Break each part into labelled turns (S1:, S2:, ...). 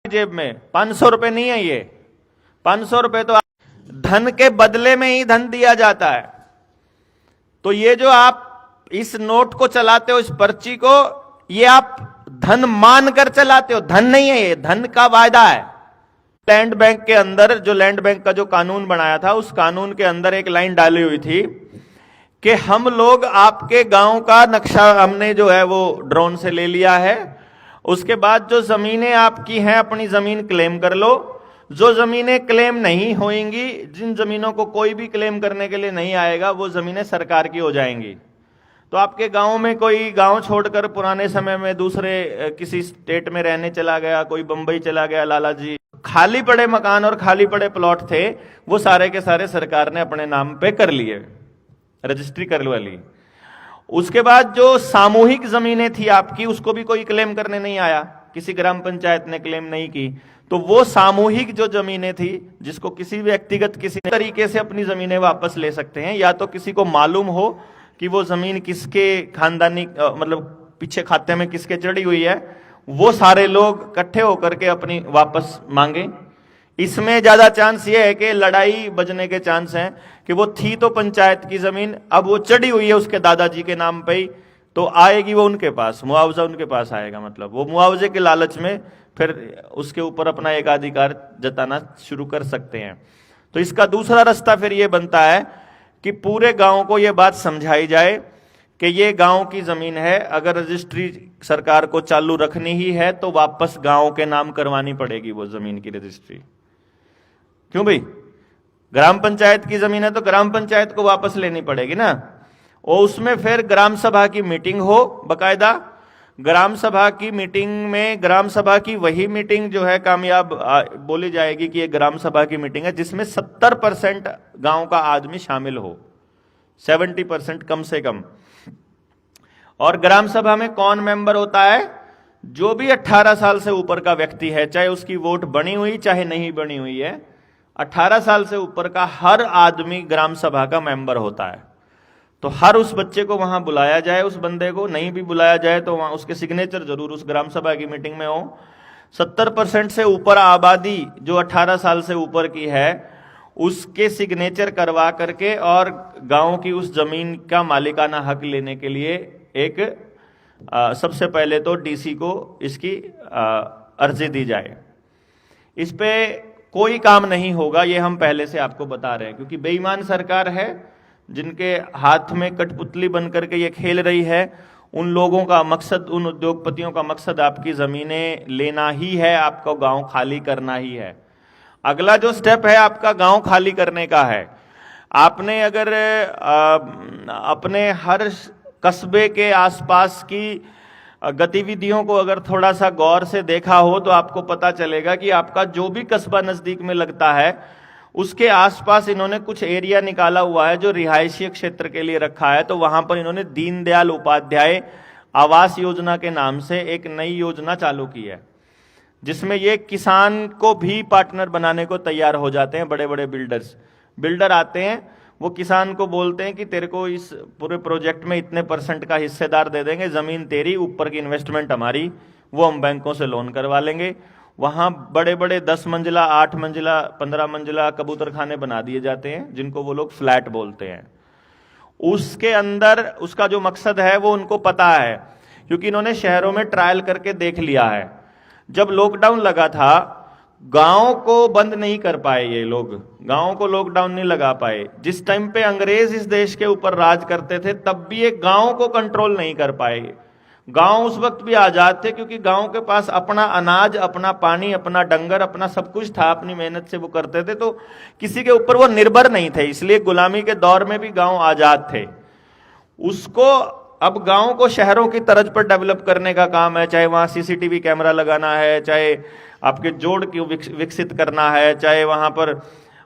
S1: जेब में 500 रुपए नहीं है ये। 500 रुपए तो धन के बदले में ही धन दिया जाता है। तो ये जो आप इस नोट को चलाते हो, इस पर्ची को, ये आप धन मानकर चलाते हो, धन नहीं है ये, धन का वायदा है। लैंड बैंक के अंदर, जो लैंड बैंक का जो कानून बनाया था, उस कानून के अंदर एक लाइन डाली हुई थी कि हम लोग आपके गांव का नक्शा हमने जो है वो ड्रोन से ले लिया है, उसके बाद जो जमीनें आपकी हैं अपनी जमीन क्लेम कर लो, जो जमीनें क्लेम नहीं होंगी, जिन जमीनों को कोई भी क्लेम करने के लिए नहीं आएगा, वो जमीनें सरकार की हो जाएंगी। तो आपके गांव में कोई गांव छोड़कर पुराने समय में दूसरे किसी स्टेट में रहने चला गया, कोई बंबई चला गया, लाला जी, खाली पड़े मकान और खाली पड़े प्लॉट थे, वो सारे के सारे सरकार ने अपने नाम पे कर लिए, रजिस्ट्री करवा ली। उसके बाद जो सामूहिक जमीनें थी आपकी, उसको भी कोई क्लेम करने नहीं आया, किसी ग्राम पंचायत ने क्लेम नहीं की, तो वो सामूहिक जो जमीनें थी, जिसको किसी व्यक्तिगत किसी तरीके से अपनी जमीनें वापस ले सकते हैं, या तो किसी को मालूम हो कि वो जमीन किसके खानदानी मतलब पीछे खाते में किसके चढ़ी हुई है, वो सारे लोग इकट्ठे होकर के अपनी वापस मांगे। इसमें ज्यादा चांस ये है कि लड़ाई बजने के चांस हैं कि वो थी तो पंचायत की जमीन, अब वो चढ़ी हुई है उसके दादाजी के नाम पे ही, तो आएगी वो उनके पास, मुआवजा उनके पास आएगा। मतलब वो मुआवजे के लालच में फिर उसके ऊपर अपना एकाधिकार जताना शुरू कर सकते हैं। तो इसका दूसरा रास्ता फिर ये बनता है कि पूरे गांव को ये बात समझाई जाए कि ये गांव की जमीन है, अगर रजिस्ट्री सरकार को चालू रखनी ही है तो वापस गांव के नाम करवानी पड़ेगी वो जमीन की रजिस्ट्री। क्यों भाई, ग्राम पंचायत की जमीन है तो ग्राम पंचायत को वापस लेनी पड़ेगी ना। और उसमें फिर ग्राम सभा की मीटिंग हो बकायदा, ग्राम सभा की मीटिंग में, ग्राम सभा की वही मीटिंग जो है कामयाब बोली जाएगी कि ये ग्राम सभा की मीटिंग है जिसमें 70% गांव का आदमी शामिल हो, 70% कम से कम। और ग्राम सभा में कौन मेंबर होता है? जो भी 18 साल से ऊपर का व्यक्ति है, चाहे उसकी वोट बनी हुई चाहे नहीं बनी हुई है, 18 साल से ऊपर का हर आदमी ग्राम सभा का मेंबर होता है। तो हर उस बच्चे को वहां बुलाया जाए, उस बंदे को नहीं भी बुलाया जाए तो वहां उसके सिग्नेचर जरूर उस ग्राम सभा की मीटिंग में हो। 70% से ऊपर आबादी जो 18 साल से ऊपर की है, उसके सिग्नेचर करवा करके और गांव की उस जमीन का मालिकाना हक लेने के लिए एक सबसे पहले तो डीसी को इसकी अर्जी दी जाए। इस पे कोई काम नहीं होगा, ये हम पहले से आपको बता रहे हैं, क्योंकि बेईमान सरकार है जिनके हाथ में कठपुतली बनकर के ये खेल रही है। उन लोगों का मकसद, उन उद्योगपतियों का मकसद आपकी जमीनें लेना ही है, आपको गांव खाली करना ही है। अगला जो स्टेप है आपका गांव खाली करने का है। आपने अगर अपने हर कस्बे के आसपास की गतिविधियों को अगर थोड़ा सा गौर से देखा हो तो आपको पता चलेगा कि आपका जो भी कस्बा नजदीक में लगता है, उसके आसपास इन्होंने कुछ एरिया निकाला हुआ है जो रिहायशी क्षेत्र के लिए रखा है। तो वहां पर इन्होंने दीनदयाल उपाध्याय आवास योजना के नाम से एक नई योजना चालू की है, जिसमें ये किसान को भी पार्टनर बनाने को तैयार हो जाते हैं। बड़े बड़े बिल्डर आते हैं, वो किसान को बोलते हैं कि तेरे को इस पूरे प्रोजेक्ट में इतने % का हिस्सेदार दे देंगे, जमीन तेरी, ऊपर की इन्वेस्टमेंट हमारी, वो हम बैंकों से लोन करवा लेंगे। वहां बड़े बड़े 10 मंजिला, 8 मंजिला, 15 मंजिला कबूतर खाने बना दिए जाते हैं, जिनको वो लोग फ्लैट बोलते हैं। उसके अंदर उसका जो मकसद है वो उनको पता है, क्योंकि इन्होंने शहरों में ट्रायल करके देख लिया है। जब लॉकडाउन लगा था, गांव को बंद नहीं कर पाए ये लोग, गांव को लॉकडाउन नहीं लगा पाए। जिस टाइम पे अंग्रेज इस देश के ऊपर राज करते थे, तब भी ये गांव को कंट्रोल नहीं कर पाए। गांव उस वक्त भी आजाद थे, क्योंकि गांव के पास अपना अनाज, अपना पानी, अपना डंगर, अपना सब कुछ था, अपनी मेहनत से वो करते थे, तो किसी के ऊपर वो निर्भर नहीं थे। इसलिए गुलामी के दौर में भी गांव आजाद थे। उसको अब गांव को शहरों की तर्ज पर डेवलप करने का काम है, चाहे वहां सीसीटीवी कैमरा लगाना है, चाहे आपके जोड़ की विकसित करना है, चाहे वहां पर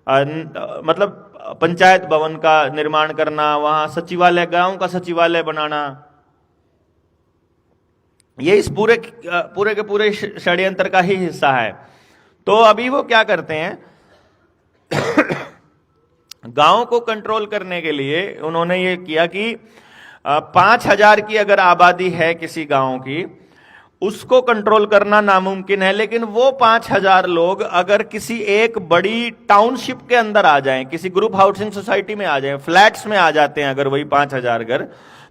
S1: मतलब पंचायत भवन का निर्माण करना, वहां सचिवालय, गांव का सचिवालय बनाना, ये इस पूरे के पूरे षड्यंत्र का ही हिस्सा है। तो अभी वो क्या करते हैं, गांव को कंट्रोल करने के लिए उन्होंने ये किया कि 5000 की अगर आबादी है किसी गांव की, उसको कंट्रोल करना नामुमकिन है। लेकिन वो 5,000 लोग अगर किसी एक बड़ी टाउनशिप के अंदर आ जाएं, किसी ग्रुप हाउसिंग सोसाइटी में आ जाएं, फ्लैट्स में आ जाते हैं अगर वही 5,000 घर,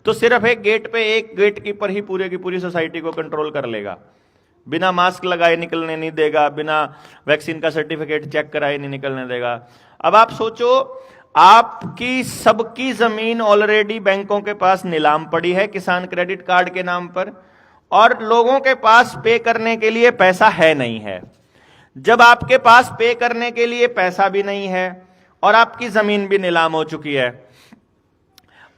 S1: तो सिर्फ एक गेट पे एक गेट कीपर ही पूरे की पूरी सोसाइटी को कंट्रोल कर लेगा। बिना मास्क लगाए निकलने नहीं देगा, बिना वैक्सीन का सर्टिफिकेट चेक कराए नहीं निकलने देगा। अब आप सोचो, आपकी सबकी जमीन ऑलरेडी बैंकों के पास नीलाम पड़ी है किसान क्रेडिट कार्ड के नाम पर, और लोगों के पास पे करने के लिए पैसा है नहीं है। जब आपके पास पे करने के लिए पैसा भी नहीं है और आपकी जमीन भी नीलाम हो चुकी है,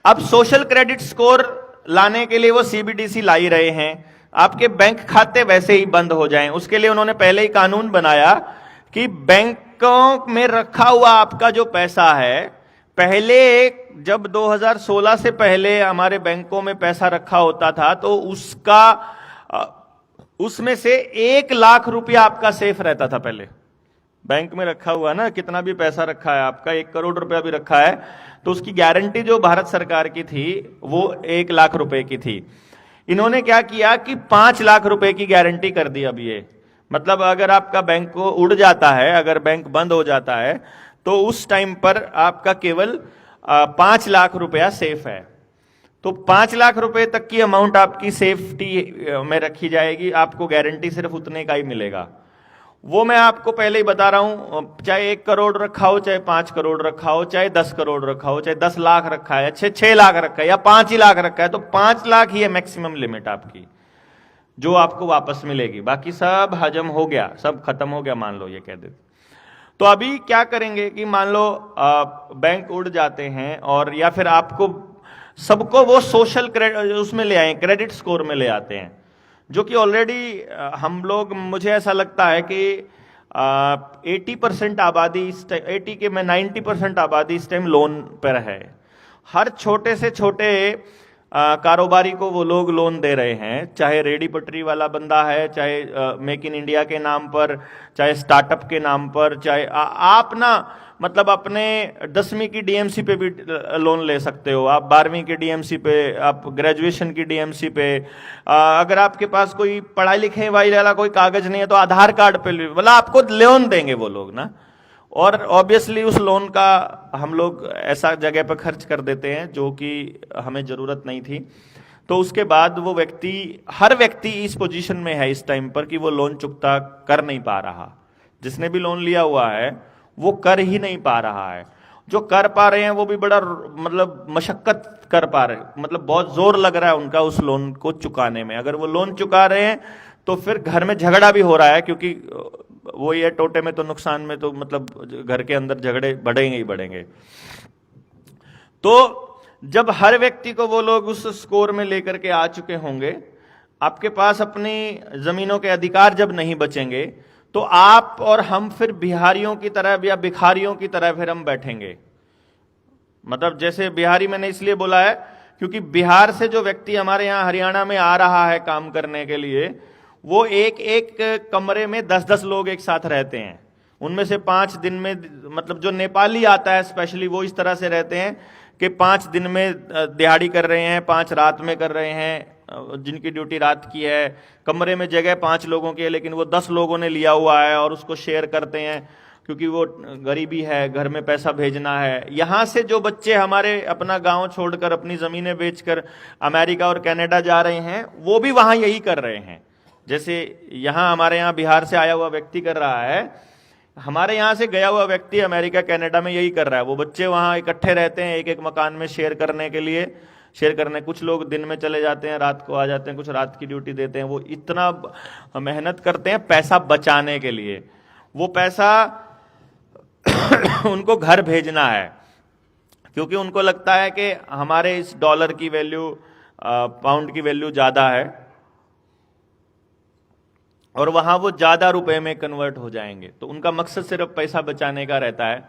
S1: अब सोशल क्रेडिट स्कोर लाने के लिए वो सीबीडीसी ला ही रहे हैं। आपके बैंक खाते वैसे ही बंद हो जाएं, उसके लिए उन्होंने पहले ही कानून बनाया कि बैंकों में रखा हुआ आपका जो पैसा है, पहले जब 2016 से पहले हमारे बैंकों में पैसा रखा होता था तो उसमें से 1,00,000 रुपया आपका सेफ रहता था। पहले बैंक में रखा हुआ ना, कितना भी पैसा रखा है आपका, 1 करोड़ रुपया भी रखा है, तो उसकी गारंटी जो भारत सरकार की थी वो 1,00,000 रुपए की थी। इन्होंने क्या किया कि 5,00,000 रुपए की गारंटी कर दी। अब ये मतलब अगर आपका बैंक को उड़ जाता है, अगर बैंक बंद हो जाता है, तो उस टाइम पर आपका केवल 5,00,000 रुपया सेफ है। तो 5,00,000 रुपए तक की अमाउंट आपकी सेफ्टी में रखी जाएगी, आपको गारंटी सिर्फ उतने का ही मिलेगा। वो मैं आपको पहले ही बता रहा हूं, चाहे 1 करोड़ रखा हो, चाहे 5 करोड़ रखा हो, चाहे 10 करोड़ रखा हो, चाहे 10 लाख रखा है, 6 लाख रखा है या 5 ही लाख रखा है, तो 5 लाख ही है मैक्सिमम लिमिट आपकी जो आपको वापस मिलेगी। बाकी सब हजम हो गया, सब खत्म हो गया, मान लो ये कह देते। तो अभी क्या करेंगे कि मान लो बैंक उड़ जाते हैं, और या फिर आपको सबको वो सोशल उसमें ले आए, क्रेडिट स्कोर में ले आते हैं, जो कि ऑलरेडी हम लोग, मुझे ऐसा लगता है कि 80% आबादी, 80 के में 90% आबादी इस टाइम लोन पर है। हर छोटे से छोटे कारोबारी को वो लोग लोन दे रहे हैं, चाहे रेडी पटरी वाला बंदा है, चाहे मेक इन इंडिया के नाम पर, चाहे स्टार्टअप के नाम पर, चाहे आप ना मतलब अपने 10वीं की डीएमसी पे भी लोन ले सकते हो, आप 12वीं की डीएमसी पे, आप ग्रेजुएशन की डीएमसी पे, अगर आपके पास कोई पढ़ाई लिखे वाला कोई कागज नहीं है तो आधार कार्ड पे मतलब आपको लोन देंगे वो लोग ना। और ऑब्वियसली उस लोन का हम लोग ऐसा जगह पर खर्च कर देते हैं जो कि हमें जरूरत नहीं थी। तो उसके बाद वो व्यक्ति, हर व्यक्ति इस पोजीशन में है इस टाइम पर कि वो लोन चुकता कर नहीं पा रहा। जिसने भी लोन लिया हुआ है वो कर ही नहीं पा रहा है। जो कर पा रहे हैं वो भी बड़ा मतलब मशक्कत कर पा रहे, मतलब बहुत जोर लग रहा है उनका उस लोन को चुकाने में। अगर वो लोन चुका रहे हैं तो फिर घर में झगड़ा भी हो रहा है, क्योंकि वो ये टोटे में तो नुकसान में तो मतलब घर के अंदर झगड़े बढ़ेंगे ही बढ़ेंगे। तो जब हर व्यक्ति को वो लोग उस स्कोर में लेकर के आ चुके होंगे, आपके पास अपनी जमीनों के अधिकार जब नहीं बचेंगे, तो आप और हम फिर बिहारियों की तरह या भिखारियों की तरह फिर हम बैठेंगे। मतलब जैसे बिहारी मैंने इसलिए बोला है क्योंकि बिहार से जो व्यक्ति हमारे यहाँ हरियाणा में आ रहा है काम करने के लिए, वो एक एक कमरे में 10-10 लोग एक साथ रहते हैं। उनमें से 5 दिन में, मतलब जो नेपाली आता है स्पेशली, वो इस तरह से रहते हैं कि 5 दिन में दिहाड़ी कर रहे हैं, 5 रात में कर रहे हैं, जिनकी ड्यूटी रात की है। कमरे में जगह 5 लोगों की है, लेकिन वो 10 लोगों ने लिया हुआ है और उसको शेयर करते हैं क्योंकि वो गरीबी है, घर में पैसा भेजना है। यहाँ से जो बच्चे हमारे अपना गांव छोड़कर, अपनी ज़मीनें बेचकर अमेरिका और कनाडा जा रहे हैं, वो भी वहाँ यही कर रहे हैं। जैसे यहाँ हमारे यहाँ बिहार से आया हुआ व्यक्ति कर रहा है, हमारे यहाँ से गया हुआ व्यक्ति अमेरिका कनाडा में यही कर रहा है। वो बच्चे वहाँ इकट्ठे रहते हैं एक एक मकान में शेयर करने के लिए, शेयर करने। कुछ लोग दिन में चले जाते हैं, रात को आ जाते हैं, कुछ रात की ड्यूटी देते हैं। वो इतना मेहनत करते हैं पैसा बचाने के लिए। वो पैसा उनको घर भेजना है, क्योंकि उनको लगता है कि हमारे इस डॉलर की वैल्यू, पाउंड की वैल्यू ज़्यादा है और वहाँ वो ज़्यादा रुपए में कन्वर्ट हो जाएंगे। तो उनका मकसद सिर्फ पैसा बचाने का रहता है।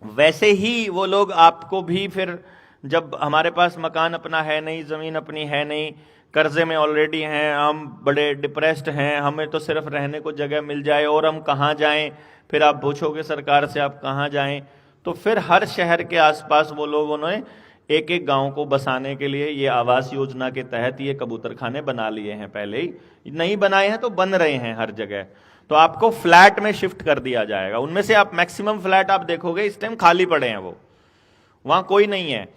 S1: वैसे ही वो लोग आपको भी फिर, जब हमारे पास मकान अपना है नहीं, ज़मीन अपनी है नहीं, कर्जे में ऑलरेडी हैं, हम बड़े डिप्रेस्ड हैं, हमें तो सिर्फ रहने को जगह मिल जाए और हम कहाँ जाएं, फिर आप पूछोगे सरकार से आप कहाँ जाएं, तो फिर हर शहर के आसपास वो लोगों ने एक एक गांव को बसाने के लिए ये आवास योजना के तहत ये कबूतर खाने बना लिए हैं, पहले ही नहीं बनाए हैं तो बन रहे हैं हर जगह। तो आपको फ्लैट में शिफ्ट कर दिया जाएगा। उनमें से आप मैक्सिमम फ्लैट आप देखोगे इस टाइम खाली पड़े हैं, वो वहां कोई नहीं है।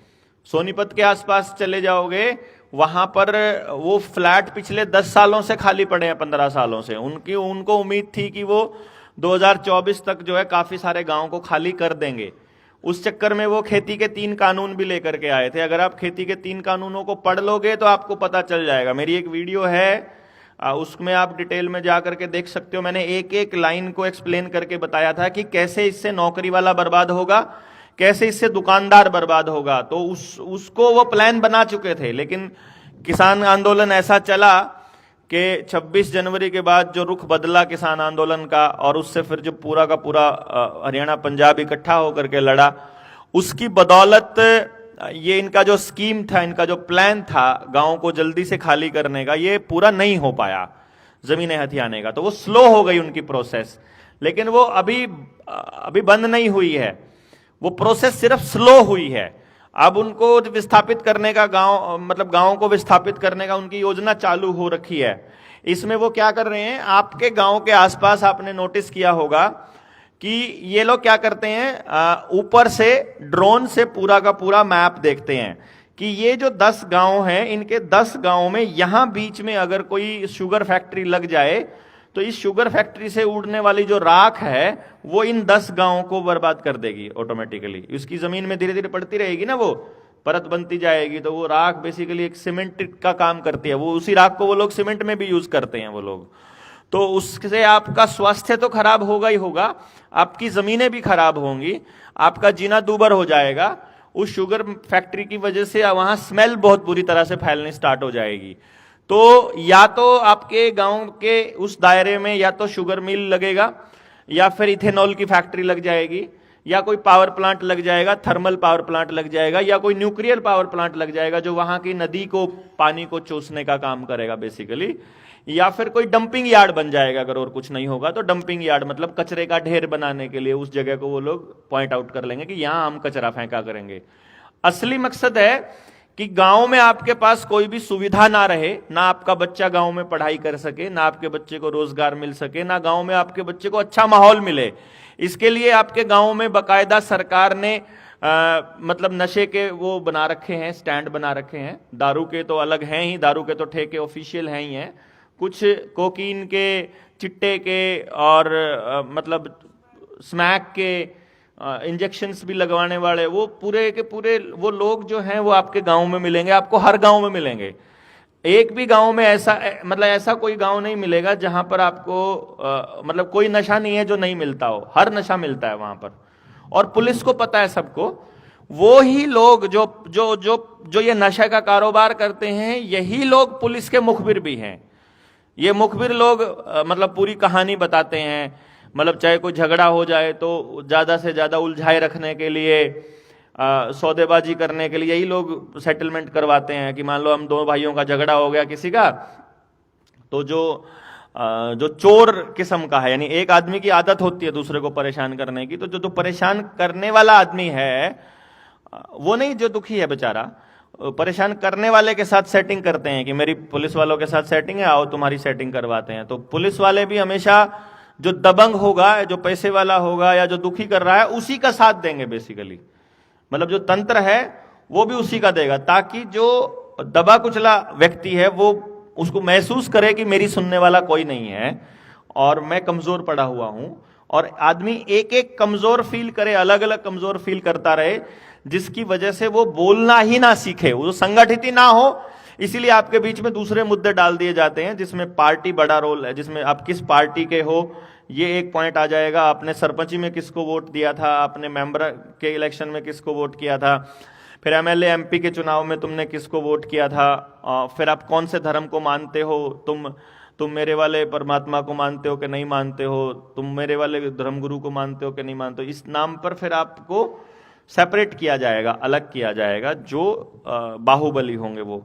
S1: सोनीपत के आसपास चले जाओगे, वहां पर वो फ्लैट पिछले 10 सालों से खाली पड़े हैं, 15 सालों से। उनको उम्मीद थी कि वो 2024 तक जो है काफी सारे गांव को खाली कर देंगे। उस चक्कर में वो खेती के 3 कानून भी लेकर के आए थे। अगर आप खेती के 3 कानूनों को पढ़ लोगे तो आपको पता चल जाएगा। मेरी एक वीडियो है, उसमें आप डिटेल में जाकर के देख सकते हो। मैंने एक एक लाइन को एक्सप्लेन करके बताया था कि कैसे इससे नौकरी वाला बर्बाद होगा, कैसे इससे दुकानदार बर्बाद होगा। तो उसको वो प्लान बना चुके थे, लेकिन किसान आंदोलन ऐसा चला कि 26 जनवरी के बाद जो रुख बदला किसान आंदोलन का, और उससे फिर जो पूरा का पूरा हरियाणा पंजाब इकट्ठा होकर के लड़ा, उसकी बदौलत ये इनका जो स्कीम था, इनका जो प्लान था गांव को जल्दी से खाली करने का, ये पूरा नहीं हो पाया जमीनें हथियाने का। तो वो स्लो हो गई उनकी प्रोसेस, लेकिन वो अभी बंद नहीं हुई है। वो प्रोसेस सिर्फ स्लो हुई है। अब उनको विस्थापित करने का, गांव को विस्थापित करने का उनकी योजना चालू हो रखी है। इसमें वो क्या कर रहे हैं, आपके गांव के आसपास आपने नोटिस किया होगा कि ये लोग क्या करते हैं, ऊपर से ड्रोन से पूरा का पूरा मैप देखते हैं कि ये जो 10 गांव हैं, इनके 10 गांव में यहां बीच में अगर कोई शुगर फैक्ट्री लग जाए तो इस शुगर फैक्ट्री से उड़ने वाली जो राख है वो इन 10 गांवों को बर्बाद कर देगी ऑटोमेटिकली। उसकी जमीन में धीरे धीरे पड़ती रहेगी ना, वो परत बनती जाएगी। तो वो राख बेसिकली एक सीमेंट का काम करती है। वो उसी राख को वो लोग सीमेंट में भी यूज करते हैं वो लोग। तो उससे आपका स्वास्थ्य तो खराब होगा ही होगा, आपकी जमीनें भी खराब होंगी, आपका जीना दूभर हो जाएगा। उस शुगर फैक्ट्री की वजह से वहां स्मेल बहुत बुरी तरह से फैलने स्टार्ट हो जाएगी। तो या तो आपके गांव के उस दायरे में या तो शुगर मिल लगेगा, या फिर इथेनॉल की फैक्ट्री लग जाएगी, या कोई पावर प्लांट लग जाएगा, थर्मल पावर प्लांट लग जाएगा, या कोई न्यूक्लियर पावर प्लांट लग जाएगा जो वहां की नदी को, पानी को चूसने का काम करेगा बेसिकली। या फिर कोई डंपिंग यार्ड बन जाएगा। अगर और कुछ नहीं होगा तो डंपिंग यार्ड मतलब कचरे का ढेर बनाने के लिए उस जगह को वो लोग पॉइंट आउट कर लेंगे कि यहां हम कचरा फेंका करेंगे। असली मकसद है कि गांव में आपके पास कोई भी सुविधा ना रहे, ना आपका बच्चा गांव में पढ़ाई कर सके, ना आपके बच्चे को रोजगार मिल सके, ना गांव में आपके बच्चे को अच्छा माहौल मिले। इसके लिए आपके गांव में बाकायदा सरकार ने मतलब नशे के वो बना रखे हैं, स्टैंड बना रखे हैं। दारू के तो अलग हैं ही, दारू के तो ठेके ऑफिशियल हैं ही हैं। कुछ कोकीन के, चिट्टे के और मतलब स्मैक के इंजेक्शंस भी लगवाने वाले, वो पूरे के पूरे वो लोग जो हैं वो आपके गांव में मिलेंगे। आपको हर गांव में मिलेंगे। एक भी गांव में ऐसा कोई गांव नहीं मिलेगा जहां पर आपको मतलब कोई नशा नहीं है जो नहीं मिलता हो। हर नशा मिलता है वहां पर, और पुलिस को पता है सबको। वो ही लोग जो ये नशा का कारोबार करते हैं, यही लोग पुलिस के मुखबिर भी हैं। ये मुखबिर लोग मतलब पूरी कहानी बताते हैं। मतलब चाहे कोई झगड़ा हो जाए तो ज्यादा से ज्यादा उलझाए रखने के लिए, सौदेबाजी करने के लिए यही लोग सेटलमेंट करवाते हैं। कि मान लो हम 2 भाइयों का झगड़ा हो गया किसी का, तो जो चोर किस्म का है, यानी एक आदमी की आदत होती है दूसरे को परेशान करने की, तो जो परेशान करने वाला आदमी है वो नहीं, जो दुखी है बेचारा, परेशान करने वाले के साथ सेटिंग करते हैं कि मेरी पुलिस वालों के साथ सेटिंग है, आओ तुम्हारी सेटिंग करवाते हैं। तो पुलिस वाले भी हमेशा जो दबंग होगा, जो पैसे वाला होगा, या जो दुखी कर रहा है, उसी का साथ देंगे बेसिकली। मतलब जो तंत्र है वो भी उसी का देगा, ताकि जो दबा कुचला व्यक्ति है वो उसको महसूस करे कि मेरी सुनने वाला कोई नहीं है और मैं कमजोर पड़ा हुआ हूं। और आदमी एक एक कमजोर फील करे, अलग अलग कमजोर फील करता रहे, जिसकी वजह से वो बोलना ही ना सीखे, वो संगठित ही ना हो। इसीलिए आपके बीच में दूसरे मुद्दे डाल दिए जाते हैं जिसमें पार्टी बड़ा रोल है, जिसमें आप किस पार्टी के हो ये एक पॉइंट आ जाएगा। आपने सरपंची में किसको वोट दिया था, आपने मेंबर के इलेक्शन में किसको वोट किया था, फिर एमएलए एमपी के चुनाव में तुमने किसको वोट किया था, फिर आप कौन से धर्म को मानते हो, तुम मेरे वाले परमात्मा को मानते हो कि नहीं मानते हो, तुम मेरे वाले धर्मगुरु को मानते हो कि नहीं मानते हो। इस नाम पर फिर आपको सेपरेट किया जाएगा, अलग किया जाएगा, जो बाहुबली होंगे वो।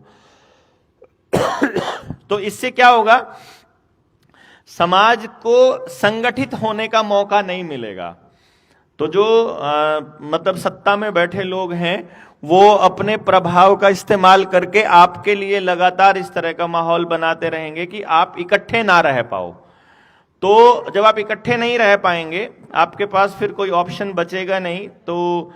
S1: तो इससे क्या होगा, समाज को संगठित होने का मौका नहीं मिलेगा। तो जो मतलब सत्ता में बैठे लोग हैं वो अपने प्रभाव का इस्तेमाल करके आपके लिए लगातार इस तरह का माहौल बनाते रहेंगे कि आप इकट्ठे ना रह पाओ। तो जब आप इकट्ठे नहीं रह पाएंगे, आपके पास फिर कोई ऑप्शन बचेगा नहीं, तो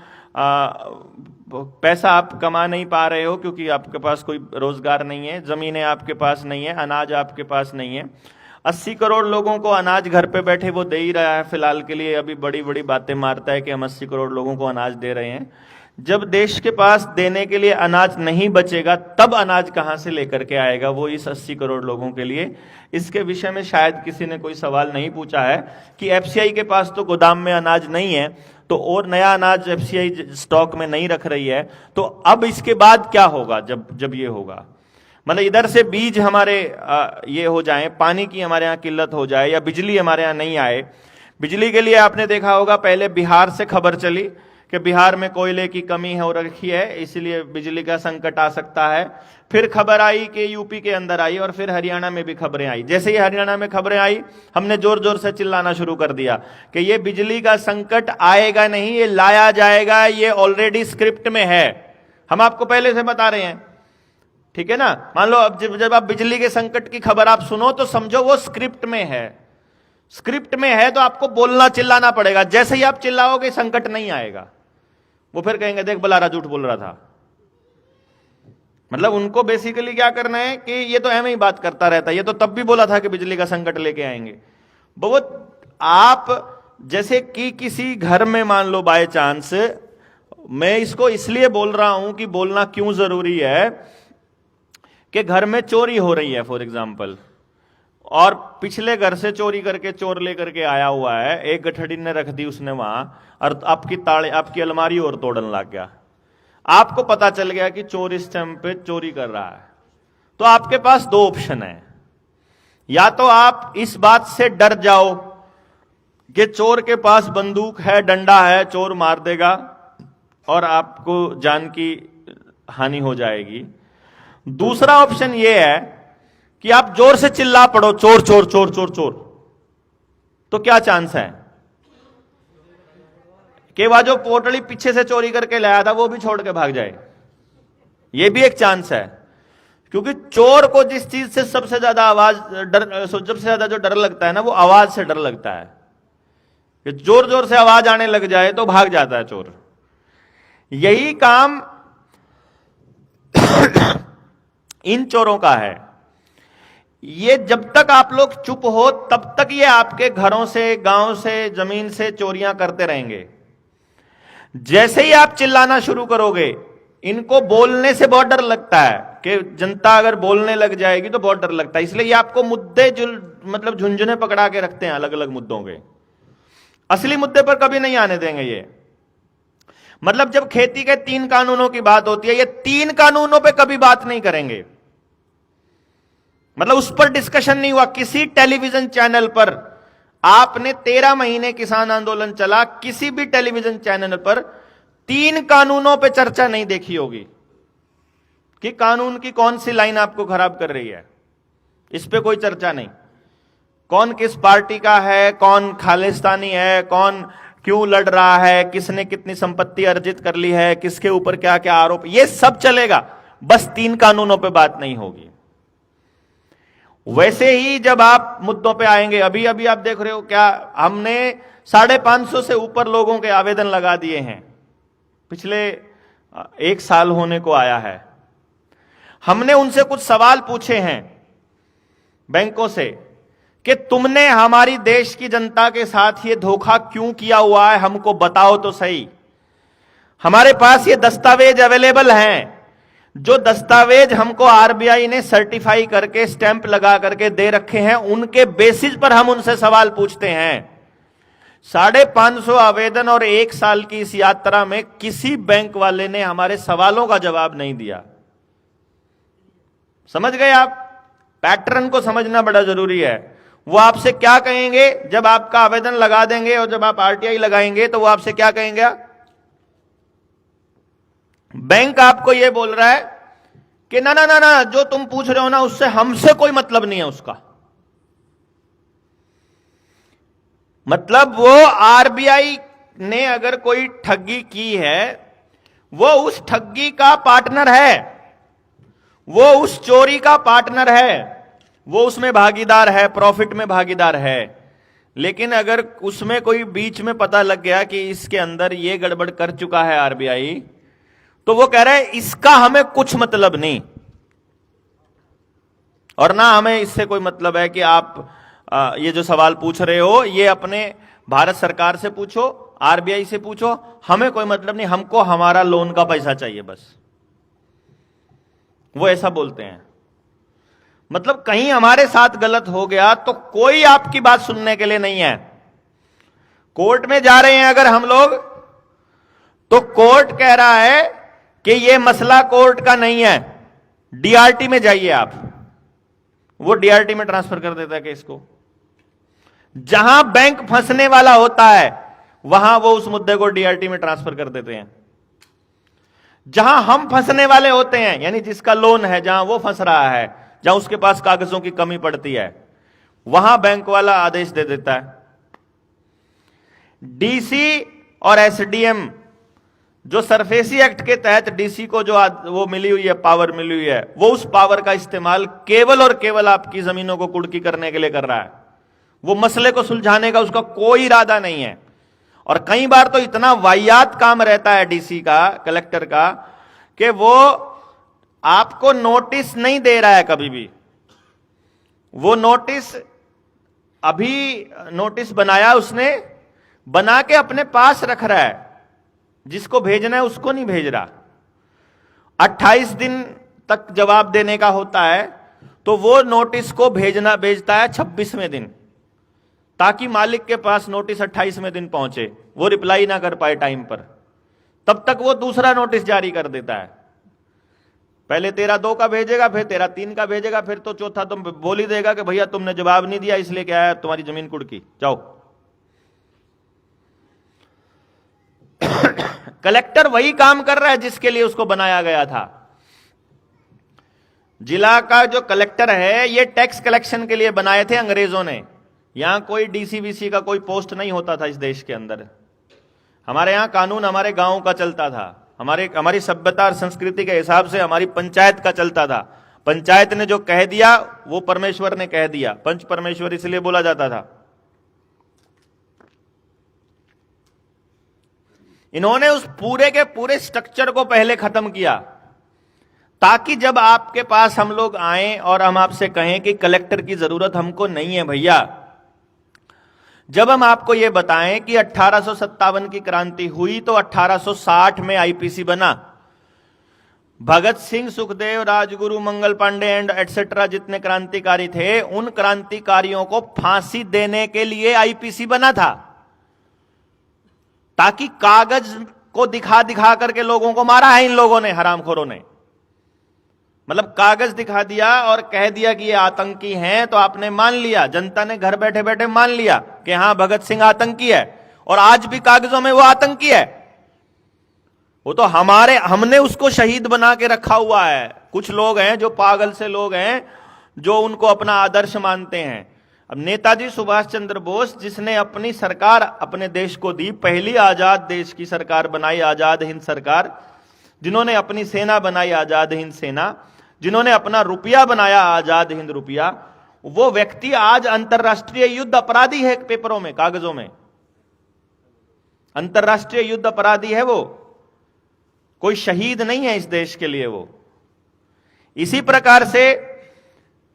S1: पैसा आप कमा नहीं पा रहे हो क्योंकि आपके पास कोई रोजगार नहीं है, जमीनें आपके पास नहीं है, अनाज आपके पास नहीं है। 80 करोड़ लोगों को अनाज घर पे बैठे वो दे ही रहा है फिलहाल के लिए, अभी बड़ी बड़ी बातें मारता है कि हम 80 करोड़ लोगों को अनाज दे रहे हैं। जब देश के पास देने के लिए अनाज नहीं बचेगा तब अनाज कहां से लेकर के आएगा वो इस 80 करोड़ लोगों के लिए। इसके विषय में शायद किसी ने कोई सवाल नहीं पूछा है कि एफसीआई के पास तो गोदाम में अनाज नहीं है, तो और नया अनाज एफसीआई स्टॉक में नहीं रख रही है, तो अब इसके बाद क्या होगा जब ये होगा। मतलब इधर से बीज हमारे ये हो जाए, पानी की हमारे यहाँ किल्लत हो जाए, या बिजली हमारे यहाँ नहीं आए। बिजली के लिए आपने देखा होगा पहले बिहार से खबर चली कि बिहार में कोयले की कमी हो रखी है, इसलिए बिजली का संकट आ सकता है। फिर खबर आई कि यूपी के अंदर आई, और फिर हरियाणा में भी खबरें आई। जैसे ही हरियाणा में खबरें आई, हमने जोर जोर से चिल्लाना शुरू कर दिया कि ये बिजली का संकट आएगा नहीं, ये लाया जाएगा, ये ऑलरेडी स्क्रिप्ट में है। हम आपको पहले से बता रहे हैं, ठीक है ना। मान लो अब जब आप बिजली के संकट की खबर आप सुनो तो समझो वो स्क्रिप्ट में है। स्क्रिप्ट में है तो आपको बोलना चिल्लाना पड़ेगा। जैसे ही आप चिल्लाओगे संकट नहीं आएगा, वो फिर कहेंगे देख बलारा झूठ बोल रहा था। मतलब उनको बेसिकली क्या करना है कि ये तो ऐसे ही बात करता रहता है, ये तो तब भी बोला था कि बिजली का संकट लेके आएंगे। बहुत आप जैसे कि किसी घर में मान लो बाय चांस, मैं इसको इसलिए बोल रहा हूं कि बोलना क्यों जरूरी है, कि घर में चोरी हो रही है फॉर एग्जाम्पल, और पिछले घर से चोरी करके चोर लेकर के आया हुआ है, एक गठड़ी ने रख दी उसने वहां, और आपकी अलमारी और तोड़न लग गया। आपको पता चल गया कि चोर इस टाइम पे चोरी कर रहा है, तो आपके पास दो ऑप्शन है। या तो आप इस बात से डर जाओ कि चोर के पास बंदूक है, डंडा है, चोर मार देगा और आपको जान की हानि हो जाएगी। दूसरा ऑप्शन यह है कि आप जोर से चिल्ला पड़ो चोर चोर चोर चोर चोर, तो क्या चांस है कि वह जो पोटली पीछे से चोरी करके लाया था वो भी छोड़ के भाग जाए। यह भी एक चांस है, क्योंकि चोर को जिस चीज से सबसे ज्यादा सबसे ज्यादा जो डर लगता है ना, वो आवाज से डर लगता है। कि जोर जोर से आवाज आने लग जाए तो भाग जाता है चोर। यही काम इन चोरों का है। ये जब तक आप लोग चुप हो तब तक ये आपके घरों से, गांव से, जमीन से चोरियां करते रहेंगे। जैसे ही आप चिल्लाना शुरू करोगे, इनको बोलने से बहुत डर लगता है कि जनता अगर बोलने लग जाएगी तो बहुत डर लगता है, इसलिए ये आपको मुद्दे मतलब झुंझुने पकड़ा के रखते हैं अलग अलग मुद्दों के। असली मुद्दे पर कभी नहीं आने देंगे ये। मतलब जब खेती के 3 कानूनों की बात होती है, ये 3 कानूनों पे कभी बात नहीं करेंगे। मतलब उस पर डिस्कशन नहीं हुआ किसी टेलीविजन चैनल पर। आपने 13 महीने किसान आंदोलन चला, किसी भी टेलीविजन चैनल पर 3 कानूनों पे चर्चा नहीं देखी होगी कि कानून की कौन सी लाइन आपको खराब कर रही है। इस पे कोई चर्चा नहीं। कौन किस पार्टी का है, कौन खालिस्तानी है, कौन क्यों लड़ रहा है, किसने कितनी संपत्ति अर्जित कर ली है, किसके ऊपर क्या क्या आरोप, ये सब चलेगा, बस 3 कानूनों पे बात नहीं होगी। वैसे ही जब आप मुद्दों पे आएंगे, अभी अभी आप देख रहे हो क्या, हमने 550 से ऊपर लोगों के आवेदन लगा दिए हैं, पिछले 1 साल होने को आया है। हमने उनसे कुछ सवाल पूछे हैं बैंकों से कि तुमने हमारी देश की जनता के साथ ये धोखा क्यों किया हुआ है, हमको बताओ तो सही। हमारे पास ये दस्तावेज अवेलेबल हैं, जो दस्तावेज हमको आरबीआई ने सर्टिफाई करके स्टैंप लगा करके दे रखे हैं, उनके बेसिस पर हम उनसे सवाल पूछते हैं। 550 आवेदन और 1 साल की इस यात्रा में किसी बैंक वाले ने हमारे सवालों का जवाब नहीं दिया। समझ गए आप? पैटर्न को समझना बड़ा जरूरी है। वो आपसे क्या कहेंगे जब आपका आवेदन लगा देंगे और जब आप आरटीआई लगाएंगे, तो वो आपसे क्या कहेंगे? बैंक आपको यह बोल रहा है कि ना ना ना ना, जो तुम पूछ रहे हो ना उससे हमसे कोई मतलब नहीं है उसका। मतलब वो आरबीआई ने अगर कोई ठगी की है, वो उस ठगी का पार्टनर है, वो उस चोरी का पार्टनर है, वो उसमें भागीदार है, प्रॉफिट में भागीदार है। लेकिन अगर उसमें कोई बीच में पता लग गया कि इसके अंदर ये गड़बड़ कर चुका है आरबीआई, तो वो कह रहा है इसका हमें कुछ मतलब नहीं, और ना हमें इससे कोई मतलब है कि आप ये जो सवाल पूछ रहे हो ये अपने भारत सरकार से पूछो, आरबीआई से पूछो, हमें कोई मतलब नहीं, हमको हमारा लोन का पैसा चाहिए बस। वो ऐसा बोलते हैं। मतलब कहीं हमारे साथ गलत हो गया तो कोई आपकी बात सुनने के लिए नहीं है। कोर्ट में जा रहे हैं अगर हम लोग, तो कोर्ट कह रहा है कि यह मसला कोर्ट का नहीं है, डीआरटी में जाइए आप। वो डीआरटी में ट्रांसफर कर देता है केस को। जहां बैंक फंसने वाला होता है वहां वो उस मुद्दे को डीआरटी में ट्रांसफर कर देते हैं। जहां हम फंसने वाले होते हैं, यानी जिसका लोन है, जहां वो फंस रहा है, जहां उसके पास कागजों की कमी पड़ती है, वहां बैंक वाला आदेश दे देता है। डीसी और एसडीएम, जो सरफेसी एक्ट के तहत डीसी को जो वो मिली हुई है, पावर मिली हुई है, वो उस पावर का इस्तेमाल केवल और केवल आपकी जमीनों को कुर्की करने के लिए कर रहा है। वो मसले को सुलझाने का उसका कोई इरादा नहीं है। और कई बार तो इतना वाहियात काम रहता है डीसी का, कलेक्टर का, कि वो आपको नोटिस नहीं दे रहा है कभी भी। वो नोटिस, अभी नोटिस बनाया उसने, बना के अपने पास रख रहा है, जिसको भेजना है उसको नहीं भेज रहा। 28 दिन तक जवाब देने का होता है, तो वो नोटिस को भेजता है 26वें दिन, ताकि मालिक के पास नोटिस 28वें दिन पहुंचे, वो रिप्लाई ना कर पाए टाइम पर। तब तक वो दूसरा नोटिस जारी कर देता है। पहले 13/2 का भेजेगा, फिर 13/3 का भेजेगा, फिर तो चौथा तुम बोल ही देगा कि भैया तुमने जवाब नहीं दिया इसलिए क्या है, तुम्हारी जमीन कुड़की, जाओ। कलेक्टर वही काम कर रहा है जिसके लिए उसको बनाया गया था। जिला का जो कलेक्टर है, ये टैक्स कलेक्शन के लिए बनाए थे अंग्रेजों ने। यहां कोई डीसीबीसी का कोई पोस्ट नहीं होता था इस देश के अंदर। हमारे यहां कानून हमारे गांव का चलता था, हमारी सभ्यता और संस्कृति के हिसाब से हमारी पंचायत का चलता था। पंचायत ने जो कह दिया वो परमेश्वर ने कह दिया, पंच परमेश्वर इसलिए बोला जाता था। इन्होंने उस पूरे के पूरे स्ट्रक्चर को पहले खत्म किया, ताकि जब आपके पास हम लोग आए और हम आपसे कहें कि कलेक्टर की जरूरत हमको नहीं है भैया, जब हम आपको यह बताएं कि 1857 की क्रांति हुई तो 1860 में आईपीसी बना, भगत सिंह, सुखदेव, राजगुरु, मंगल पांडे एंड एटसेट्रा जितने क्रांतिकारी थे, उन क्रांतिकारियों को फांसी देने के लिए आईपीसी बना था, ताकि कागज को दिखा दिखा करके लोगों को मारा है इन लोगों ने, हरामखोरों ने। मतलब कागज दिखा दिया और कह दिया कि ये आतंकी हैं, तो आपने मान लिया, जनता ने घर बैठे बैठे मान लिया कि हां भगत सिंह आतंकी है, और आज भी कागजों में वो आतंकी है। वो तो हमने उसको शहीद बना के रखा हुआ है। कुछ लोग हैं जो पागल से लोग हैं, जो उनको अपना आदर्श मानते हैं। अब नेताजी सुभाष चंद्र बोस, जिसने अपनी सरकार अपने देश को दी, पहली आजाद देश की सरकार बनाई, आजाद हिंद सरकार, जिन्होंने अपनी सेना बनाई आजाद हिंद सेना, जिन्होंने अपना रुपया बनाया आजाद हिंद रुपया, वो व्यक्ति आज अंतरराष्ट्रीय युद्ध अपराधी है, पेपरों में, कागजों में अंतरराष्ट्रीय युद्ध अपराधी है। वो कोई शहीद नहीं है इस देश के लिए। वो इसी प्रकार से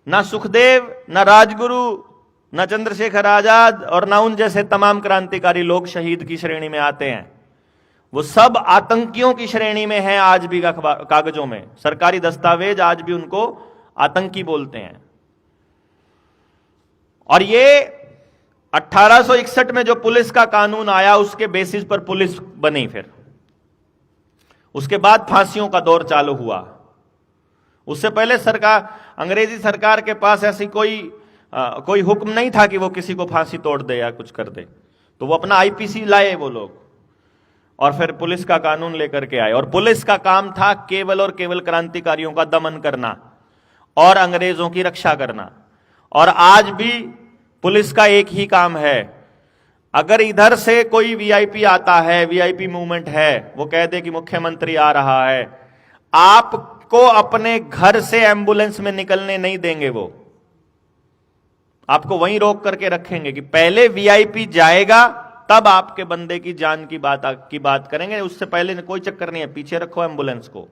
S1: ना सुखदेव, ना राजगुरु, ना चंद्रशेखर आजाद और ना उन जैसे तमाम क्रांतिकारी लोग शहीद की श्रेणी में आते हैं। वो सब आतंकियों की श्रेणी में हैं आज भी। कागजों में, सरकारी दस्तावेज आज भी उनको आतंकी बोलते हैं। और ये 1861 में जो पुलिस का कानून आया, उसके बेसिस पर पुलिस बनी। फिर उसके बाद फांसियों का दौर चालू हुआ। उससे पहले सरकार, अंग्रेजी सरकार के पास ऐसी कोई हुक्म नहीं था कि वो किसी को फांसी तोड़ दे या कुछ कर दे। तो वो अपना आईपीसी लाए वो लोग, और फिर पुलिस का कानून लेकर के आए। और पुलिस का काम था केवल और केवल क्रांतिकारियों का दमन करना और अंग्रेजों की रक्षा करना। और आज भी पुलिस का एक ही काम है, अगर इधर से कोई वीआईपी आता है, वीआईपी मूवमेंट है, वो कह दे कि मुख्यमंत्री आ रहा है, आपको अपने घर से एम्बुलेंस में निकलने नहीं देंगे। वो आपको वहीं रोक करके रखेंगे कि पहले वीआईपी जाएगा तब आपके बंदे की जान की बात करेंगे, उससे पहले कोई चक्कर नहीं है, पीछे रखो एम्बुलेंस को।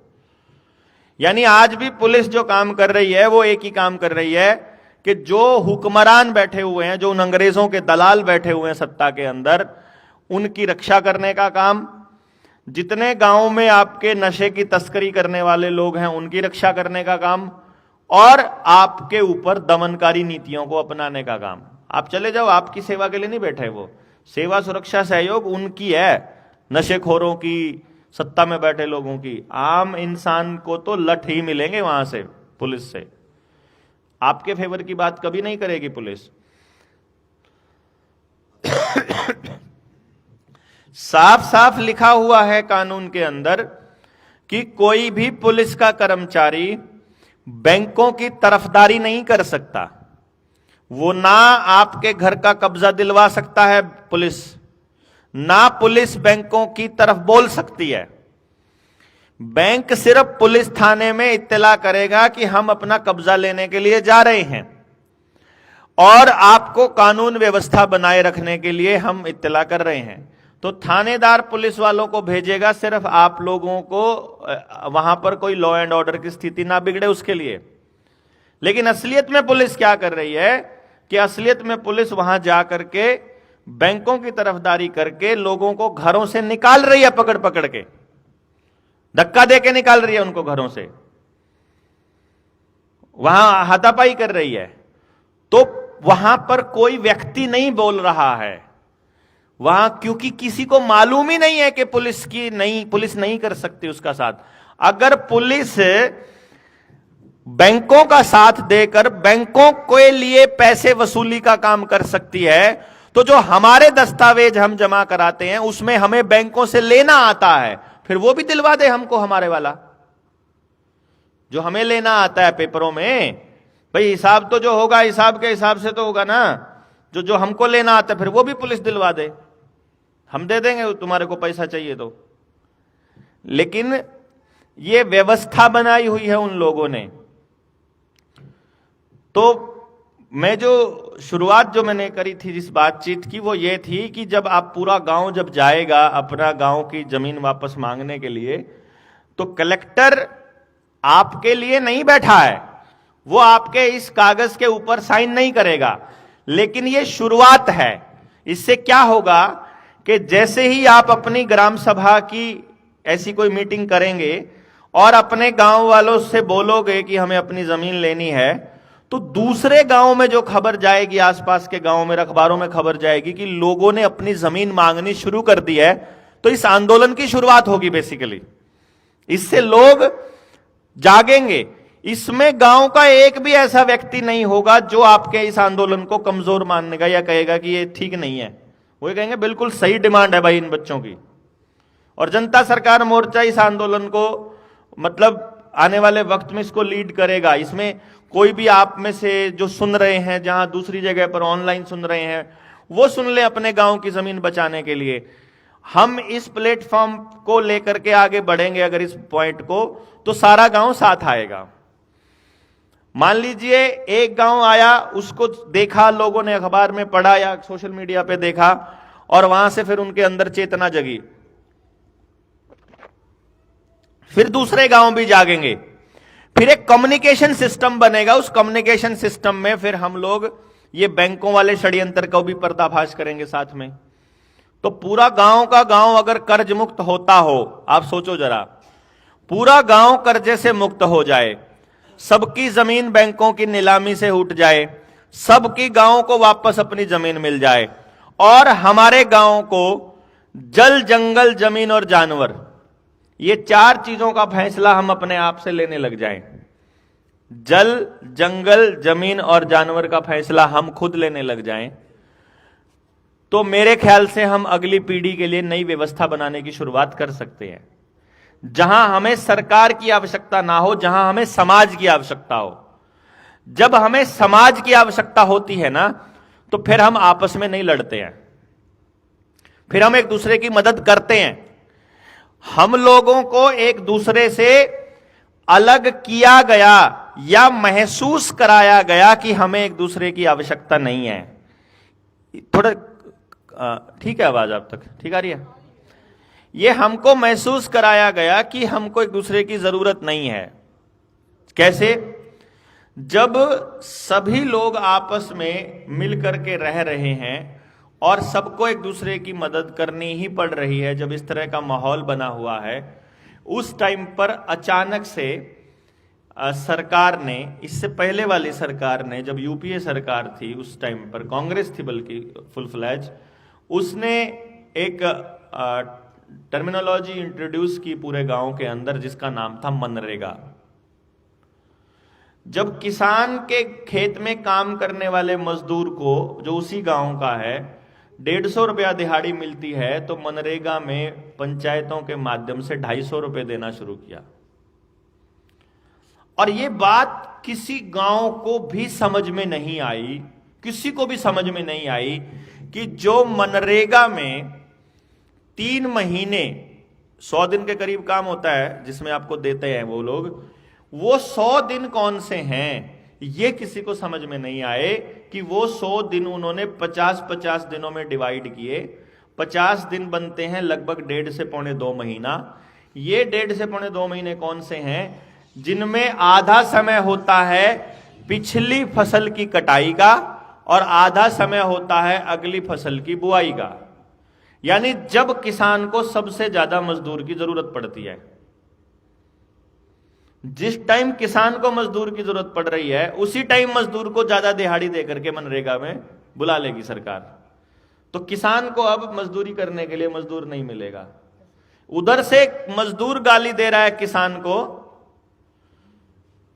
S1: यानी आज भी पुलिस जो काम कर रही है वो एक ही काम कर रही है कि जो हुक्मरान बैठे हुए हैं, जो उन अंग्रेजों के दलाल बैठे हुए हैं सत्ता के अंदर, उनकी रक्षा करने का काम, जितने गांव में आपके नशे की तस्करी करने वाले लोग हैं उनकी रक्षा करने का काम, और आपके ऊपर दमनकारी नीतियों को अपनाने का काम। आप चले जाओ, आपकी सेवा के लिए नहीं बैठे वो, सेवा सुरक्षा सहयोग उनकी है, नशेखोरों की, सत्ता में बैठे लोगों की। आम इंसान को तो लठ ही मिलेंगे वहां से, पुलिस से। आपके फेवर की बात कभी नहीं करेगी पुलिस। साफ साफ लिखा हुआ है कानून के अंदर कि कोई भी पुलिस का कर्मचारी बैंकों की तरफदारी नहीं कर सकता। वो ना आपके घर का कब्जा दिलवा सकता है पुलिस, ना पुलिस बैंकों की तरफ बोल सकती है। बैंक सिर्फ पुलिस थाने में इत्तला करेगा कि हम अपना कब्जा लेने के लिए जा रहे हैं और आपको कानून व्यवस्था बनाए रखने के लिए हम इत्तला कर रहे हैं। तो थानेदार पुलिस वालों को भेजेगा सिर्फ आप लोगों को वहां पर कोई लॉ एंड ऑर्डर की स्थिति ना बिगड़े उसके लिए। लेकिन असलियत में पुलिस क्या कर रही है कि असलियत में पुलिस वहां जाकर के बैंकों की तरफदारी करके लोगों को घरों से निकाल रही है, पकड़ पकड़ के, धक्का देके निकाल रही है उनको घरों से, वहां हाथापाई कर रही है। तो वहां पर कोई व्यक्ति नहीं बोल रहा है वहां, क्योंकि किसी को मालूम ही नहीं है कि पुलिस नहीं कर सकती उसका साथ। अगर पुलिस बैंकों का साथ देकर बैंकों के लिए पैसे वसूली का काम कर सकती है, तो जो हमारे दस्तावेज हम जमा कराते हैं उसमें हमें बैंकों से लेना आता है, फिर वो भी दिलवा दे हमको हमारे वाला जो हमें लेना आता है पेपरों में। भाई हिसाब तो जो होगा हिसाब के हिसाब से तो होगा ना, जो हमको लेना आता है फिर वो भी पुलिस दिलवा दे, हम दे देंगे तुम्हारे को पैसा चाहिए तो। लेकिन ये व्यवस्था बनाई हुई है उन लोगों ने। तो मैं जो शुरुआत जो मैंने करी थी जिस बातचीत की वो ये थी कि जब आप पूरा गांव जब जाएगा अपना गांव की जमीन वापस मांगने के लिए, तो कलेक्टर आपके लिए नहीं बैठा है, वो आपके इस कागज के ऊपर साइन नहीं करेगा। लेकिन ये शुरुआत है। इससे क्या होगा कि जैसे ही आप अपनी ग्राम सभा की ऐसी कोई मीटिंग करेंगे और अपने गांव वालों से बोलोगे कि हमें अपनी जमीन लेनी है, तो दूसरे गांव में जो खबर जाएगी, आसपास के गांव में अखबारों में खबर जाएगी कि लोगों ने अपनी जमीन मांगनी शुरू कर दी है। तो इस आंदोलन की शुरुआत होगी बेसिकली, इससे लोग जागेंगे। इसमें गांव का एक भी ऐसा व्यक्ति नहीं होगा जो आपके इस आंदोलन को कमजोर मानेगा या कहेगा कि ये ठीक नहीं है। वो कहेंगे बिल्कुल सही डिमांड है भाई इन बच्चों की। और जनता सरकार मोर्चा इस आंदोलन को मतलब आने वाले वक्त में इसको लीड करेगा। इसमें कोई भी आप में से जो सुन रहे हैं, जहां दूसरी जगह पर ऑनलाइन सुन रहे हैं, वो सुन ले अपने गांव की जमीन बचाने के लिए। हम इस प्लेटफॉर्म को लेकर के आगे बढ़ेंगे अगर इस पॉइंट को, तो सारा गांव साथ आएगा। मान लीजिए एक गांव आया, उसको देखा लोगों ने, अखबार में पढ़ा या सोशल मीडिया पे देखा, और वहां से फिर उनके अंदर चेतना जगी, फिर दूसरे गांव भी जागेंगे, फिर एक कम्युनिकेशन सिस्टम बनेगा। उस कम्युनिकेशन सिस्टम में फिर हम लोग ये बैंकों वाले षड्यंत्र को भी पर्दाफाश करेंगे साथ में। तो पूरा गांव का गांव अगर कर्ज मुक्त होता हो, आप सोचो जरा, पूरा गांव कर्जे से मुक्त हो जाए, सबकी जमीन बैंकों की नीलामी से उठ जाए, सबकी गांव को वापस अपनी जमीन मिल जाए, और हमारे गांव को जल, जंगल, जमीन और जानवर, ये चार चीजों का फैसला हम अपने आप से लेने लग जाएं। जल, जंगल, जमीन और जानवर का फैसला हम खुद लेने लग जाएं, तो मेरे ख्याल से हम अगली पीढ़ी के लिए नई व्यवस्था बनाने की शुरुआत कर सकते हैं, जहां हमें सरकार की आवश्यकता ना हो, जहां हमें समाज की आवश्यकता हो। जब हमें समाज की आवश्यकता होती है ना, तो फिर हम आपस में नहीं लड़ते हैं। फिर हम एक दूसरे की मदद करते हैं। हम लोगों को एक दूसरे से अलग किया गया या महसूस कराया गया कि हमें एक दूसरे की आवश्यकता नहीं है। थोड़ा ठीक है, आवाज आप तक ठीक आ रही है? ये हमको महसूस कराया गया कि हमको एक दूसरे की जरूरत नहीं है। कैसे? जब सभी लोग आपस में मिलकर के रह रहे हैं और सबको एक दूसरे की मदद करनी ही पड़ रही है, जब इस तरह का माहौल बना हुआ है, उस टाइम पर अचानक से सरकार ने, इससे पहले वाली सरकार ने, जब यूपीए सरकार थी उस टाइम पर, कांग्रेस थी बल्कि फुल फ्लैज, उसने एक टर्मिनोलॉजी इंट्रोड्यूस की पूरे गांव के अंदर जिसका नाम था मनरेगा। जब किसान के खेत में काम करने वाले मजदूर को, जो उसी गांव का है, 150 रुपया दिहाड़ी मिलती है, तो मनरेगा में पंचायतों के माध्यम से 250 रुपये देना शुरू किया। और ये बात किसी गांव को भी समझ में नहीं आई, किसी को भी समझ में नहीं आई कि जो मनरेगा में 3 महीने 100 दिन के करीब काम होता है जिसमें आपको देते हैं वो लोग, वो 100 दिन कौन से हैं, ये किसी को समझ में नहीं आए कि वो 100 दिन उन्होंने 50-50 दिनों में डिवाइड किए। 50 दिन बनते हैं लगभग 1.5 से पौने 2 महीना। ये 1.5 से पौने 2 महीने कौन से हैं? जिनमें आधा समय होता है पिछली फसल की कटाई का और आधा समय होता है अगली फसल की बुआई का। यानी जब किसान को सबसे ज्यादा मजदूर की जरूरत पड़ती है, जिस टाइम किसान को मजदूर की जरूरत पड़ रही है, उसी टाइम मजदूर को ज्यादा दिहाड़ी देकर के मनरेगा में बुला लेगी सरकार। तो किसान को अब मजदूरी करने के लिए मजदूर नहीं मिलेगा। उधर से मजदूर गाली दे रहा है किसान को,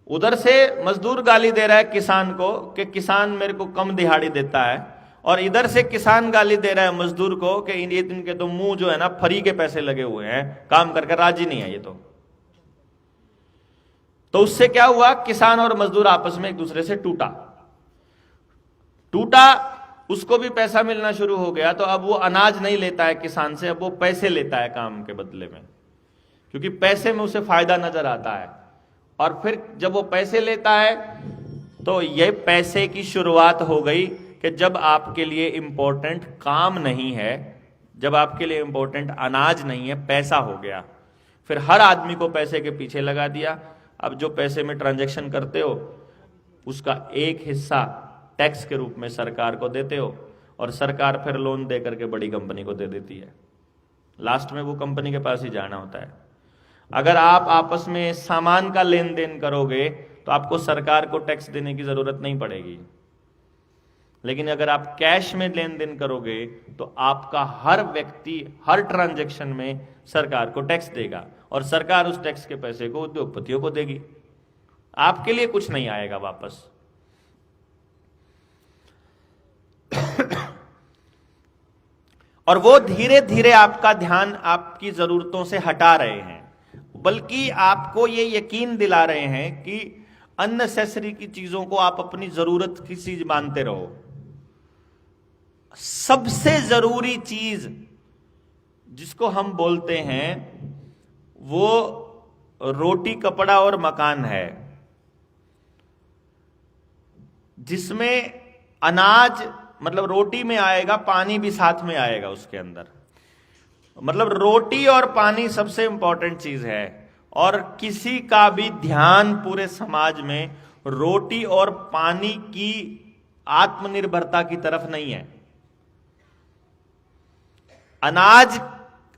S1: उधर से मजदूर गाली दे रहा है किसान को कि किसान मेरे को कम दिहाड़ी देता है, और इधर से किसान गाली दे रहा है मजदूर को कि ये दिन के तो मुंह जो है ना फ्री के पैसे लगे हुए हैं, काम करके राजी नहीं है ये तो उससे क्या हुआ? किसान और मजदूर आपस में एक दूसरे से टूटा, उसको भी पैसा मिलना शुरू हो गया। तो अब वो अनाज नहीं लेता है किसान से, अब वो पैसे लेता है काम के बदले में, क्योंकि पैसे में उसे फायदा नजर आता है। और फिर जब वो पैसे लेता है तो ये पैसे की शुरुआत हो गई कि जब आपके लिए इंपॉर्टेंट काम नहीं है, जब आपके लिए इंपॉर्टेंट अनाज नहीं है, पैसा हो गया। फिर हर आदमी को पैसे के पीछे लगा दिया। अब जो पैसे में ट्रांजैक्शन करते हो उसका एक हिस्सा टैक्स के रूप में सरकार को देते हो, और सरकार फिर लोन दे करके बड़ी कंपनी को दे देती है। लास्ट में वो कंपनी के पास ही जाना होता है। अगर आप आपस में सामान का लेन देन करोगे तो आपको सरकार को टैक्स देने की जरूरत नहीं पड़ेगी, लेकिन अगर आप कैश में लेन देन करोगे तो आपका हर व्यक्ति हर ट्रांजैक्शन में सरकार को टैक्स देगा, और सरकार उस टैक्स के पैसे को उद्योगपतियों को देगी। आपके लिए कुछ नहीं आएगा वापस। और वो धीरे धीरे आपका ध्यान आपकी जरूरतों से हटा रहे हैं, बल्कि आपको ये यकीन दिला रहे हैं कि अननेसेसरी की चीजों को आप अपनी जरूरत की चीज मानते रहो। सबसे जरूरी चीज जिसको हम बोलते हैं वो रोटी, कपड़ा और मकान है, जिसमें अनाज मतलब रोटी में आएगा, पानी भी साथ में आएगा उसके अंदर। मतलब रोटी और पानी सबसे इंपॉर्टेंट चीज है, और किसी का भी ध्यान पूरे समाज में रोटी और पानी की आत्मनिर्भरता की तरफ नहीं है। अनाज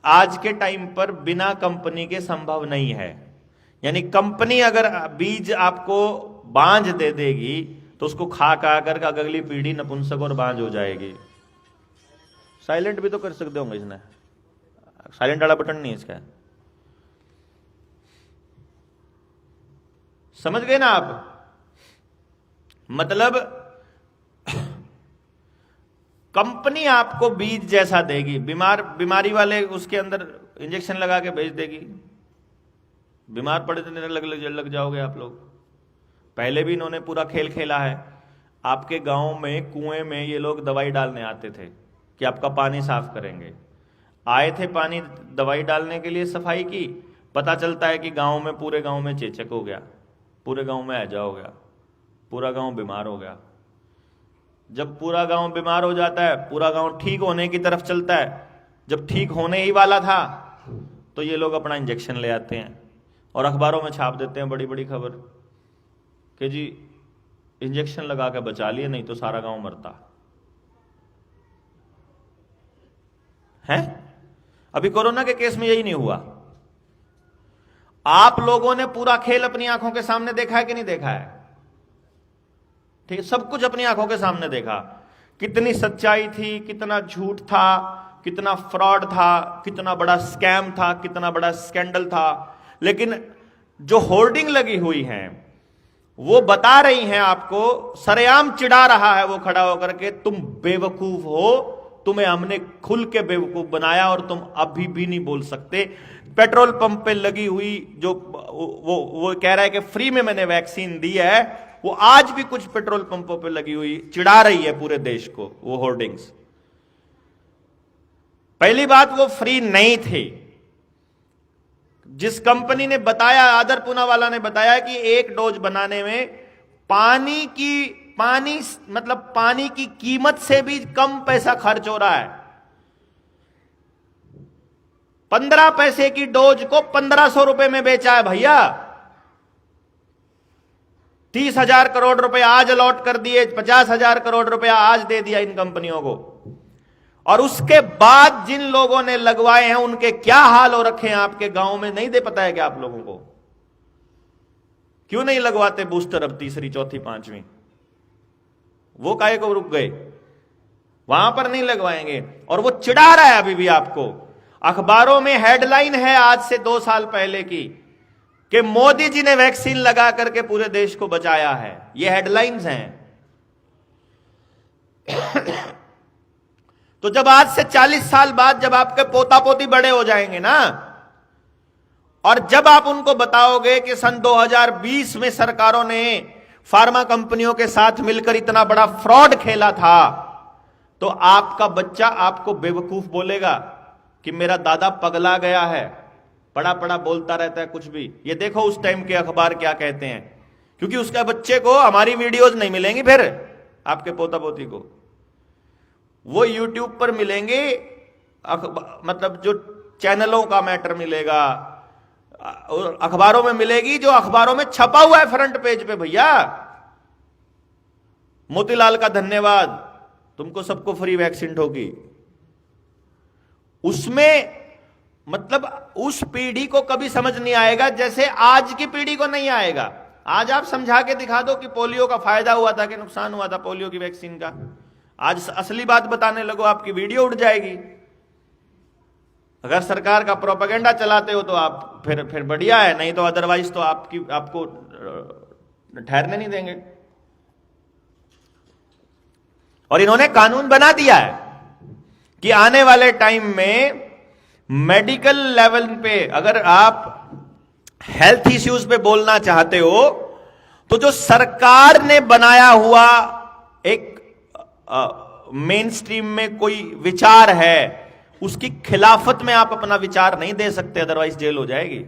S1: आज के टाइम पर बिना कंपनी के संभव नहीं है। यानी कंपनी अगर बीज आपको बांझ दे देगी तो उसको खा कर अगली पीढ़ी नपुंसक और बांझ हो जाएगी। साइलेंट भी तो कर सकते होंगे, इसने साइलेंट वाला बटन नहीं इसका। समझ गए ना आप? मतलब कंपनी आपको बीज जैसा देगी, बीमारी वाले उसके अंदर इंजेक्शन लगा के भेज देगी, बीमार पड़े तो लग जाओगे आप लोग। पहले भी इन्होंने पूरा खेल खेला है। आपके गांव में कुएं में ये लोग दवाई डालने आते थे कि आपका पानी साफ करेंगे। आए थे पानी दवाई डालने के लिए, सफाई की, पता चलता है कि गांव में, पूरे गांव में चेचक हो गया, पूरे गांव में हैजा हो गया, पूरा गांव बीमार हो गया। जब पूरा गांव बीमार हो जाता है, पूरा गांव ठीक होने की तरफ चलता है, जब ठीक होने ही वाला था तो ये लोग अपना इंजेक्शन ले आते हैं और अखबारों में छाप देते हैं बड़ी बड़ी खबर कि जी इंजेक्शन लगा के बचा लिए, नहीं तो सारा गांव मरता है। अभी कोरोना के केस में यही नहीं हुआ। आप लोगों ने पूरा खेल अपनी आंखों के सामने देखा है कि नहीं देखा है? ठीक है, सब कुछ अपनी आंखों के सामने देखा। कितनी सच्चाई थी, कितना झूठ था, कितना फ्रॉड था, कितना बड़ा स्कैम था, कितना बड़ा स्कैंडल था। लेकिन जो होर्डिंग लगी हुई है वो बता रही हैं आपको, सरेआम चिढ़ा रहा है वो खड़ा होकर के, तुम बेवकूफ हो, तुम्हें हमने खुल के बेवकूफ बनाया और तुम अभी भी नहीं बोल सकते। पेट्रोल पंप पे लगी हुई जो वो कह रहा है कि फ्री में मैंने वैक्सीन दी है, वो आज भी कुछ पेट्रोल पंपों पे लगी हुई चिढ़ा रही है पूरे देश को वो होर्डिंग्स। पहली बात, वो फ्री नहीं थी। जिस कंपनी ने बताया, आदर पूनावाला ने बताया कि एक डोज बनाने में पानी की कीमत से भी कम पैसा खर्च हो रहा है। 15 पैसे की डोज को 1500 रुपए में बेचा है भैया। 30,000 करोड़ रुपए आज अलॉट कर दिए, 50,000 करोड़ रुपया आज दे दिया इन कंपनियों को। और उसके बाद जिन लोगों ने लगवाए हैं उनके क्या हाल हो रखे हैं आपके गांव में, नहीं दे पता है क्या आप लोगों को? क्यों नहीं लगवाते बूस्टर अब तीसरी, चौथी, पांचवी? वो काहे को रुक गए? वहां पर नहीं लगवाएंगे। और वो चिढ़ा रहा है अभी भी आपको। अखबारों में हेडलाइन है आज से 2 साल पहले की कि मोदी जी ने वैक्सीन लगा करके पूरे देश को बचाया है। ये हेडलाइंस हैं। तो जब आज से 40 साल बाद जब आपके पोता पोती बड़े हो जाएंगे ना, और जब आप उनको बताओगे कि सन 2020 में सरकारों ने फार्मा कंपनियों के साथ मिलकर इतना बड़ा फ्रॉड खेला था, तो आपका बच्चा आपको बेवकूफ बोलेगा कि मेरा दादा पगला गया है, पड़ा पड़ा बोलता रहता है कुछ भी। ये देखो उस टाइम के अखबार क्या कहते हैं, क्योंकि उसके बच्चे को हमारी वीडियोज नहीं मिलेंगी, फिर आपके पोता पोती को वो यूट्यूब पर मिलेंगे, मतलब जो चैनलों का मैटर मिलेगा, अखबारों में मिलेगी जो अखबारों में छपा हुआ है फ्रंट पेज पे। भैया मोतीलाल का धन्यवाद, तुमको सबको फ्री वैक्सीन ठोकी। उसमें मतलब उस पीढ़ी को कभी समझ नहीं आएगा जैसे आज की पीढ़ी को नहीं आएगा। आज आप समझा के दिखा दो कि पोलियो का फायदा हुआ था कि नुकसान हुआ था पोलियो की वैक्सीन का, आज असली बात बताने लगो, आपकी वीडियो उठ जाएगी। अगर सरकार का प्रोपेगेंडा चलाते हो तो आप फिर बढ़िया है, नहीं तो अदरवाइज तो आपको ठहरने नहीं देंगे। और इन्होंने कानून बना दिया है कि आने वाले टाइम में मेडिकल लेवल पे अगर आप हेल्थ इश्यूज पे बोलना चाहते हो तो जो सरकार ने बनाया हुआ एक मेन स्ट्रीम में कोई विचार है उसकी खिलाफत में आप अपना विचार नहीं दे सकते, अदरवाइज जेल हो जाएगी।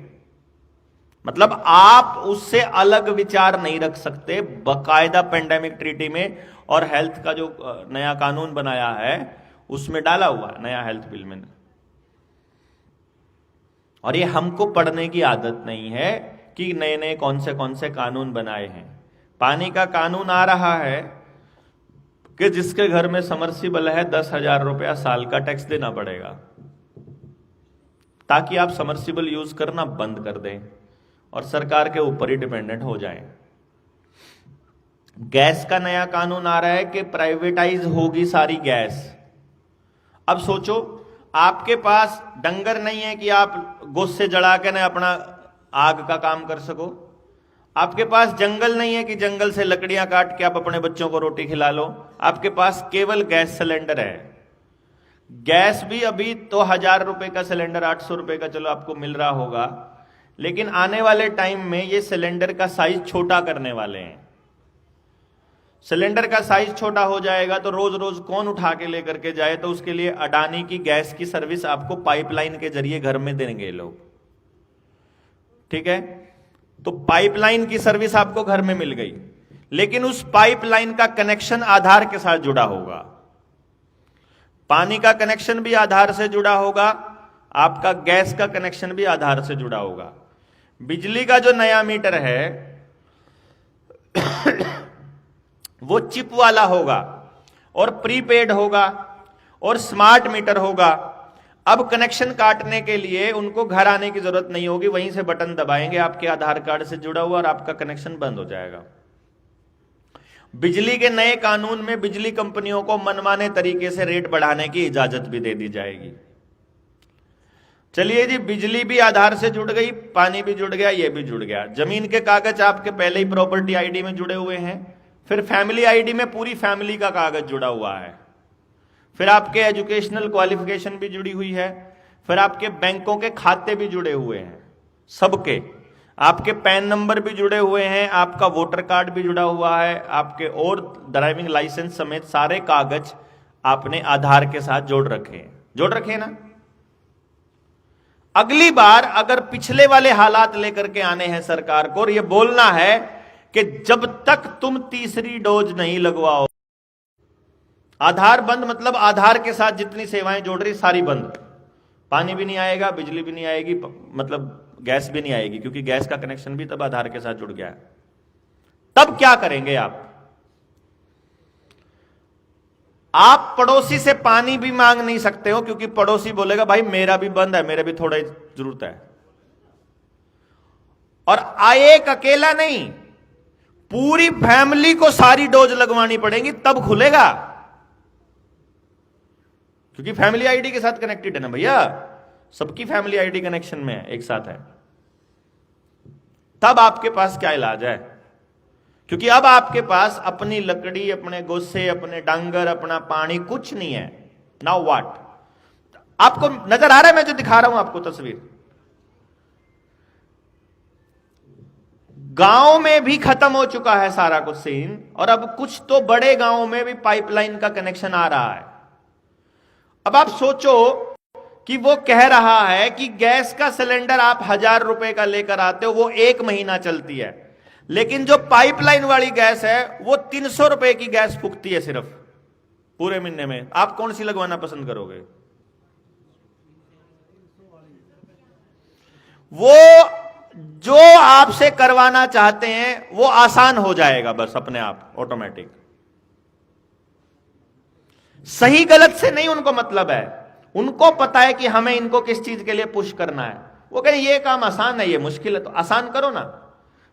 S1: मतलब आप उससे अलग विचार नहीं रख सकते। बाकायदा पेंडेमिक ट्रीटी में और हेल्थ का जो नया कानून बनाया है उसमें डाला हुआ है, नया हेल्थ बिल में। और ये हमको पढ़ने की आदत नहीं है कि नए नए कौन से कानून बनाए हैं। पानी का कानून आ रहा है कि जिसके घर में समर्सिबल है 10,000 रुपया साल का टैक्स देना पड़ेगा, ताकि आप समर्सिबल यूज करना बंद कर दें और सरकार के ऊपर ही डिपेंडेंट हो जाएं। गैस का नया कानून आ रहा है कि प्राइवेटाइज होगी सारी गैस। अब सोचो, आपके पास डंगर नहीं है कि आप गोश्त जला के ना अपना आग का काम कर सको, आपके पास जंगल नहीं है कि जंगल से लकड़ियां काट के आप अपने बच्चों को रोटी खिला लो, आपके पास केवल गैस सिलेंडर है। गैस भी अभी तो 1,000 रुपए का सिलेंडर, 800 रुपए का चलो आपको मिल रहा होगा, लेकिन आने वाले टाइम में ये सिलेंडर का साइज छोटा करने वाले हैं। सिलेंडर का साइज छोटा हो जाएगा तो रोज रोज कौन उठा के लेकर के जाए, तो उसके लिए अडानी की गैस की सर्विस आपको पाइपलाइन के जरिए घर में देंगे लोग, ठीक है। तो पाइपलाइन की सर्विस आपको घर में मिल गई, लेकिन उस पाइपलाइन का कनेक्शन आधार के साथ जुड़ा होगा, पानी का कनेक्शन भी आधार से जुड़ा होगा, आपका गैस का कनेक्शन भी आधार से जुड़ा होगा। बिजली का जो नया मीटर है वो चिप वाला होगा और प्रीपेड होगा और स्मार्ट मीटर होगा। अब कनेक्शन काटने के लिए उनको घर आने की जरूरत नहीं होगी, वहीं से बटन दबाएंगे, आपके आधार कार्ड से जुड़ा हुआ, और आपका कनेक्शन बंद हो जाएगा। बिजली के नए कानून में बिजली कंपनियों को मनमाने तरीके से रेट बढ़ाने की इजाजत भी दे दी जाएगी। चलिए जी, बिजली भी आधार से जुड़ गई, पानी भी जुड़ गया, ये भी जुड़ गया। जमीन के कागज आपके पहले ही प्रॉपर्टी आईडी में जुड़े हुए हैं, फिर फैमिली आईडी में पूरी फैमिली का कागज जुड़ा हुआ है, फिर आपके एजुकेशनल क्वालिफिकेशन भी जुड़ी हुई है, फिर आपके बैंकों के खाते भी जुड़े हुए हैं, सबके आपके पैन नंबर भी जुड़े हुए हैं, आपका वोटर कार्ड भी जुड़ा हुआ है, आपके और ड्राइविंग लाइसेंस समेत सारे कागज आपने आधार के साथ जोड़ रखे ना। अगली बार अगर पिछले वाले हालात लेकर के आने हैं सरकार को, और यह बोलना है कि जब तक तुम तीसरी डोज नहीं लगवाओ, आधार बंद, मतलब आधार के साथ जितनी सेवाएं जोड़ रही सारी बंद, पानी भी नहीं आएगा, बिजली भी नहीं आएगी, मतलब गैस भी नहीं आएगी, क्योंकि गैस का कनेक्शन भी तब आधार के साथ जुड़ गया है। तब क्या करेंगे आप पड़ोसी से पानी भी मांग नहीं सकते हो, क्योंकि पड़ोसी बोलेगा भाई मेरा भी बंद है, मेरे भी थोड़ा जरूरत है। और एक अकेला नहीं, पूरी फैमिली को सारी डोज लगवानी पड़ेगी, तब खुलेगा, क्योंकि फैमिली आईडी के साथ कनेक्टेड है ना भैया, सबकी फैमिली आईडी कनेक्शन में है, एक साथ है। तब आपके पास क्या इलाज है, क्योंकि अब आपके पास अपनी लकड़ी, अपने गोसे, अपने डांगर, अपना पानी कुछ नहीं है। Now what? आपको नजर आ रहा है मैं जो दिखा रहा हूं आपको तस्वीर, गांव में भी खत्म हो चुका है सारा कुछ सीन, और अब कुछ तो बड़े गांवों में भी पाइपलाइन का कनेक्शन आ रहा है। अब आप सोचो कि वो कह रहा है कि गैस का सिलेंडर आप 1000 रुपए का लेकर आते हो, वो 1 महीना चलती है, लेकिन जो पाइपलाइन वाली गैस है वो 300 रुपए की गैस फूकती है सिर्फ पूरे महीने में। आप कौन सी लगवाना पसंद करोगे? वो जो आपसे करवाना चाहते हैं वो आसान हो जाएगा बस अपने आप, ऑटोमेटिक। सही गलत से नहीं उनको मतलब है, उनको पता है कि हमें इनको किस चीज के लिए पुश करना है। वो कहें ये काम आसान है, ये मुश्किल है, तो आसान करो ना।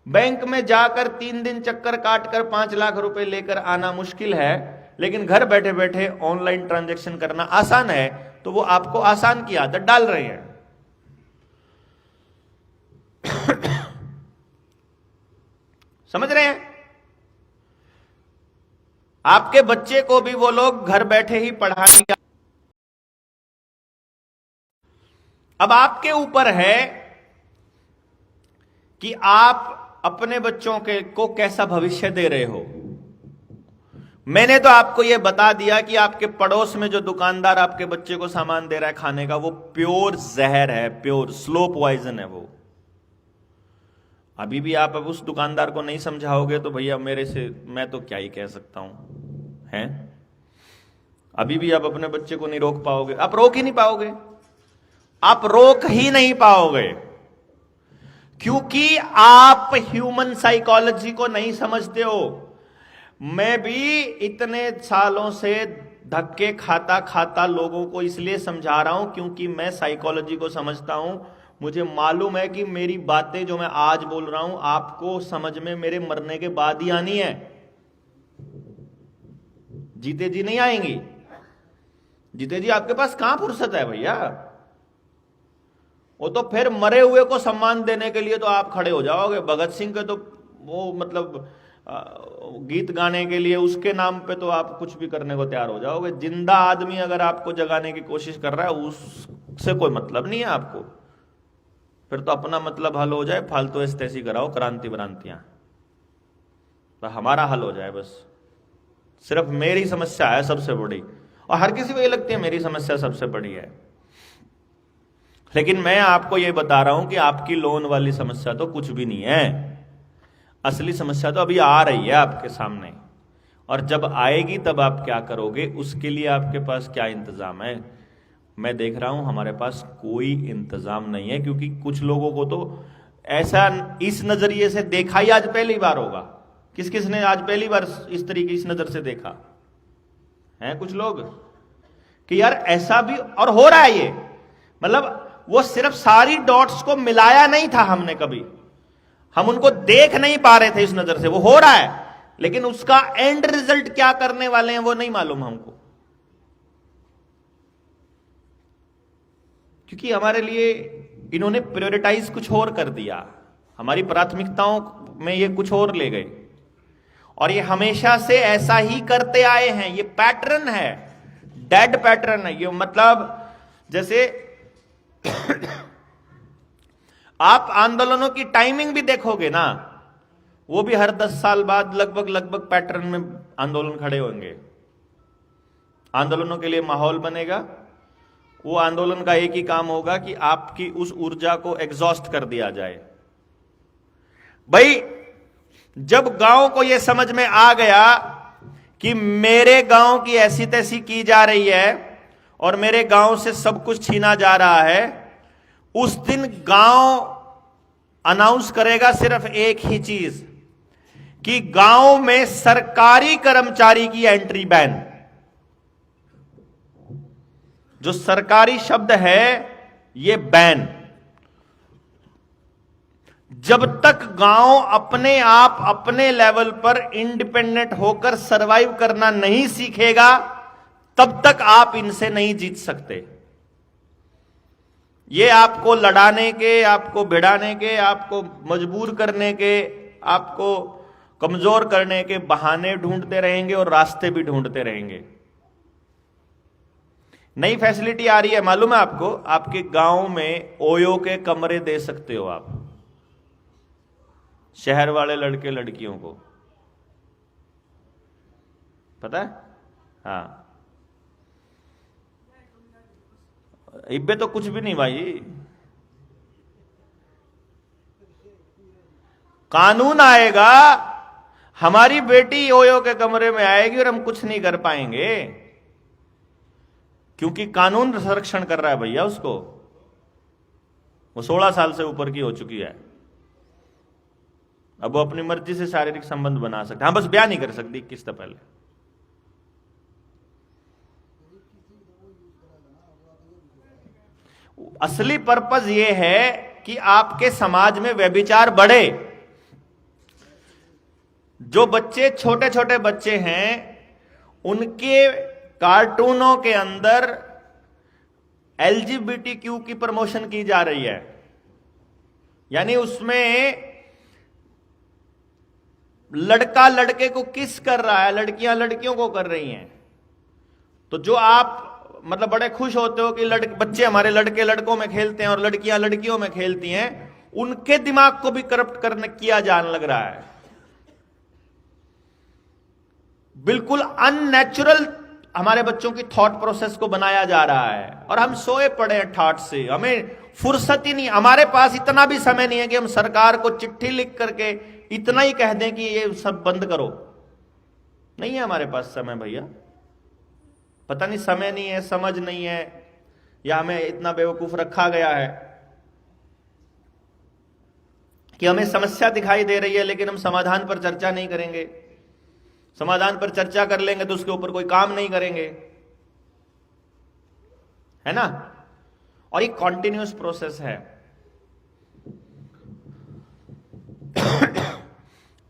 S1: बैंक में जाकर 3 दिन चक्कर काटकर 5 लाख रुपए लेकर आना मुश्किल है, लेकिन घर बैठे बैठे ऑनलाइन ट्रांजैक्शन करना आसान है, तो वो आपको आसान की आदत डाल रहे हैं। समझ रहे हैं? आपके बच्चे को भी वो लोग घर बैठे ही पढ़ाएंगे। अब आपके ऊपर है कि आप अपने बच्चों को कैसा भविष्य दे रहे हो। मैंने तो आपको यह बता दिया कि आपके पड़ोस में जो दुकानदार आपके बच्चे को सामान दे रहा है खाने का, वो प्योर जहर है, प्योर स्लो पॉइजन है वो। अभी भी आप अब उस दुकानदार को नहीं समझाओगे तो भैया मेरे से मैं तो क्या ही कह सकता हूं, हैं? अभी भी आप अपने बच्चे को नहीं रोक पाओगे, आप रोक ही नहीं पाओगे, आप रोक ही नहीं पाओगे, क्योंकि आप ह्यूमन साइकोलॉजी को नहीं समझते हो। मैं भी इतने सालों से धक्के खाता खाता लोगों को इसलिए समझा रहा हूं क्योंकि मैं साइकोलॉजी को समझता हूं। मुझे मालूम है कि मेरी बातें जो मैं आज बोल रहा हूं आपको समझ में मेरे मरने के बाद ही आनी है, जीते जी नहीं आएंगी। जीते जी आपके पास कहां फुर्सत है भैया, वो तो फिर मरे हुए को सम्मान देने के लिए तो आप खड़े हो जाओगे। भगत सिंह के तो वो मतलब गीत गाने के लिए उसके नाम पे तो आप कुछ भी करने को तैयार हो जाओगे। जिंदा आदमी अगर आपको जगाने की कोशिश कर रहा है उससे कोई मतलब नहीं है आपको, फिर तो अपना मतलब हल हो जाए, फालतू ऐसी कराओ क्रांति व्रांतियां, तो हमारा हल हो जाए बस। सिर्फ मेरी समस्या है सबसे बड़ी, और हर किसी को ये लगती है मेरी समस्या सबसे बड़ी है। लेकिन मैं आपको ये बता रहा हूं कि आपकी लोन वाली समस्या तो कुछ भी नहीं है। असली समस्या तो अभी आ रही है आपके सामने, और जब आएगी तब आप क्या करोगे, उसके लिए आपके पास क्या इंतजाम है। मैं देख रहा हूं हमारे पास कोई इंतजाम नहीं है, क्योंकि कुछ लोगों को तो ऐसा इस नजरिए से देखा ही आज पहली बार होगा। किस किस ने आज पहली बार इस तरीके इस नजर से देखा है? कुछ लोग कि यार ऐसा भी और हो रहा है। ये मतलब वो सिर्फ सारी डॉट्स को मिलाया नहीं था हमने कभी, हम उनको देख नहीं पा रहे थे इस नजर से, वो हो रहा है, लेकिन उसका एंड रिजल्ट क्या करने वाले हैं वो नहीं मालूम हमको, क्योंकि हमारे लिए इन्होंने प्रायोरिटाइज कुछ और कर दिया, हमारी प्राथमिकताओं में ये कुछ और ले गए, और ये हमेशा से ऐसा ही करते आए हैं। ये पैटर्न है, डेड पैटर्न है ये। मतलब जैसे आप आंदोलनों की टाइमिंग भी देखोगे ना, वो भी हर 10 साल बाद लगभग पैटर्न में आंदोलन खड़े होंगे। आंदोलनों के लिए माहौल बनेगा, वो आंदोलन का एक ही काम होगा कि आपकी उस ऊर्जा को एग्जॉस्ट कर दिया जाए। भाई जब गांव को यह समझ में आ गया कि मेरे गांव की ऐसी तैसी की जा रही है और मेरे गांव से सब कुछ छीना जा रहा है, उस दिन गांव अनाउंस करेगा सिर्फ एक ही चीज कि गांव में सरकारी कर्मचारी की एंट्री बैन। जो सरकारी शब्द है ये बैन। जब तक गांव अपने आप अपने लेवल पर इंडिपेंडेंट होकर सरवाइव करना नहीं सीखेगा, तब तक आप इनसे नहीं जीत सकते। ये आपको लड़ाने के, आपको भिड़ाने के, आपको मजबूर करने के, आपको कमजोर करने के बहाने ढूंढते रहेंगे और रास्ते भी ढूंढते रहेंगे। नई फैसिलिटी आ रही है, मालूम है आपको? आपके गांव में ओयो के कमरे दे सकते हो आप, शहर वाले लड़के लड़कियों को, पता है? हाँ, इब्बे तो कुछ भी नहीं भाई, कानून आएगा, हमारी बेटी ओयो के कमरे में आएगी और हम कुछ नहीं कर पाएंगे, क्योंकि कानून संरक्षण कर रहा है भैया उसको। वो 16 साल से ऊपर की हो चुकी है, अब वो अपनी मर्जी से शारीरिक संबंध बना सकते। हाँ, बस ब्याह नहीं कर सकती 21 से पहले। असली पर्पस ये है कि आपके समाज में व्यभिचार बढ़े। जो बच्चे छोटे छोटे बच्चे हैं उनके कार्टूनों के अंदर LGBTQ की प्रमोशन की जा रही है, यानी उसमें लड़का लड़के को किस कर रहा है, लड़कियां लड़कियों को कर रही हैं। तो जो आप मतलब बड़े खुश होते हो कि बच्चे हमारे लड़के लड़कों में खेलते हैं और लड़कियां लड़कियों में खेलती हैं, उनके दिमाग को भी करप्ट करने किया जाने लग रहा है। बिल्कुल अननेचुरल हमारे बच्चों की थॉट प्रोसेस को बनाया जा रहा है, और हम सोए पड़े हैं ठाठ से, हमें फुर्सत ही नहीं, हमारे पास इतना भी समय नहीं है कि हम सरकार को चिट्ठी लिख करके इतना ही कह दें कि ये सब बंद करो। नहीं है हमारे पास समय भैया, पता नहीं समय नहीं है, समझ नहीं है, या हमें इतना बेवकूफ रखा गया है कि हमें समस्या दिखाई दे रही है लेकिन हम समाधान पर चर्चा नहीं करेंगे। समाधान पर चर्चा कर लेंगे तो उसके ऊपर कोई काम नहीं करेंगे, है ना? और ये कॉन्टिन्यूअस प्रोसेस है।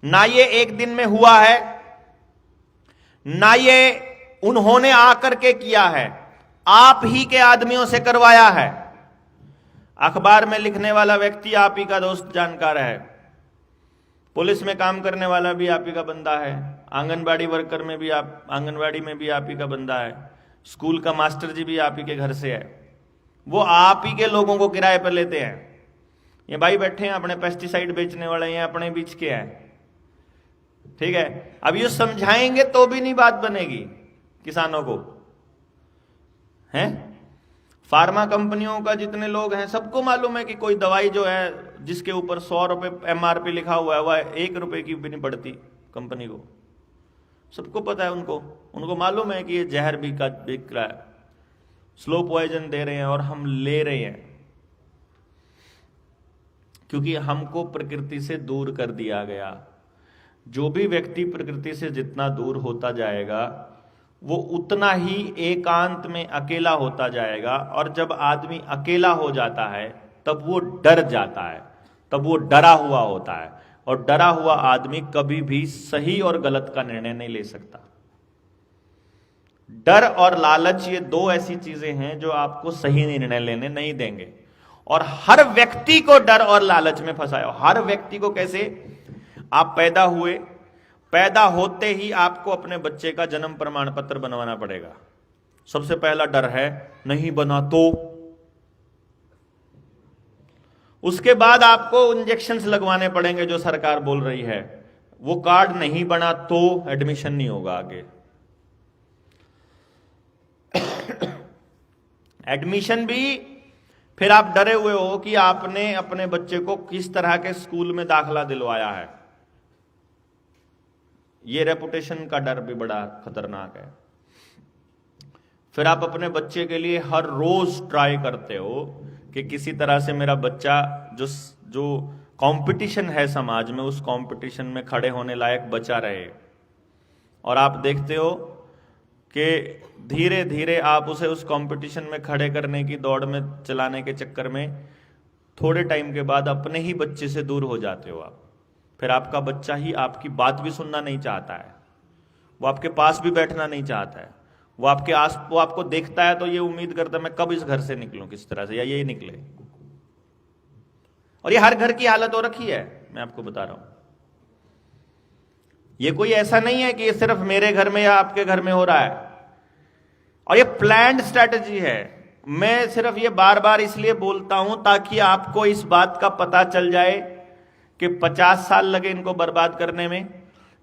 S1: ना ये एक दिन में हुआ है, ना ये उन्होंने आकर के किया है, आप ही के आदमियों से करवाया है। अखबार में लिखने वाला व्यक्ति आप ही का दोस्त जानकार है, पुलिस में काम करने वाला भी आप ही का बंदा है, आंगनबाड़ी वर्कर में भी आंगनबाड़ी में भी आप ही का बंदा है, स्कूल का मास्टर जी भी आप ही के घर से है। वो आप ही के लोगों को किराए पर लेते हैं। ये भाई बैठे हैं अपने पेस्टिसाइड बेचने वाले, ये अपने बीच के हैं, ठीक है, अब ये समझाएंगे तो भी नहीं बात बनेगी किसानों को, हैं? फार्मा कंपनियों का जितने लोग हैं सबको मालूम है कि कोई दवाई जो है जिसके ऊपर 100 रुपए MRP लिखा हुआ है वह 1 रुपए की भी नहीं पड़ती कंपनी को, सबको पता है। उनको उनको मालूम है कि ये जहर भी का बिक रहा है, स्लो पॉइजन दे रहे हैं और हम ले रहे हैं, क्योंकि हमको प्रकृति से दूर कर दिया गया। जो भी व्यक्ति प्रकृति से जितना दूर होता जाएगा वो उतना ही एकांत में अकेला होता जाएगा, और जब आदमी अकेला हो जाता है तब वो डर जाता है, तब वो डरा हुआ होता है, और डरा हुआ आदमी कभी भी सही और गलत का निर्णय नहीं ले सकता। डर और लालच ये दो ऐसी चीजें हैं जो आपको सही निर्णय लेने नहीं देंगे, और हर व्यक्ति को डर और लालच में फंसाया। हर व्यक्ति को कैसे? आप पैदा हुए, पैदा होते ही आपको अपने बच्चे का जन्म प्रमाण पत्र बनवाना पड़ेगा। सबसे पहला डर है नहीं बना तो। उसके बाद आपको इंजेक्शंस लगवाने पड़ेंगे जो सरकार बोल रही है, वो कार्ड नहीं बना तो एडमिशन नहीं होगा आगे। एडमिशन भी फिर आप डरे हुए हो कि आपने अपने बच्चे को किस तरह के स्कूल में दाखला दिलवाया है, ये रेपुटेशन का डर भी बड़ा खतरनाक है। फिर आप अपने बच्चे के लिए हर रोज ट्राई करते हो कि किसी तरह से मेरा बच्चा जो कंपटीशन है समाज में, उस कंपटीशन में खड़े होने लायक बचा रहे, और आप देखते हो कि धीरे धीरे आप उसे उस कंपटीशन में खड़े करने की दौड़ में चलाने के चक्कर में थोड़े टाइम के बाद अपने ही बच्चे से दूर हो जाते हो आप। फिर आपका बच्चा ही आपकी बात भी सुनना नहीं चाहता है, वो आपके पास भी बैठना नहीं चाहता है, वो आपको देखता है तो ये उम्मीद करता है मैं कब इस घर से निकलूं किस तरह से, या ये निकले। और ये हर घर की हालत हो रखी है, मैं आपको बता रहा हूं। ये कोई ऐसा नहीं है कि ये सिर्फ मेरे घर में या आपके घर में हो रहा है, और ये प्लान्ड स्ट्रैटेजी है। मैं सिर्फ ये बार बार इसलिए बोलता हूं ताकि आपको इस बात का पता चल जाए कि 50 साल लगे इनको बर्बाद करने में।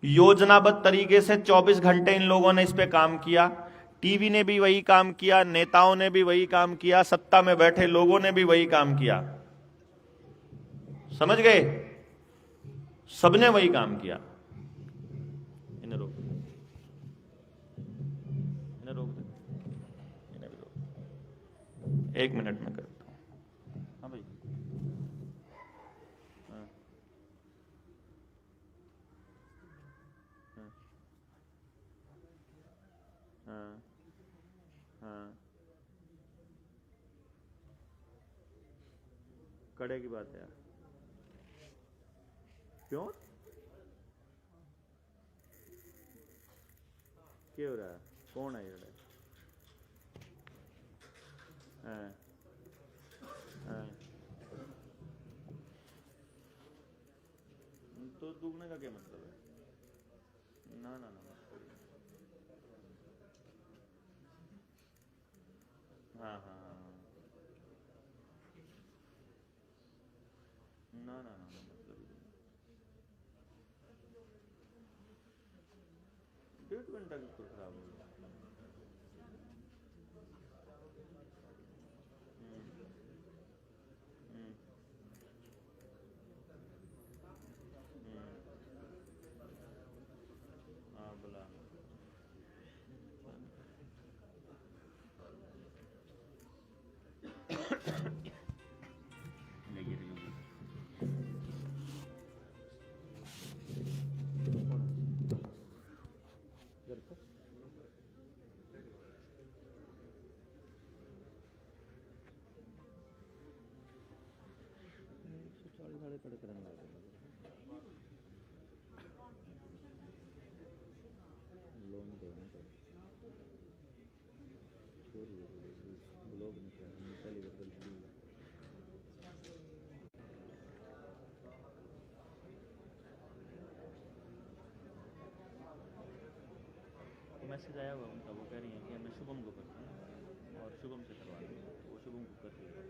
S1: योजनाबद्ध तरीके से 24 घंटे इन लोगों ने इस पे काम किया। टीवी ने भी वही काम किया, नेताओं ने भी वही काम किया, सत्ता में बैठे लोगों ने भी वही काम किया। समझ गए? सबने वही काम किया। इन्हें रोक दे, इन्हें रोक दे, इन्हें भी रोक। 1 मिनट में करता हूं। हाँ भाई, हाँ हाँ हाँ, कड़े की बात है यार। क्यों? क्या हो रहा है? कौन है ये? हाँ हाँ, तो दुगने का क्या मतलब है? ना ना ना, हाँ हाँ हाँ, ना ना ना, मतलब ही 1.5 घंटा किसको खराब हो गया? हम्म, हाँ बोला। लगी रही घर पे 140 साढ़े कड़े करने लगे। लोन देना तो ब्लॉग निकला पहली बार गलती। तो मैसेज आया हुआ उनका, वो कह रही है कि मैं शुभम को करता हूँ और शुभम से करवा दूँ, वो शुभम को कर रही है।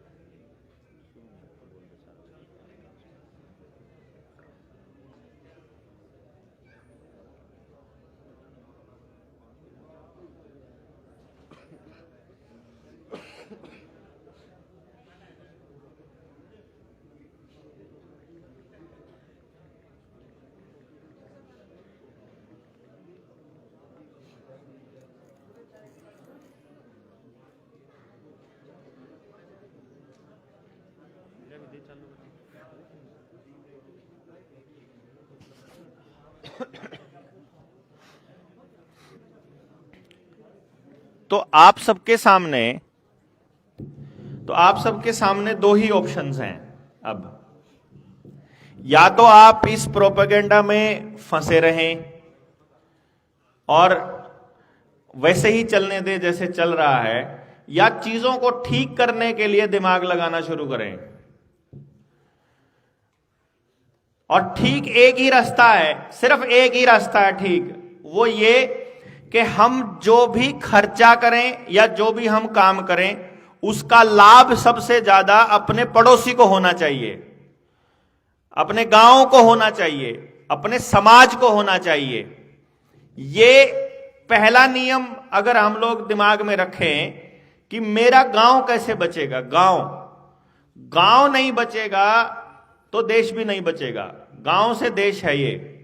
S1: शुभम को बोल दे सारा। तो आप सबके सामने दो ही ऑप्शंस हैं अब। या तो आप इस प्रोपेगेंडा में फंसे रहें और वैसे ही चलने दें जैसे चल रहा है, या चीजों को ठीक करने के लिए दिमाग लगाना शुरू करें। और ठीक एक ही रास्ता है, सिर्फ एक ही रास्ता है ठीक, वो ये कि हम जो भी खर्चा करें या जो भी हम काम करें उसका लाभ सबसे ज्यादा अपने पड़ोसी को होना चाहिए, अपने गांव को होना चाहिए, अपने समाज को होना चाहिए। ये पहला नियम अगर हम लोग दिमाग में रखें कि मेरा गांव कैसे बचेगा, गांव नहीं बचेगा तो देश भी नहीं बचेगा। गांव से देश है ये।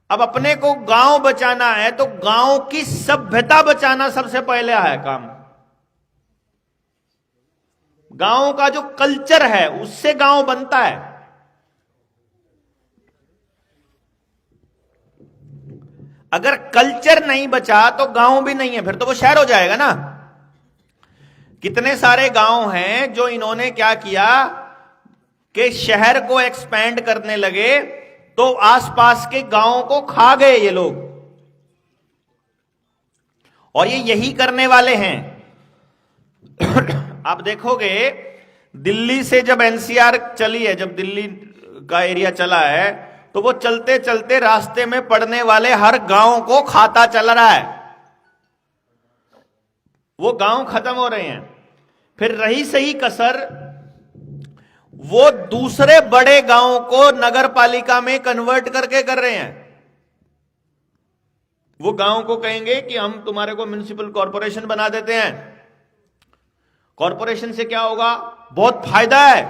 S1: अब अपने को गांव बचाना है तो गांव की सभ्यता बचाना सबसे पहले है काम। गांव का जो कल्चर है उससे गांव बनता है। अगर कल्चर नहीं बचा तो गांव भी नहीं है, फिर तो वो शहर हो जाएगा ना। कितने सारे गांव हैं जो इन्होंने क्या किया कि शहर को एक्सपैंड करने लगे तो आसपास के गांवों को खा गए ये लोग। और ये यही करने वाले हैं। आप देखोगे दिल्ली से जब एनसीआर चली है, जब दिल्ली का एरिया चला है, तो वो चलते चलते रास्ते में पड़ने वाले हर गांव को खाता चल रहा है। वो गांव खत्म हो रहे हैं। फिर रही सही कसर, वो दूसरे बड़े गांवों को नगर पालिका में कन्वर्ट करके कर रहे हैं। वो गांव को कहेंगे कि हम तुम्हारे को म्युनिसिपल कॉरपोरेशन बना देते हैं। कॉरपोरेशन से क्या होगा? बहुत फायदा है।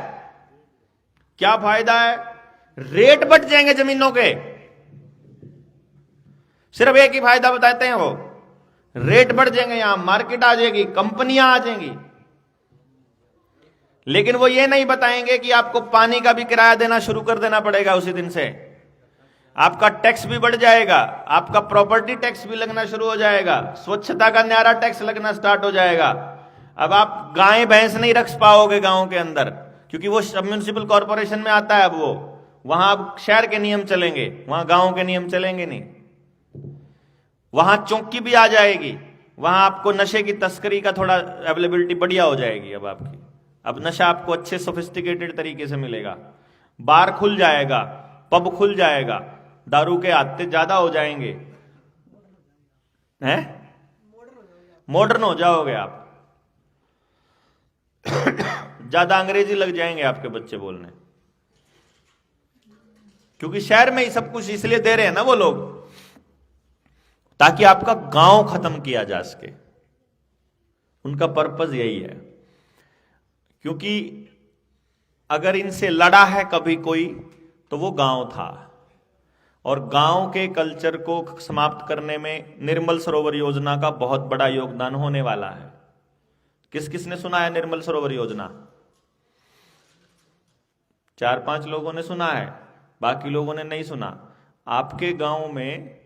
S1: क्या फायदा है? रेट बढ़ जाएंगे जमीनों के। सिर्फ एक ही फायदा बताते हैं वो, रेट बढ़ जाएंगे, यहां मार्केट आ जाएगी, कंपनियां आ जाएंगी। लेकिन वो ये नहीं बताएंगे कि आपको पानी का भी किराया देना शुरू कर देना पड़ेगा उसी दिन से। आपका टैक्स भी बढ़ जाएगा, आपका प्रॉपर्टी टैक्स भी लगना शुरू हो जाएगा, स्वच्छता का न्यारा टैक्स लगना स्टार्ट हो जाएगा। अब आप गाय भैंस नहीं रख पाओगे गांव के अंदर, क्योंकि वो म्युनिसिपल कॉरपोरेशन में आता है। अब वो वहां अब शहर के नियम चलेंगे, वहां गांव के नियम चलेंगे नहीं। वहां चौकी भी आ जाएगी, वहां आपको नशे की तस्करी का थोड़ा अवेलेबिलिटी बढ़िया हो जाएगी। अब आपकी अब नशा आपको अच्छे सोफिस्टिकेटेड तरीके से मिलेगा। बार खुल जाएगा, पब खुल जाएगा, दारू के आदतें ज्यादा हो जाएंगे, हैं? मॉडर्न हो जाओगे आप। ज्यादा अंग्रेजी लग जाएंगे आपके बच्चे बोलने, क्योंकि शहर में ही सब कुछ इसलिए दे रहे हैं ना वो लोग, ताकि आपका गांव खत्म किया जा सके। उनका पर्पस यही है। क्योंकि अगर इनसे लड़ा है कभी कोई तो वो गांव था। और गांव के कल्चर को समाप्त करने में निर्मल सरोवर योजना का बहुत बड़ा योगदान होने वाला है। किस किसने सुना है निर्मल सरोवर योजना? 4-5 लोगों ने सुना है, बाकी लोगों ने नहीं सुना। आपके गांव में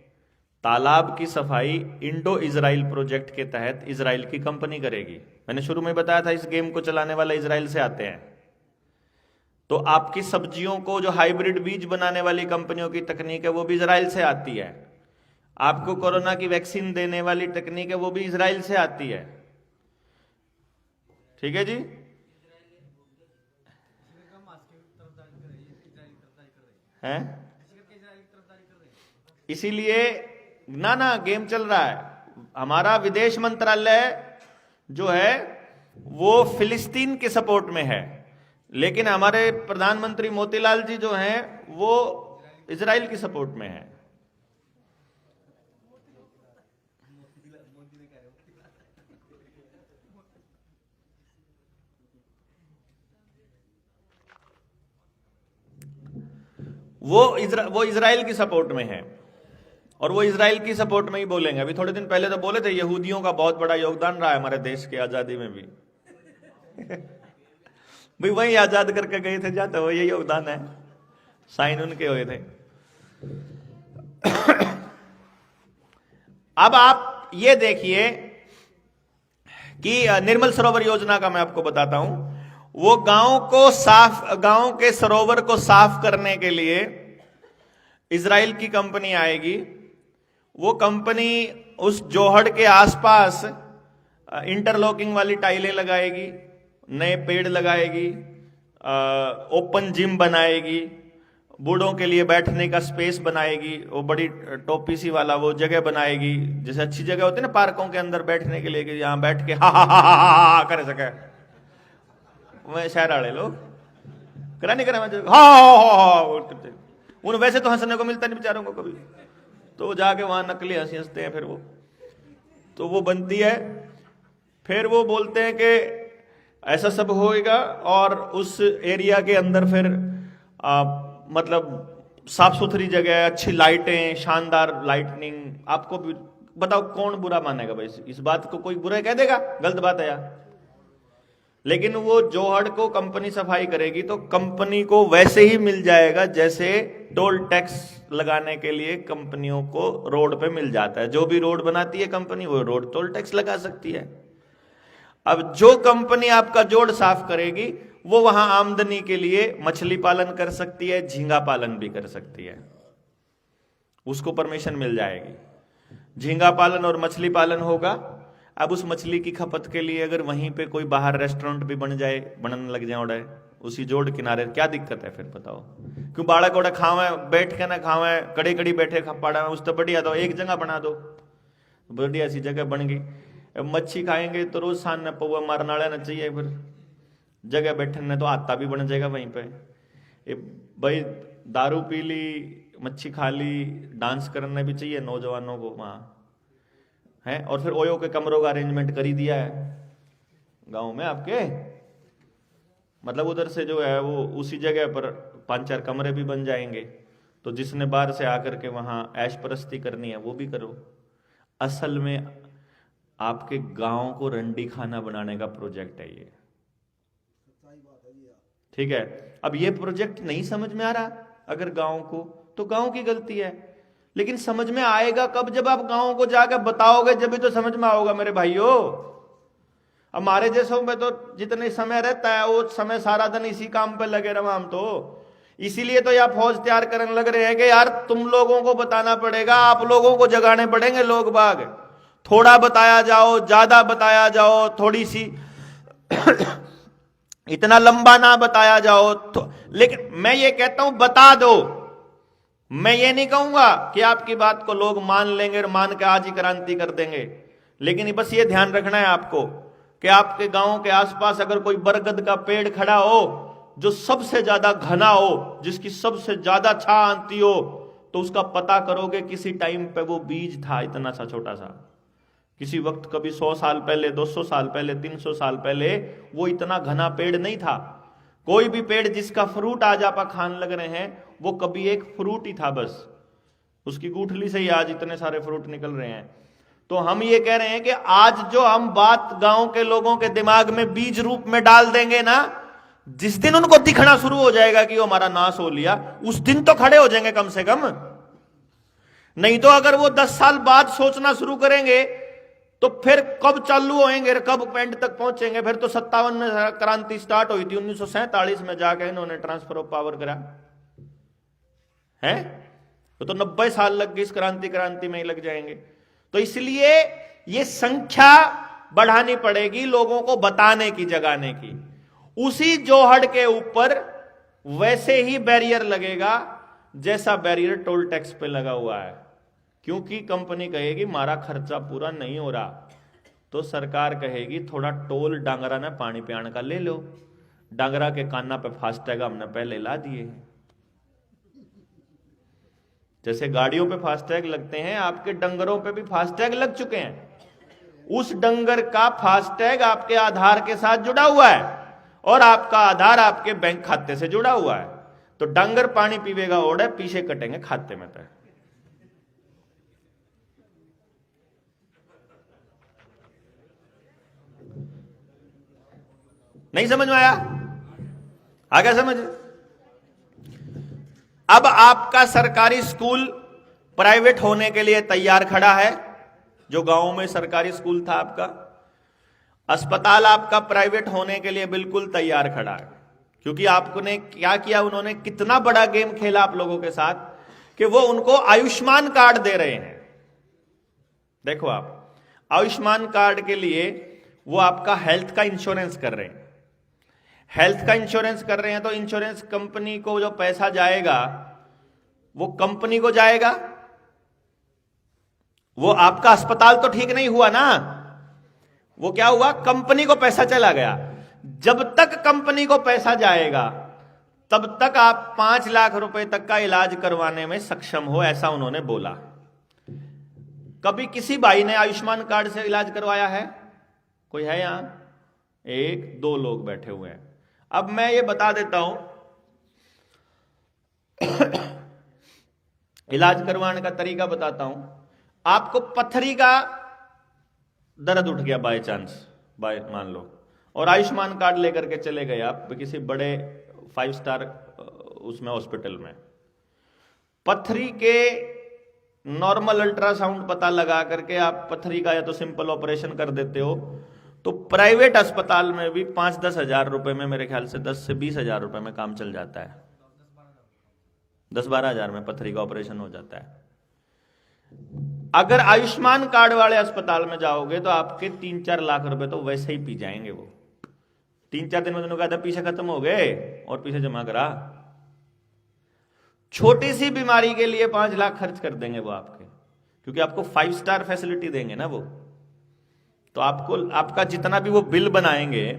S1: तालाब की सफाई इंडो इजराइल प्रोजेक्ट के तहत इजराइल की कंपनी करेगी। मैंने शुरू में बताया था इस गेम को चलाने वाले इजराइल से आते हैं। तो आपकी सब्जियों को जो हाइब्रिड बीज बनाने वाली कंपनियों की तकनीक है वो भी इजराइल से आती है। आपको कोरोना की वैक्सीन देने वाली तकनीक है वो भी इजराइल से आती है। ठीक है जी। हैं? इसीलिए ना गेम चल रहा है। हमारा विदेश मंत्रालय जो है वो फिलिस्तीन के सपोर्ट में है, लेकिन हमारे प्रधानमंत्री मोतीलाल जी जो हैं वो इजराइल की सपोर्ट में है। वो इजराइल की सपोर्ट में है और वो इजराइल की सपोर्ट में ही बोलेंगे। अभी थोड़े दिन पहले तो बोले थे यहूदियों का बहुत बड़ा योगदान रहा है हमारे देश की आजादी में भी। भाई वही आजाद करके गए थे जाते वो, यही योगदान है, साइन उनके हुए थे। अब आप ये देखिए कि निर्मल सरोवर योजना का मैं आपको बताता हूं। वो गांव के सरोवर को साफ करने के लिए इजराइल की कंपनी आएगी। वो कंपनी उस जोहड़ के आसपास इंटरलॉकिंग वाली टाइलें लगाएगी, नए पेड़ लगाएगी, ओपन जिम बनाएगी, बूढ़ों के लिए बैठने का स्पेस बनाएगी, वो बड़ी टोपी सी वाला वो जगह बनाएगी, जैसे अच्छी जगह होती है ना पार्कों के अंदर बैठने के लिए, कि यहां बैठ के हा कर सके। वह शहर वाले लोग करा नहीं करा, हा उन वैसे तो हंसने को मिलता नहीं बेचारों को कभी, तो वो जाके वहां नकली हंसी हंसते हैं। फिर वो तो वो बनती है, फिर वो बोलते हैं कि ऐसा सब होएगा, और उस एरिया के अंदर फिर मतलब साफ सुथरी जगह, अच्छी लाइटें, शानदार लाइटनिंग। आपको भी बताओ कौन बुरा मानेगा भाई, इस बात को कोई बुरा कह देगा? गलत बात है यार। लेकिन वो जोहड़ को कंपनी सफाई करेगी तो कंपनी को वैसे ही मिल जाएगा जैसे टोल टैक्स लगाने के लिए कंपनियों को रोड पे मिल जाता है। जो भी रोड बनाती है कंपनी, वो रोड टोल टैक्स लगा सकती है। अब जो कंपनी आपका जोड़ साफ करेगी वो वहां आमदनी के लिए मछली पालन कर सकती है, झींगा पालन भी कर सकती है, उसको परमिशन मिल जाएगी। झींगा पालन और मछली पालन होगा। अब उस मछली की खपत के लिए अगर वहीं पे कोई बाहर रेस्टोरेंट भी बनने लग जाए उसी जोड़ किनारे, क्या दिक्कत है फिर बताओ? क्यों बाड़ा कोड़ा खावे बैठ के ना खावे, कड़ी कड़ी बैठे खपाड़ा में, उस तो बढ़िया तो एक जगह बना दो, बढ़िया सी जगह बन गई। मच्छी खाएंगे तो रोज शान न पौवा मारना वाला न चाहिए, फिर जगह बैठने तो आता भी बन जाएगा वहीं पे। भाई दारू पी ली, मच्छी खा ली, डांस करने भी चाहिए नौजवानों को वहां है। और फिर ओयो के कमरों का अरेंजमेंट कर ही दिया है गांव में आपके, मतलब उधर से जो है वो उसी जगह पर 5-4 कमरे भी बन जाएंगे, तो जिसने बाहर से आकर के वहां ऐश परस्ती करनी है वो भी करो। असल में आपके गांव को रंडी खाना बनाने का प्रोजेक्ट है ये, ठीक है। अब ये प्रोजेक्ट नहीं समझ में आ रहा अगर गांव को, तो गांव की गलती है। लेकिन समझ में आएगा कब? जब आप गांव को जाकर बताओगे, जब भी तो समझ में आओगा मेरे भाइयों। हमारे जैसों में तो जितने समय रहता है वो समय सारा दिन इसी काम पे लगे रहा हम तो। इसीलिए तो यह फौज तैयार करने लग रहे हैं कि यार तुम लोगों को बताना पड़ेगा, आप लोगों को जगाने पड़ेंगे लोग बाग। थोड़ा बताया जाओ, ज्यादा बताया जाओ, थोड़ी सी इतना लंबा ना बताया जाओ तो, लेकिन मैं ये कहता हूं बता दो। मैं ये नहीं कहूंगा कि आपकी बात को लोग मान लेंगे और मान के आज ही क्रांति कर देंगे, लेकिन बस ये ध्यान रखना है आपको कि आपके गांव के आसपास अगर कोई बरगद का पेड़ खड़ा हो जो सबसे ज्यादा घना हो, जिसकी सबसे ज्यादा छां आती हो, तो उसका पता करोगे किसी टाइम पे वो बीज था इतना सा छोटा सा, किसी वक्त कभी 100 साल पहले, 200 साल पहले, 300 साल पहले वो इतना घना पेड़ नहीं था। कोई भी पेड़ जिसका फ्रूट आज आप खान लग रहे हैं वो कभी एक फ्रूट ही था, बस उसकी गुठली से ही आज इतने सारे फ्रूट निकल रहे हैं। तो हम ये कह रहे हैं कि आज जो हम बात गांव के लोगों के दिमाग में बीज रूप में डाल देंगे ना, जिस दिन उनको दिखना शुरू हो जाएगा कि वो हमारा नाश हो लिया, उस दिन तो खड़े हो जाएंगे कम से कम। नहीं तो अगर वो 10 साल बाद सोचना शुरू करेंगे तो फिर कब चालू होएंगे, कब एंड तक पहुंचेंगे? फिर तो 57 में क्रांति स्टार्ट हुई थी, 1947 में जाके इन्होंने ट्रांसफर ऑफ पावर करा है, तो 90 साल लग गए इस क्रांति में ही लग जाएंगे। तो इसलिए ये संख्या बढ़ानी पड़ेगी, लोगों को बताने की, जगाने की। उसी जोहड़ के ऊपर वैसे ही बैरियर लगेगा जैसा बैरियर टोल टैक्स पे लगा हुआ है, क्योंकि कंपनी कहेगी हमारा खर्चा पूरा नहीं हो रहा, तो सरकार कहेगी थोड़ा टोल डांगरा ने पानी पियाण का ले लो। डांगरा के काना पे फास्टैग हमने पहले ला दिए हैं, जैसे गाड़ियों पे फास्टैग लगते हैं, आपके डंगरों पे भी फास्टैग लग चुके हैं। उस डंगर का फास्टैग आपके आधार के साथ जुड़ा हुआ है और आपका आधार आपके बैंक खाते से जुड़ा हुआ है। तो डंगर पानी पीवेगा ओढ़े, पीछे कटेंगे खाते में पे। नहीं समझ में आया? आ गया समझ? अब आपका सरकारी स्कूल प्राइवेट होने के लिए तैयार खड़ा है। जो गांव में सरकारी स्कूल था आपका, अस्पताल आपका प्राइवेट होने के लिए बिल्कुल तैयार खड़ा है। क्योंकि आपने क्या किया, उन्होंने कितना बड़ा गेम खेला आप लोगों के साथ कि वो उनको आयुष्मान कार्ड दे रहे हैं। देखो आप, आयुष्मान कार्ड के लिए वो आपका हेल्थ का इंश्योरेंस कर रहे हैं। हेल्थ का इंश्योरेंस कर रहे हैं तो इंश्योरेंस कंपनी को जो पैसा जाएगा वो कंपनी को जाएगा, वो आपका अस्पताल तो ठीक नहीं हुआ ना, वो क्या हुआ, कंपनी को पैसा चला गया। जब तक कंपनी को पैसा जाएगा तब तक आप 5 लाख रुपए तक का इलाज करवाने में सक्षम हो, ऐसा उन्होंने बोला। कभी किसी भाई ने आयुष्मान कार्ड से इलाज करवाया है? कोई है यहां? 1-2 लोग बैठे हुए हैं। अब मैं ये बता देता हूं इलाज करवाने का तरीका बताता हूं। आपको पथरी का दर्द उठ गया बाय चांस, मान लो, और आयुष्मान कार्ड लेकर के चले गए आप किसी बड़े 5 स्टार उसमें हॉस्पिटल में। पथरी के नॉर्मल अल्ट्रासाउंड पता लगा करके आप पथरी का या तो सिंपल ऑपरेशन कर देते हो, तो प्राइवेट अस्पताल में भी 5-10 हजार रुपए में, मेरे ख्याल से 10 से 20 हजार रुपए में काम चल जाता है। 10-12 हजार में पथरी का ऑपरेशन हो जाता है। अगर आयुष्मान कार्ड वाले अस्पताल में जाओगे तो आपके 3-4 लाख रुपए तो वैसे ही पी जाएंगे। वो 3-4 दिन में दोनों का पीछे खत्म हो गए और पीछे जमा करा। छोटी सी बीमारी के लिए 5 लाख खर्च कर देंगे वो आपके, क्योंकि आपको 5 स्टार फैसिलिटी देंगे ना वो। तो आपको, आपका जितना भी वो बिल बनाएंगे,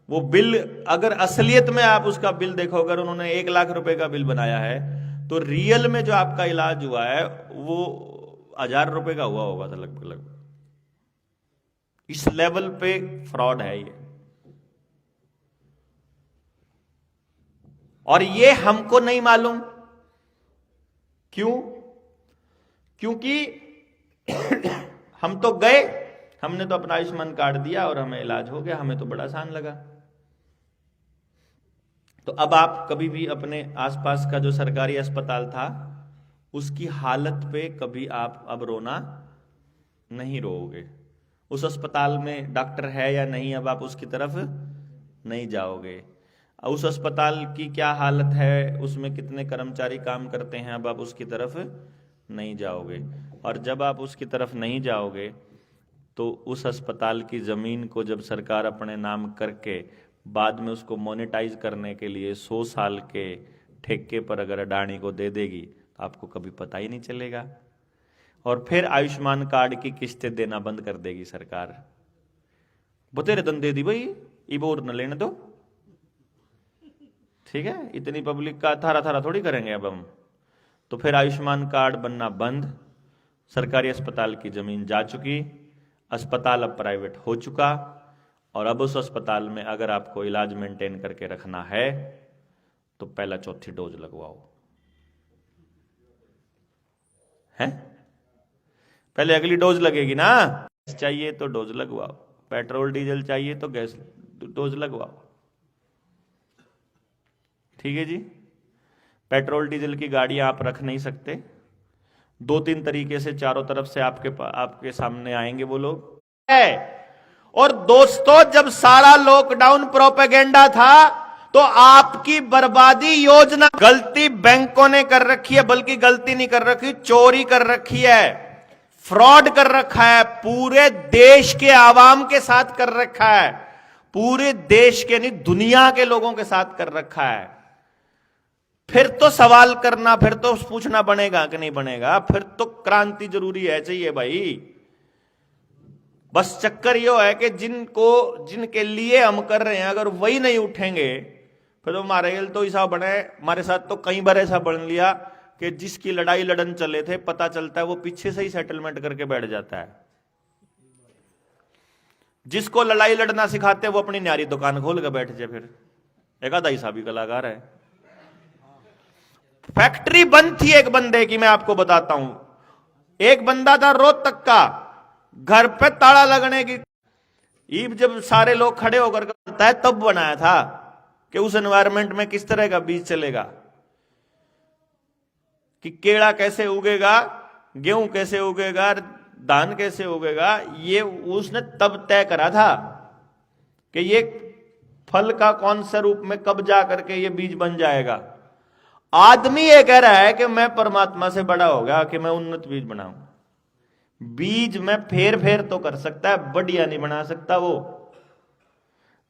S1: वो बिल अगर असलियत में आप उसका बिल देखो, अगर उन्होंने 1 लाख रुपए का बिल बनाया है तो रियल में जो आपका इलाज हुआ है वो 1000 रुपए का हुआ होगा था लगभग। इस लेवल पे फ्रॉड है ये। और ये हमको नहीं मालूम क्यों? क्योंकि हम तो गए, हमने तो अपना आयुष्मान कार्ड दिया और हमें इलाज हो गया, हमें तो बड़ा आसान लगा। तो अब आप कभी भी अपने आसपास का जो सरकारी अस्पताल था उसकी हालत पे कभी आप अब रोना नहीं रोओगे। उस अस्पताल में डॉक्टर है या नहीं, अब आप उसकी तरफ नहीं जाओगे। उस अस्पताल की क्या हालत है, उसमें कितने कर्मचारी काम करते हैं, अब आप उसकी तरफ नहीं जाओगे। और जब आप उसकी तरफ नहीं जाओगे तो उस अस्पताल की ज़मीन को जब सरकार अपने नाम करके बाद में उसको मोनेटाइज करने के लिए 100 साल के ठेके पर अगर अडानी को दे देगी तो आपको कभी पता ही नहीं चलेगा। और फिर आयुष्मान कार्ड की किस्तें देना बंद कर देगी सरकार। बतेरे दन दे दी भाई, इबोर न लेने दो, ठीक है, इतनी पब्लिक का थारा थारा थोड़ी करेंगे अब हम। तो फिर आयुष्मान कार्ड बनना बंद, सरकारी अस्पताल की जमीन जा चुकी, अस्पताल अब प्राइवेट हो चुका, और अब उस अस्पताल में अगर आपको इलाज मेंटेन करके रखना है तो पहला 4थी डोज लगवाओ। हैं? पहले अगली डोज लगेगी ना। गैस चाहिए तो डोज लगवाओ, पेट्रोल डीजल चाहिए तो गैस डोज लगवाओ, ठीक है जी। पेट्रोल डीजल की गाड़ियां आप रख नहीं सकते, 2-3 तरीके से चारों तरफ से आपके सामने आएंगे वो लोग है। और दोस्तों, जब सारा लॉकडाउन प्रोपेगेंडा था तो आपकी बर्बादी योजना, गलती बैंकों ने कर रखी है, बल्कि गलती नहीं कर रखी, चोरी कर रखी है, फ्रॉड कर रखा है, पूरे देश के आवाम के साथ कर रखा है, पूरे देश के नहीं दुनिया के लोगों के साथ कर रखा है। फिर तो सवाल करना, फिर तो पूछना बनेगा कि नहीं बनेगा, फिर तो क्रांति जरूरी है, चाहिए भाई। बस चक्कर यो है कि जिनके लिए हम कर रहे हैं अगर वही नहीं उठेंगे फिर तो हमारे तो ऐसा बने। हमारे साथ तो कई बार ऐसा बन लिया कि जिसकी लड़ाई लड़न चले थे पता चलता है वो पीछे से ही सेटलमेंट करके बैठ जाता है। जिसको लड़ाई लड़ना सिखाते वो अपनी न्यारी दुकान खोल के बैठ जाए। फिर एक आधा ऐसा भी कलाकार है। फैक्ट्री बंद थी एक बंदे की, मैं आपको बताता हूं। एक बंदा था रोहतक का, घर पे ताला लगने की ईब जब सारे लोग खड़े होकर करता है तब बनाया था। कि उस एनवायरनमेंट में किस तरह का बीज चलेगा, कि केला कैसे उगेगा, गेहूं कैसे उगेगा, धान कैसे उगेगा, ये उसने तब तय करा था कि ये फल का कौन सा रूप में कब जा करके ये बीज बन जाएगा। आदमी ये कह रहा है कि मैं परमात्मा से बड़ा हो गया कि मैं उन्नत बीज बनाऊं। बीज में फेर फेर तो कर सकता है, बढ़िया नहीं बना सकता वो।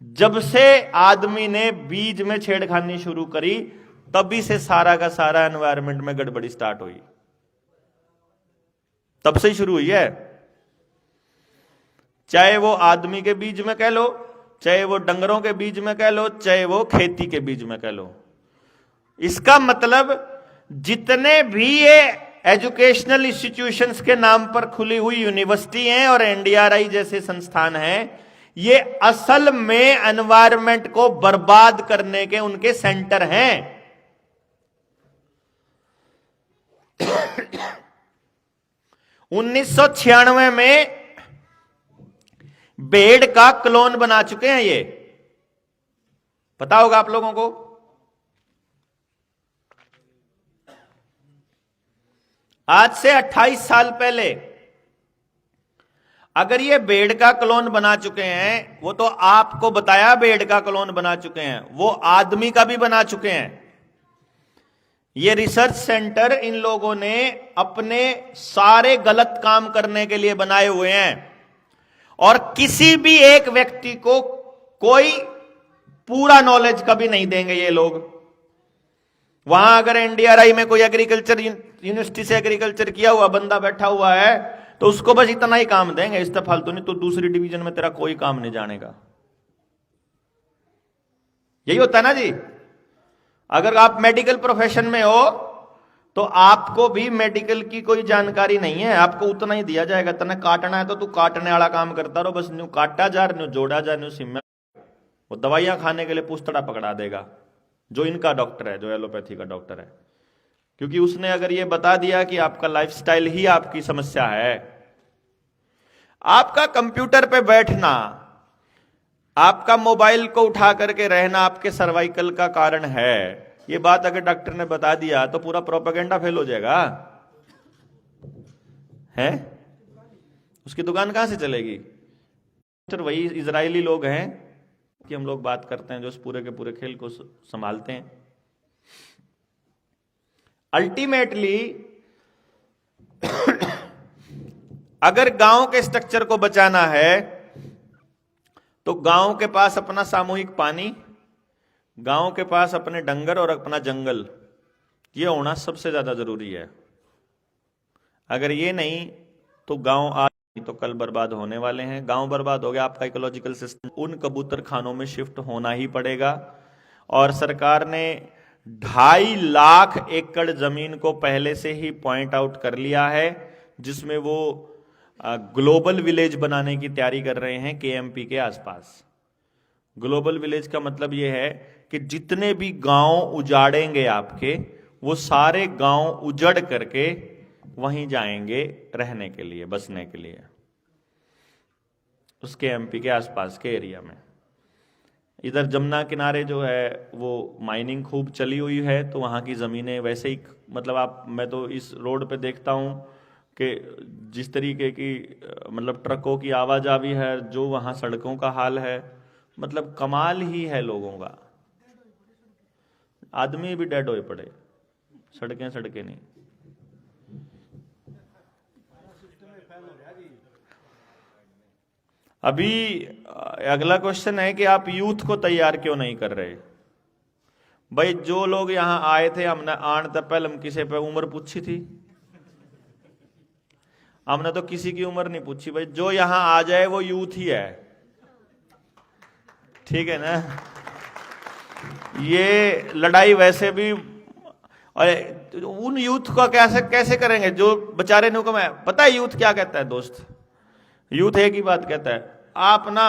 S1: जब से आदमी ने बीज में छेड़खानी शुरू करी तभी से सारा का सारा एनवायरनमेंट में गड़बड़ी स्टार्ट हुई, तब से ही शुरू हुई है। चाहे वो आदमी के बीज में कह लो, चाहे वो डंगरों के बीज में कह लो, चाहे वो खेती के बीज में कह लो। इसका मतलब जितने भी ये एजुकेशनल इंस्टीट्यूशंस के नाम पर खुली हुई यूनिवर्सिटी हैं और एनडीआरआई जैसे संस्थान हैं, ये असल में एनवायरनमेंट को बर्बाद करने के उनके सेंटर हैं। 1996 में भेड़ का क्लोन बना चुके हैं, ये पता होगा आप लोगों को। आज से 28 साल पहले अगर ये भेड़ का क्लोन बना चुके हैं, वो तो आपको बताया भेड़ का क्लोन बना चुके हैं, वो आदमी का भी बना चुके हैं। ये रिसर्च सेंटर इन लोगों ने अपने सारे गलत काम करने के लिए बनाए हुए हैं और किसी भी एक व्यक्ति को कोई पूरा नॉलेज कभी नहीं देंगे ये लोग। वहां अगर एनडीआरआई में कोई एग्रीकल्चर यूनिवर्सिटी से एग्रीकल्चर किया हुआ बंदा बैठा हुआ है तो उसको बस इतना ही काम देंगे, इससे फालतू नहीं, तो दूसरी डिवीजन में तेरा कोई काम नहीं जानेगा। यही होता है ना जी। अगर आप मेडिकल प्रोफेशन में हो तो आपको भी मेडिकल की कोई जानकारी नहीं है, आपको उतना ही दिया जाएगा, तना काटना है तो तू काटने वाला काम करता रहो, बस न्यू काटा जा, न्यू जोड़ा जा, न्यू सिम। वो दवाइयां खाने के लिए पुस्तड़ा पकड़ा देगा जो इनका डॉक्टर है, जो एलोपैथी का डॉक्टर है, क्योंकि उसने अगर ये बता दिया कि आपका लाइफस्टाइल ही आपकी समस्या है। आपका कंप्यूटर पे बैठना, आपका मोबाइल को उठा करके रहना आपके सर्वाइकल का कारण है, ये बात अगर डॉक्टर ने बता दिया तो पूरा प्रोपेगेंडा फेल हो जाएगा, है? उसकी दुकान कहां से चलेगी? तो वही इजरायली लोग हैं कि हम लोग बात करते हैं जो इस पूरे के पूरे खेल को संभालते हैं। अल्टीमेटली अगर गांव के स्ट्रक्चर को बचाना है तो गांव के पास अपना सामूहिक पानी, गांव के पास अपने डंगर और अपना जंगल, यह होना सबसे ज्यादा जरूरी है। अगर ये नहीं तो गांव आज तो कल बर्बाद होने वाले हैं। गांव बर्बाद हो गया, आपका इकोलॉजिकल सिस्टम उन कबूतर खानों में शिफ्ट होना ही पड़ेगा। और सरकार ने 2.5 लाख एकड़ जमीन को पहले से ही पॉइंट आउट कर लिया है, जिसमें वो ग्लोबल विलेज बनाने की तैयारी कर रहे हैं केएमपी के आसपास। ग्लोबल विलेज का मतलब यह है कि जितने भी गांव उजाड़ेंगे आपके, वो सारे गांव उजड़ करके वहीं जाएंगे रहने के लिए, बसने के लिए, उसके एमपी के आसपास के एरिया में। इधर जमुना किनारे जो है वो माइनिंग खूब चली हुई है, तो वहाँ की ज़मीनें वैसे ही, मतलब मैं तो इस रोड पे देखता हूँ कि जिस तरीके की मतलब ट्रकों की आवाजावी है, जो वहाँ सड़कों का हाल है, मतलब कमाल ही है लोगों का। आदमी भी डेड होए पड़े, सड़कें नहीं। अभी अगला क्वेश्चन है कि आप यूथ को तैयार क्यों नहीं कर रहे? भाई जो लोग यहां आए थे, हमने आने तक पहले हम किसी पे उम्र पूछी थी? हमने तो किसी की उम्र नहीं पूछी। भाई जो यहां आ जाए वो यूथ ही है, ठीक है ना? ये लड़ाई वैसे भी, और उन यूथ को कैसे करेंगे जो बेचारे नुकम है। पता है यूथ क्या कहता है दोस्त? यूथ एक ही बात कहता है, आप ना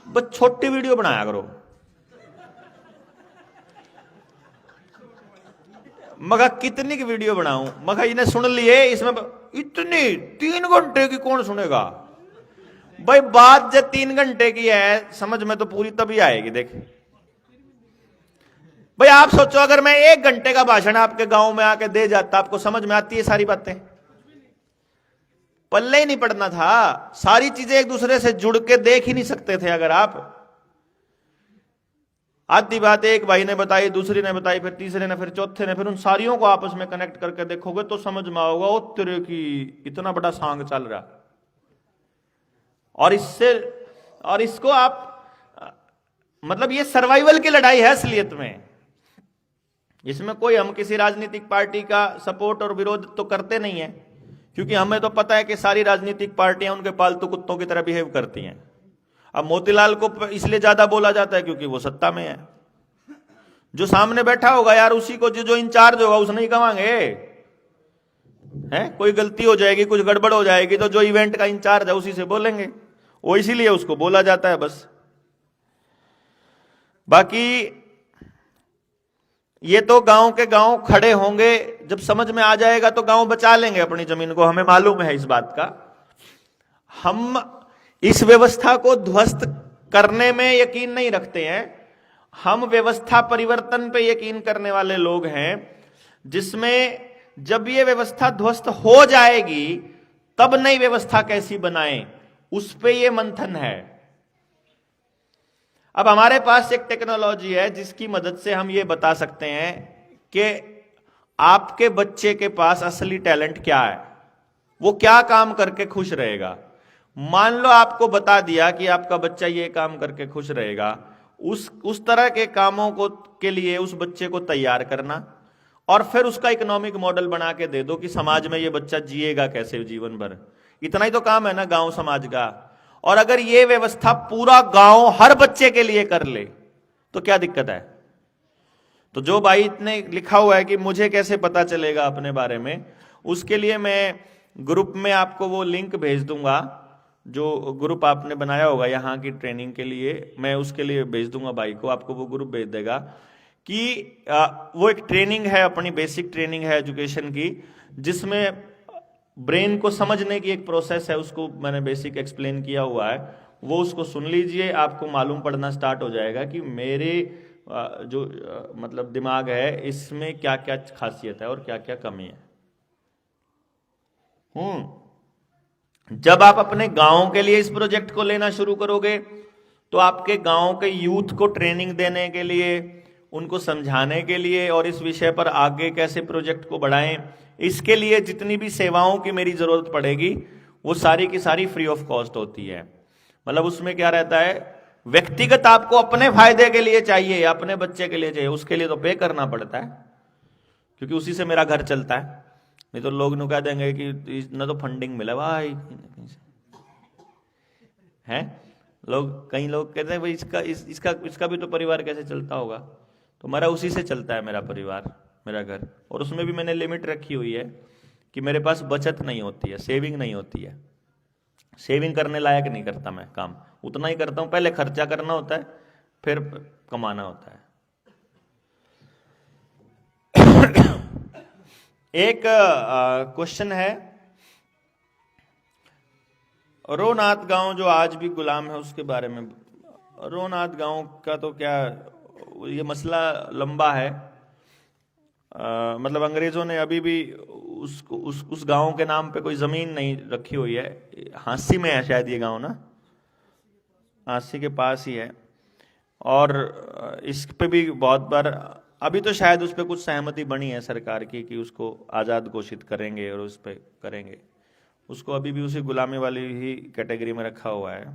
S1: बस छोटी वीडियो बनाया करो। मगर कितनी की वीडियो बनाऊं? मगर इन्हें सुन लिए, इसमें इतनी 3 घंटे की कौन सुनेगा? भाई बात जब 3 घंटे की है, समझ में तो पूरी तभी आएगी। देख भाई आप सोचो, अगर मैं 1 घंटे का भाषण आपके गांव में आके दे जाता, आपको समझ में आती है सारी बातें? पल्ले ही नहीं पड़ना था। सारी चीजें एक दूसरे से जुड़ के देख ही नहीं सकते थे अगर आप। आधी बात एक भाई ने बताई, दूसरी ने बताई, फिर तीसरे ने, फिर चौथे ने, फिर उन सारियों को आपस में कनेक्ट करके देखोगे तो समझ में आओगे, ओ तेरे की इतना बड़ा सांग चल रहा। और इसको आप मतलब ये सर्वाइवल की लड़ाई है असलियत में। इसमें कोई हम किसी राजनीतिक पार्टी का सपोर्ट और विरोध तो करते नहीं है, क्योंकि हमें तो पता है कि सारी राजनीतिक पार्टियां उनके पालतू कुत्तों की तरह बिहेव करती हैं। अब मोतीलाल को इसलिए ज्यादा बोला जाता है क्योंकि वो सत्ता में है। जो सामने बैठा होगा यार, उसी को जो इंचार्ज होगा उसने ही कमांगे हैं। कोई गलती हो जाएगी, कुछ गड़बड़ हो जाएगी तो जो इवेंट का इंचार्ज है उसी से बोलेंगे, वो इसीलिए उसको बोला जाता है बस। बाकी ये तो गांव के गांव खड़े होंगे, जब समझ में आ जाएगा तो गांव बचा लेंगे अपनी जमीन को, हमें मालूम है इस बात का। हम इस व्यवस्था को ध्वस्त करने में यकीन नहीं रखते हैं, हम व्यवस्था परिवर्तन पे यकीन करने वाले लोग हैं, जिसमें जब ये व्यवस्था ध्वस्त हो जाएगी तब नई व्यवस्था कैसी बनाएं, उस पे ये मंथन है। अब हमारे पास एक टेक्नोलॉजी है जिसकी मदद से हम ये बता सकते हैं कि आपके बच्चे के पास असली टैलेंट क्या है, वो क्या काम करके खुश रहेगा। मान लो आपको बता दिया कि आपका बच्चा ये काम करके खुश रहेगा, उस तरह के कामों को के लिए उस बच्चे को तैयार करना, और फिर उसका इकोनॉमिक मॉडल बना के दे दो कि समाज में ये बच्चा जिएगा कैसे जीवन भर। इतना ही तो काम है ना गांव समाज का। और अगर ये व्यवस्था पूरा गांव हर बच्चे के लिए कर ले तो क्या दिक्कत है। तो जो भाई इतने लिखा हुआ है कि मुझे कैसे पता चलेगा अपने बारे में, उसके लिए मैं ग्रुप में आपको वो लिंक भेज दूंगा, जो ग्रुप आपने बनाया होगा यहाँ की ट्रेनिंग के लिए, मैं उसके लिए भेज दूंगा भाई को, आपको वो ग्रुप भेज देगा कि वो एक ट्रेनिंग है, अपनी बेसिक ट्रेनिंग है एजुकेशन की, जिसमें ब्रेन को समझने की एक प्रोसेस है, उसको मैंने बेसिक एक्सप्लेन किया हुआ है। वो उसको सुन लीजिए, आपको मालूम पड़ना स्टार्ट हो जाएगा कि मेरे जो मतलब दिमाग है इसमें क्या क्या खासियत है और क्या क्या कमी है। जब आप अपने गांव के लिए इस प्रोजेक्ट को लेना शुरू करोगे तो आपके गांव के यूथ को ट्रेनिंग देने के लिए, उनको समझाने के लिए और इस विषय पर आगे कैसे प्रोजेक्ट को बढ़ाएं, इसके लिए जितनी भी सेवाओं की मेरी जरूरत पड़ेगी वो सारी की सारी फ्री ऑफ कॉस्ट होती है। मतलब उसमें क्या रहता है, व्यक्तिगत आपको अपने फायदे के लिए चाहिए, अपने बच्चे के लिए चाहिए, उसके लिए तो पे करना पड़ता है, क्योंकि उसी से मेरा घर चलता है। नहीं तो लोग नु कह देंगे कि न तो फंडिंग मिला भाई है। कई लोग कहते हैं भाई इसका भी तो परिवार कैसे चलता होगा। तो मेरा उसी से चलता है मेरा परिवार, मेरा घर। और उसमें भी मैंने लिमिट रखी हुई है कि मेरे पास बचत नहीं होती है, सेविंग नहीं होती है। सेविंग करने लायक नहीं करता मैं काम, उतना ही करता हूं, पहले खर्चा करना होता है फिर कमाना होता है। एक क्वेश्चन है, रोनाथ गांव जो आज भी गुलाम है उसके बारे में। रोनाथ गांव का तो क्या, ये मसला लंबा है। मतलब अंग्रेजों ने अभी भी उस गांव के नाम पे कोई जमीन नहीं रखी हुई है। हांसी में है शायद ये गांव ना, हांसी के पास ही है। और इस पे भी बहुत बार, अभी तो शायद उस पर कुछ सहमति बनी है सरकार की कि उसको आज़ाद घोषित करेंगे और उस पर करेंगे। उसको अभी भी उसी गुलामी वाली ही कैटेगरी में रखा हुआ है।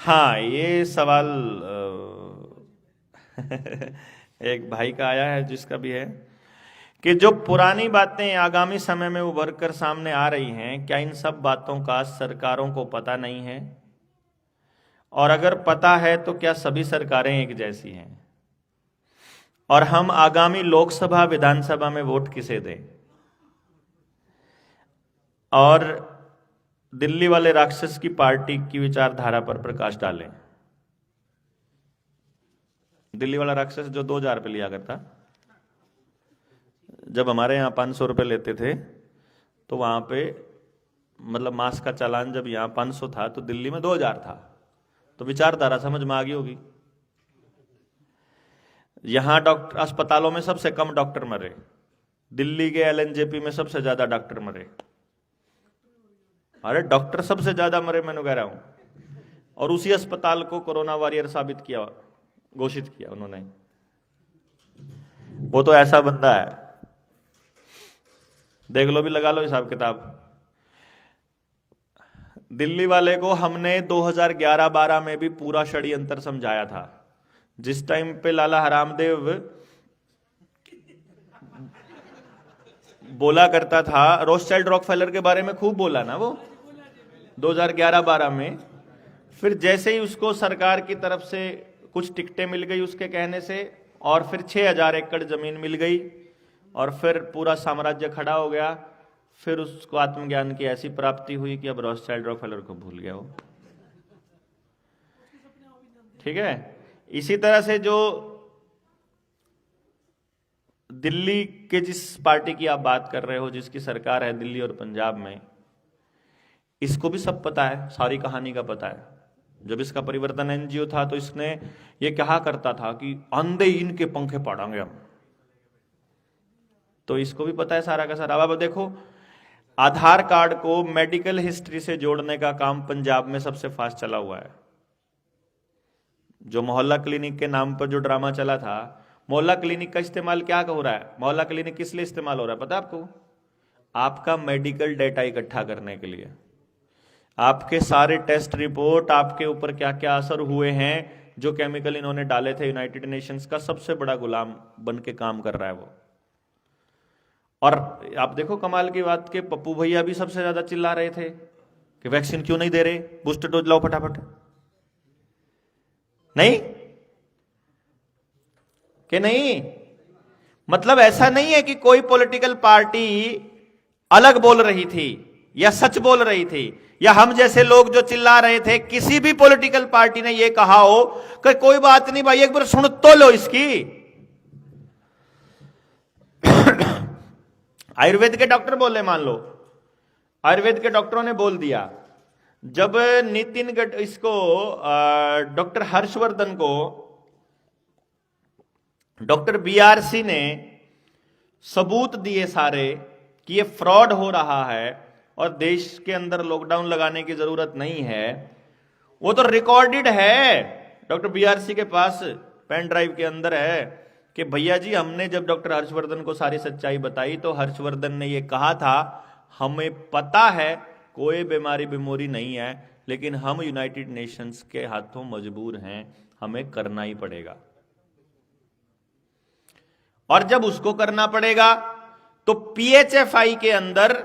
S1: हाँ, ये सवाल एक भाई का आया है जिसका भी है कि जो पुरानी बातें आगामी समय में उभर कर सामने आ रही हैं, क्या इन सब बातों का सरकारों को पता नहीं है? और अगर पता है तो क्या सभी सरकारें एक जैसी हैं? और हम आगामी लोकसभा विधानसभा में वोट किसे दें? और दिल्ली वाले राक्षस की पार्टी की विचारधारा पर प्रकाश डालें। दिल्ली वाला राक्षस जो 2000 रुपये लिया करता, जब हमारे यहाँ 500 रुपये लेते थे तो वहां पे मतलब मास का चालान जब यहाँ 500 था तो दिल्ली में 2000 था। तो विचारधारा समझ में आ गई होगी। यहां डॉक्टर अस्पतालों में सबसे कम डॉक्टर मरे, दिल्ली के एलएनजेपी में सबसे ज्यादा डॉक्टर मरे। अरे डॉक्टर सबसे ज्यादा मरे, मैंने कह रहा हूं। और उसी अस्पताल को कोरोना वॉरियर साबित किया, घोषित किया उन्होंने। वो तो ऐसा बंदा है, देख लो भी, लगा लो हिसाब किताब। दिल्ली वाले को हमने 2011-12 में भी पूरा षड्यंत्र समझाया था। जिस टाइम पे लाला हरामदेव बोला करता था, रोथशाइल्ड रॉकफेलर के बारे में खूब बोला ना वो 2011-12 में। फिर जैसे ही उसको सरकार की तरफ से कुछ टिकटें मिल गई उसके कहने से, और फिर 6000 एकड़ जमीन मिल गई, और फिर पूरा साम्राज्य खड़ा हो गया। फिर उसको आत्मज्ञान की ऐसी प्राप्ति हुई कि अब रोथशाइल्ड रॉकफेलर को भूल गया वो। ठीक है। इसी तरह से जो दिल्ली के जिस पार्टी की आप बात कर रहे हो, जिसकी सरकार है दिल्ली और पंजाब में, इसको भी सब पता है, सारी कहानी का पता है। जब इसका परिवर्तन एनजीओ था तो इसने ये कहा करता था कि अंधे इनके पंखे पाड़ेंगे हम। तो इसको भी पता है सारा का सारा। अब देखो, आधार कार्ड को मेडिकल हिस्ट्री से जोड़ने का काम पंजाब में सबसे फास्ट चला हुआ है। जो मोहल्ला क्लिनिक के नाम पर जो ड्रामा चला था, मोहल्ला क्लिनिक का इस्तेमाल क्या हो रहा है? मोहल्ला क्लिनिक किस लिए इस्तेमाल हो रहा है पता है आपको? आपका मेडिकल डेटा इकट्ठा करने के लिए, आपके सारे टेस्ट रिपोर्ट, आपके ऊपर क्या क्या असर हुए हैं, जो केमिकल इन्होंने डाले थे, यूनाइटेड नेशंस का सबसे बड़ा गुलाम बन के काम कर रहा है वो। और आप देखो कमाल की बात के पप्पू भैया भी सबसे ज्यादा चिल्ला रहे थे कि वैक्सीन क्यों नहीं दे रहे, बूस्टर डोज लाओ फटाफट। नहीं कि नहीं, मतलब ऐसा नहीं है कि कोई पॉलिटिकल पार्टी अलग बोल रही थी या सच बोल रही थी, या हम जैसे लोग जो चिल्ला रहे थे, किसी भी पॉलिटिकल पार्टी ने यह कहा हो कि कोई बात नहीं भाई एक बार सुन तो लो इसकी। आयुर्वेद के डॉक्टर बोले, मान लो आयुर्वेद के डॉक्टरों ने बोल दिया, जब इसको डॉक्टर हर्षवर्धन को डॉक्टर बीआरसी ने सबूत दिए सारे कि ये फ्रॉड हो रहा है और देश के अंदर लॉकडाउन लगाने की जरूरत नहीं है, वो तो रिकॉर्डेड है डॉक्टर बीआरसी के पास, पेन ड्राइव के अंदर है कि भैया जी हमने जब डॉक्टर हर्षवर्धन को सारी सच्चाई बताई तो हर्षवर्धन ने ये कहा था हमें पता है कोई बीमारी नहीं है, लेकिन हम यूनाइटेड नेशंस के हाथों मजबूर हैं, हमें करना ही पड़ेगा। और जब उसको करना पड़ेगा तो पीएचएफआई के अंदर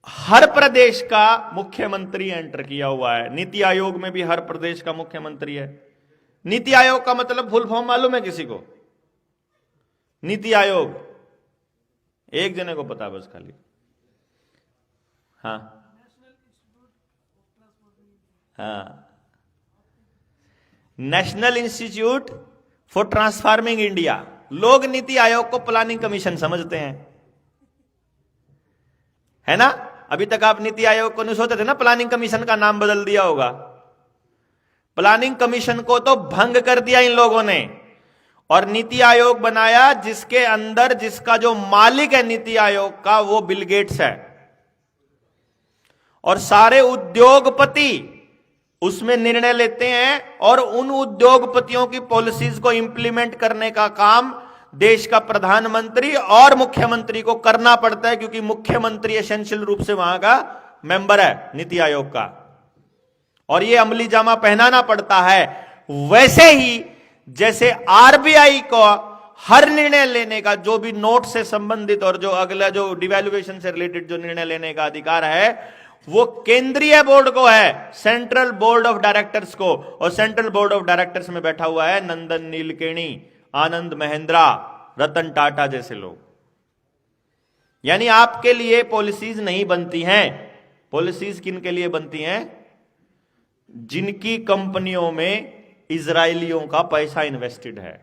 S1: हर प्रदेश का मुख्यमंत्री एंटर किया हुआ है। नीति आयोग में भी हर प्रदेश का मुख्यमंत्री है। नीति आयोग का मतलब फुल फॉर्म मालूम है किसी को? नीति आयोग एक जने को पता बस खाली, हाँ हाँ, national institute for transforming India. लोग नीति आयोग को प्लानिंग कमीशन समझते हैं, है ना? अभी तक आप नीति आयोग को नहीं सोचते थे ना, प्लानिंग कमीशन का नाम बदल दिया होगा। प्लानिंग कमीशन को तो भंग कर दिया इन लोगों ने और नीति आयोग बनाया, जिसके अंदर जिसका जो मालिक है नीति आयोग का वो बिल गेट्स है, और सारे उद्योगपति उसमें निर्णय लेते हैं और उन उद्योगपतियों की पॉलिसीज को इंप्लीमेंट करने का काम देश का प्रधानमंत्री और मुख्यमंत्री को करना पड़ता है, क्योंकि मुख्यमंत्री एसेंशियल रूप से वहां का मेंबर है नीति आयोग का, और यह अमली जामा पहनाना पड़ता है। वैसे ही जैसे आरबीआई को हर निर्णय लेने का, जो भी नोट से संबंधित और जो अगला जो डिवैल्यूएशन से रिलेटेड जो निर्णय लेने का अधिकार है वो केंद्रीय बोर्ड को है, सेंट्रल बोर्ड ऑफ डायरेक्टर्स को, और सेंट्रल बोर्ड ऑफ डायरेक्टर्स में बैठा हुआ है नंदन नीलकेणी, आनंद महिंद्रा, रतन टाटा जैसे लोग। यानी आपके लिए पॉलिसीज नहीं बनती हैं। पॉलिसीज किन के लिए बनती हैं? जिनकी कंपनियों में इजरायलियों का पैसा इन्वेस्टेड है।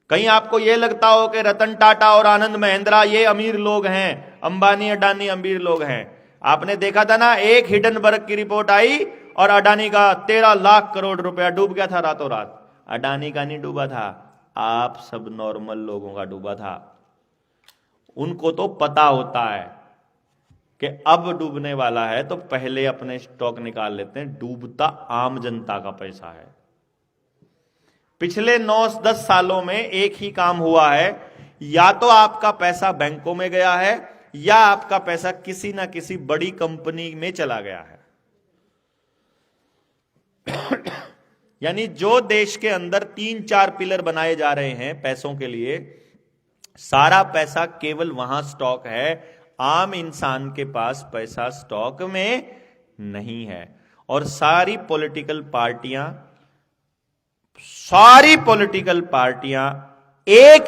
S1: कहीं आपको यह लगता हो कि रतन टाटा और आनंद महिंद्रा ये अमीर लोग हैं, अंबानी अडानी अमीर लोग हैं, आपने देखा था ना, एक हिडनबर्ग की रिपोर्ट आई और अडानी का 13 लाख करोड़ रुपया डूब गया था रातों रात। अडानी का नहीं डूबा था, आप सब नॉर्मल लोगों का डूबा था। उनको तो पता होता है कि अब डूबने वाला है, तो पहले अपने स्टॉक निकाल लेते हैं। डूबता आम जनता का पैसा है। पिछले 9-10 सालों में एक ही काम हुआ है, या तो आपका पैसा बैंकों में गया है या आपका पैसा किसी ना किसी बड़ी कंपनी में चला गया है। यानी जो देश के अंदर 3-4 पिलर बनाए जा रहे हैं पैसों के लिए, सारा पैसा केवल वहां स्टॉक है। आम इंसान के पास पैसा स्टॉक में नहीं है। और सारी पॉलिटिकल पार्टियां एक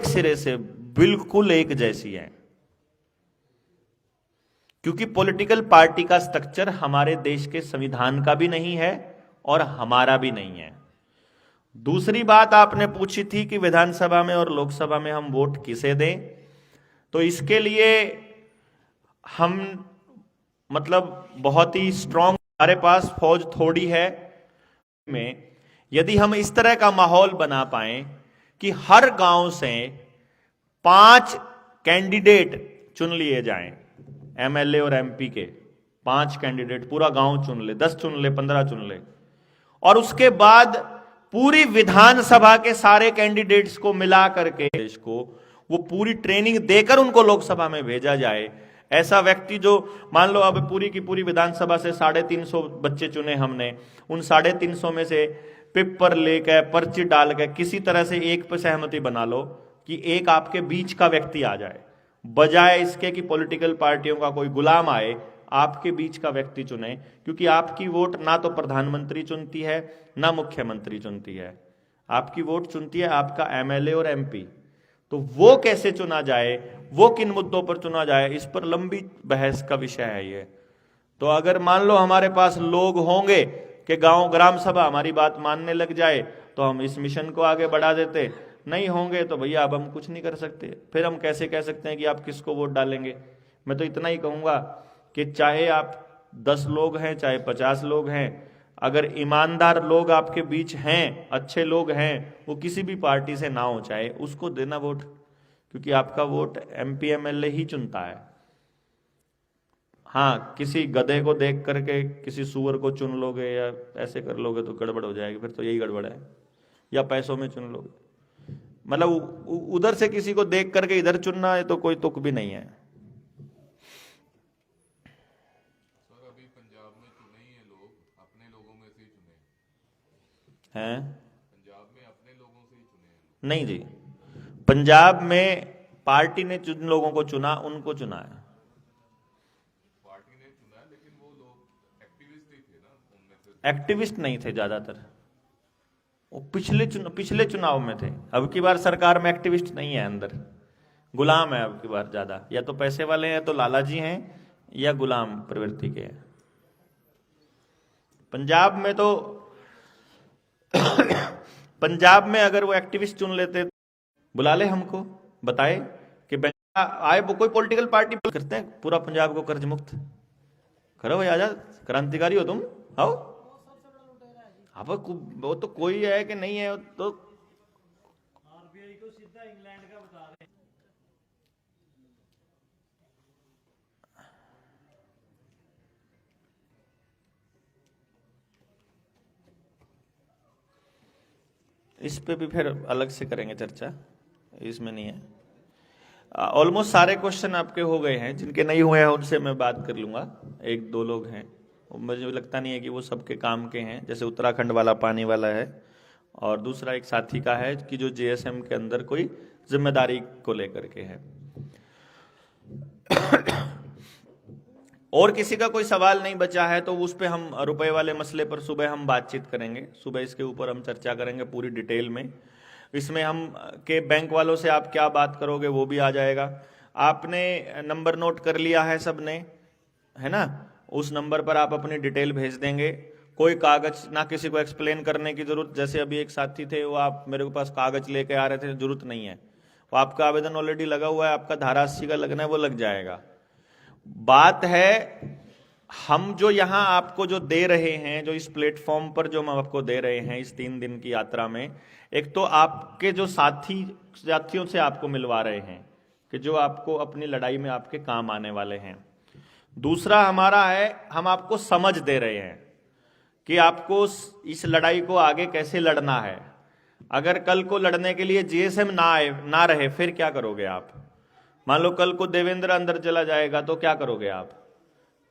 S1: सिरे से बिल्कुल एक जैसी हैं। क्योंकि पॉलिटिकल पार्टी का स्ट्रक्चर हमारे देश के संविधान का भी नहीं है और हमारा भी नहीं है। दूसरी बात आपने पूछी थी कि विधानसभा में और लोकसभा में हम वोट किसे दें, तो इसके लिए हम बहुत ही स्ट्रांग, हमारे पास फौज थोड़ी है में यदि हम इस तरह का माहौल बना पाए कि हर गांव से 5 कैंडिडेट चुन लिए जाएं, एमएलए और एमपी के 5 कैंडिडेट पूरा गांव चुन ले, 10 चुन ले, 15 चुन ले, और उसके बाद पूरी विधानसभा के सारे कैंडिडेट्स को मिला करके देश को वो पूरी ट्रेनिंग देकर उनको लोकसभा में भेजा जाए। ऐसा व्यक्ति जो, मान लो अब पूरी की पूरी विधानसभा से 350 बच्चे चुने हमने, उन 350 में से पेपर लेकर पर्ची डाल के किसी तरह से एक पे सहमति बना लो कि एक आपके बीच का व्यक्ति आ जाए, बजाय इसके कि पॉलिटिकल पार्टियों का कोई गुलाम आए, आपके बीच का व्यक्ति चुने। क्योंकि आपकी वोट ना तो प्रधानमंत्री चुनती है ना मुख्यमंत्री चुनती है, आपकी वोट चुनती है आपका एमएलए और एमपी। तो वो कैसे चुना जाए, वो किन मुद्दों पर चुना जाए, इस पर लंबी बहस का विषय है ये। तो अगर मान लो हमारे पास लोग होंगे कि गांव ग्राम सभा हमारी बात मानने लग जाए तो हम इस मिशन को आगे बढ़ा देते, नहीं होंगे तो भैया अब हम कुछ नहीं कर सकते। फिर हम कैसे कह सकते हैं कि आप किसको वोट डालेंगे। मैं तो इतना ही कहूंगा कि चाहे आप 10 लोग हैं चाहे 50 लोग हैं, अगर ईमानदार लोग आपके बीच हैं, अच्छे लोग हैं, वो किसी भी पार्टी से ना हो, चाहे उसको देना वोट, क्योंकि आपका वोट एमपी एमएलए ही चुनता है। हाँ, किसी गधे को देख करके किसी सुअर को चुन लोगे या ऐसे कर लोगे तो गड़बड़ हो जाएगी, फिर तो यही गड़बड़ है। या पैसों में चुन लोगे, उधर से किसी को देख करके इधर चुनना है तो कोई तुक भी नहीं है।
S2: सर अभी पंजाब में चुने ही है लोग, अपने लोगों में से ही चुने
S1: हैं?
S2: पंजाब में अपने लोगों से ही चुने हैं।
S1: नहीं जी, पंजाब में पार्टी ने जिन लोगों को चुना उनको चुना है।
S2: पार्टी ने चुना है, लेकिन वो लोग एक्टिविस्ट ही थे ना, उनमें से
S1: एक्टिविस्ट नहीं थे ज्यादातर, वो पिछले चुनाव में थे। अब की बार सरकार में एक्टिविस्ट नहीं है अंदर, गुलाम है अब की बार ज्यादा। या तो पैसे वाले हैं तो लालाजी हैं, या गुलाम प्रवृत्ति के हैं। पंजाब में तो पंजाब में अगर वो एक्टिविस्ट चुन लेते, बुला ले हमको, बताए कि आए वो कोई पॉलिटिकल पार्टी करते हैं पूरा पंजाब को कर्ज मुक्त करो भाई, आजाद क्रांतिकारी हो तुम, आओ। अब वो तो कोई है कि नहीं है, तो
S3: आरबीआई को सीधा इंग्लैंड का बता रहे हैं।
S1: इस पे भी फिर अलग से करेंगे चर्चा, इसमें नहीं है। ऑलमोस्ट सारे क्वेश्चन आपके हो गए हैं, जिनके नहीं हुए हैं उनसे मैं बात कर लूंगा। 1-2 लोग हैं, मुझे लगता नहीं है कि वो सबके काम के हैं। जैसे उत्तराखंड वाला पानी वाला है, और दूसरा एक साथी का है कि जो जेएसएम के अंदर कोई जिम्मेदारी को लेकर के है। और किसी का कोई सवाल नहीं बचा है तो उस पे हम रुपए वाले मसले पर सुबह हम बातचीत करेंगे। सुबह इसके ऊपर हम चर्चा करेंगे पूरी डिटेल में। इसमें हम के बैंक वालों से आप क्या बात करोगे वो भी आ जाएगा। आपने नंबर नोट कर लिया है सबने, है ना? उस नंबर पर आप अपनी डिटेल भेज देंगे। कोई कागज ना, किसी को एक्सप्लेन करने की जरूरत, जैसे अभी एक साथी थे वो आप मेरे पास कागज लेके आ रहे थे, जरूरत नहीं है। वो आपका आवेदन ऑलरेडी लगा हुआ है, आपका धारा 80 का लगना है, वो लग जाएगा। बात है, हम जो यहां आपको जो दे रहे हैं, जो इस प्लेटफॉर्म पर जो हम आपको दे रहे हैं इस 3 दिन की यात्रा में, एक तो आपके जो साथियों से आपको मिलवा रहे हैं कि जो आपको अपनी लड़ाई में आपके काम आने वाले हैं। दूसरा हमारा है, हम आपको समझ दे रहे हैं कि आपको इस लड़ाई को आगे कैसे लड़ना है। अगर कल को लड़ने के लिए जीएसएम ना रहे, फिर क्या करोगे आप? मान लो कल को देवेंद्र अंदर चला जाएगा तो क्या करोगे आप?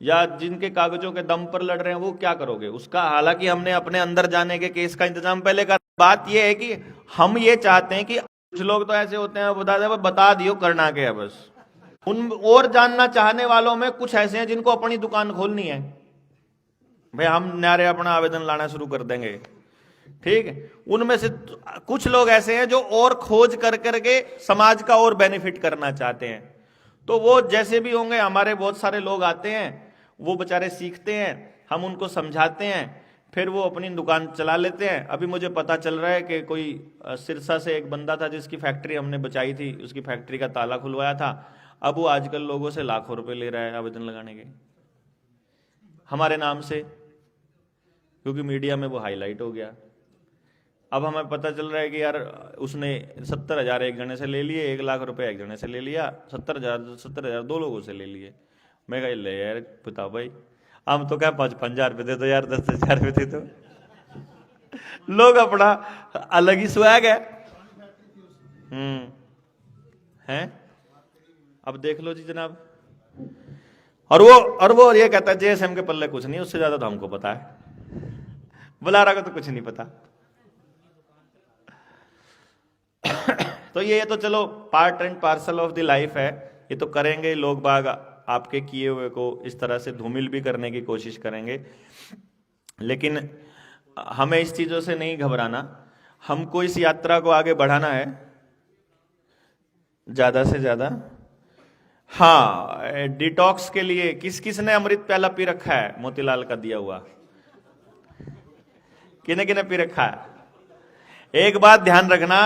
S1: या जिनके कागजों के दम पर लड़ रहे हैं वो क्या करोगे उसका? हालांकि हमने अपने अंदर जाने के केस का इंतजाम पहले कर। बात यह है कि हम ये चाहते हैं कि कुछ लोग तो ऐसे होते हैं, बता दियो करना क्या है बस। उन और जानना चाहने वालों में कुछ ऐसे हैं जिनको अपनी दुकान खोलनी है, भाई हम न्यारे अपना आवेदन लाना शुरू कर देंगे, ठीक है। उनमें से कुछ लोग ऐसे हैं जो और खोज कर करके समाज का और बेनिफिट करना चाहते हैं। तो वो जैसे भी होंगे, हमारे बहुत सारे लोग आते हैं, वो बेचारे सीखते हैं, हम उनको समझाते हैं, फिर वो अपनी दुकान चला लेते हैं। अभी मुझे पता चल रहा है कि कोई सिरसा से एक बंदा था जिसकी फैक्ट्री हमने बचाई थी, उसकी फैक्ट्री का ताला खुलवाया था। अब वो आजकल लोगों से लाखों रुपए ले रहा है आवेदन लगाने के हमारे नाम से, क्योंकि मीडिया में वो हाईलाइट हो गया। अब हमें पता चल रहा है कि यार उसने 70,000 एक जने से ले लिए, 1 लाख रुपए एक जने से ले लिया, 70,000 2 लोगों से ले लिए। मैं कह ले यार पिता भाई, हम तो क्या 5-5 हजार रुपये दे दो यार, 10,000 रुपये दे दो। लोग अपना अलग ही स्वैग है। हैं, अब देख लो जी जनाब। और वो ये कहता है जेएसएम के पल्ले कुछ नहीं, उससे ज्यादा तो हमको पता है, बुलारा को तो कुछ नहीं पता। तो ये तो चलो part and parcel of the life है, ये तो करेंगे लोग बाग, आपके किए हुए को इस तरह से धूमिल भी करने की कोशिश करेंगे। लेकिन हमें इस चीजों से नहीं घबराना, हमको इस यात्रा को आगे बढ़ाना है ज्यादा से ज्यादा। हाँ, डिटॉक्स के लिए किस किस ने अमृत प्याला पी रखा है? मोतीलाल का दिया हुआ किने किने पी रखा है? एक बात ध्यान रखना,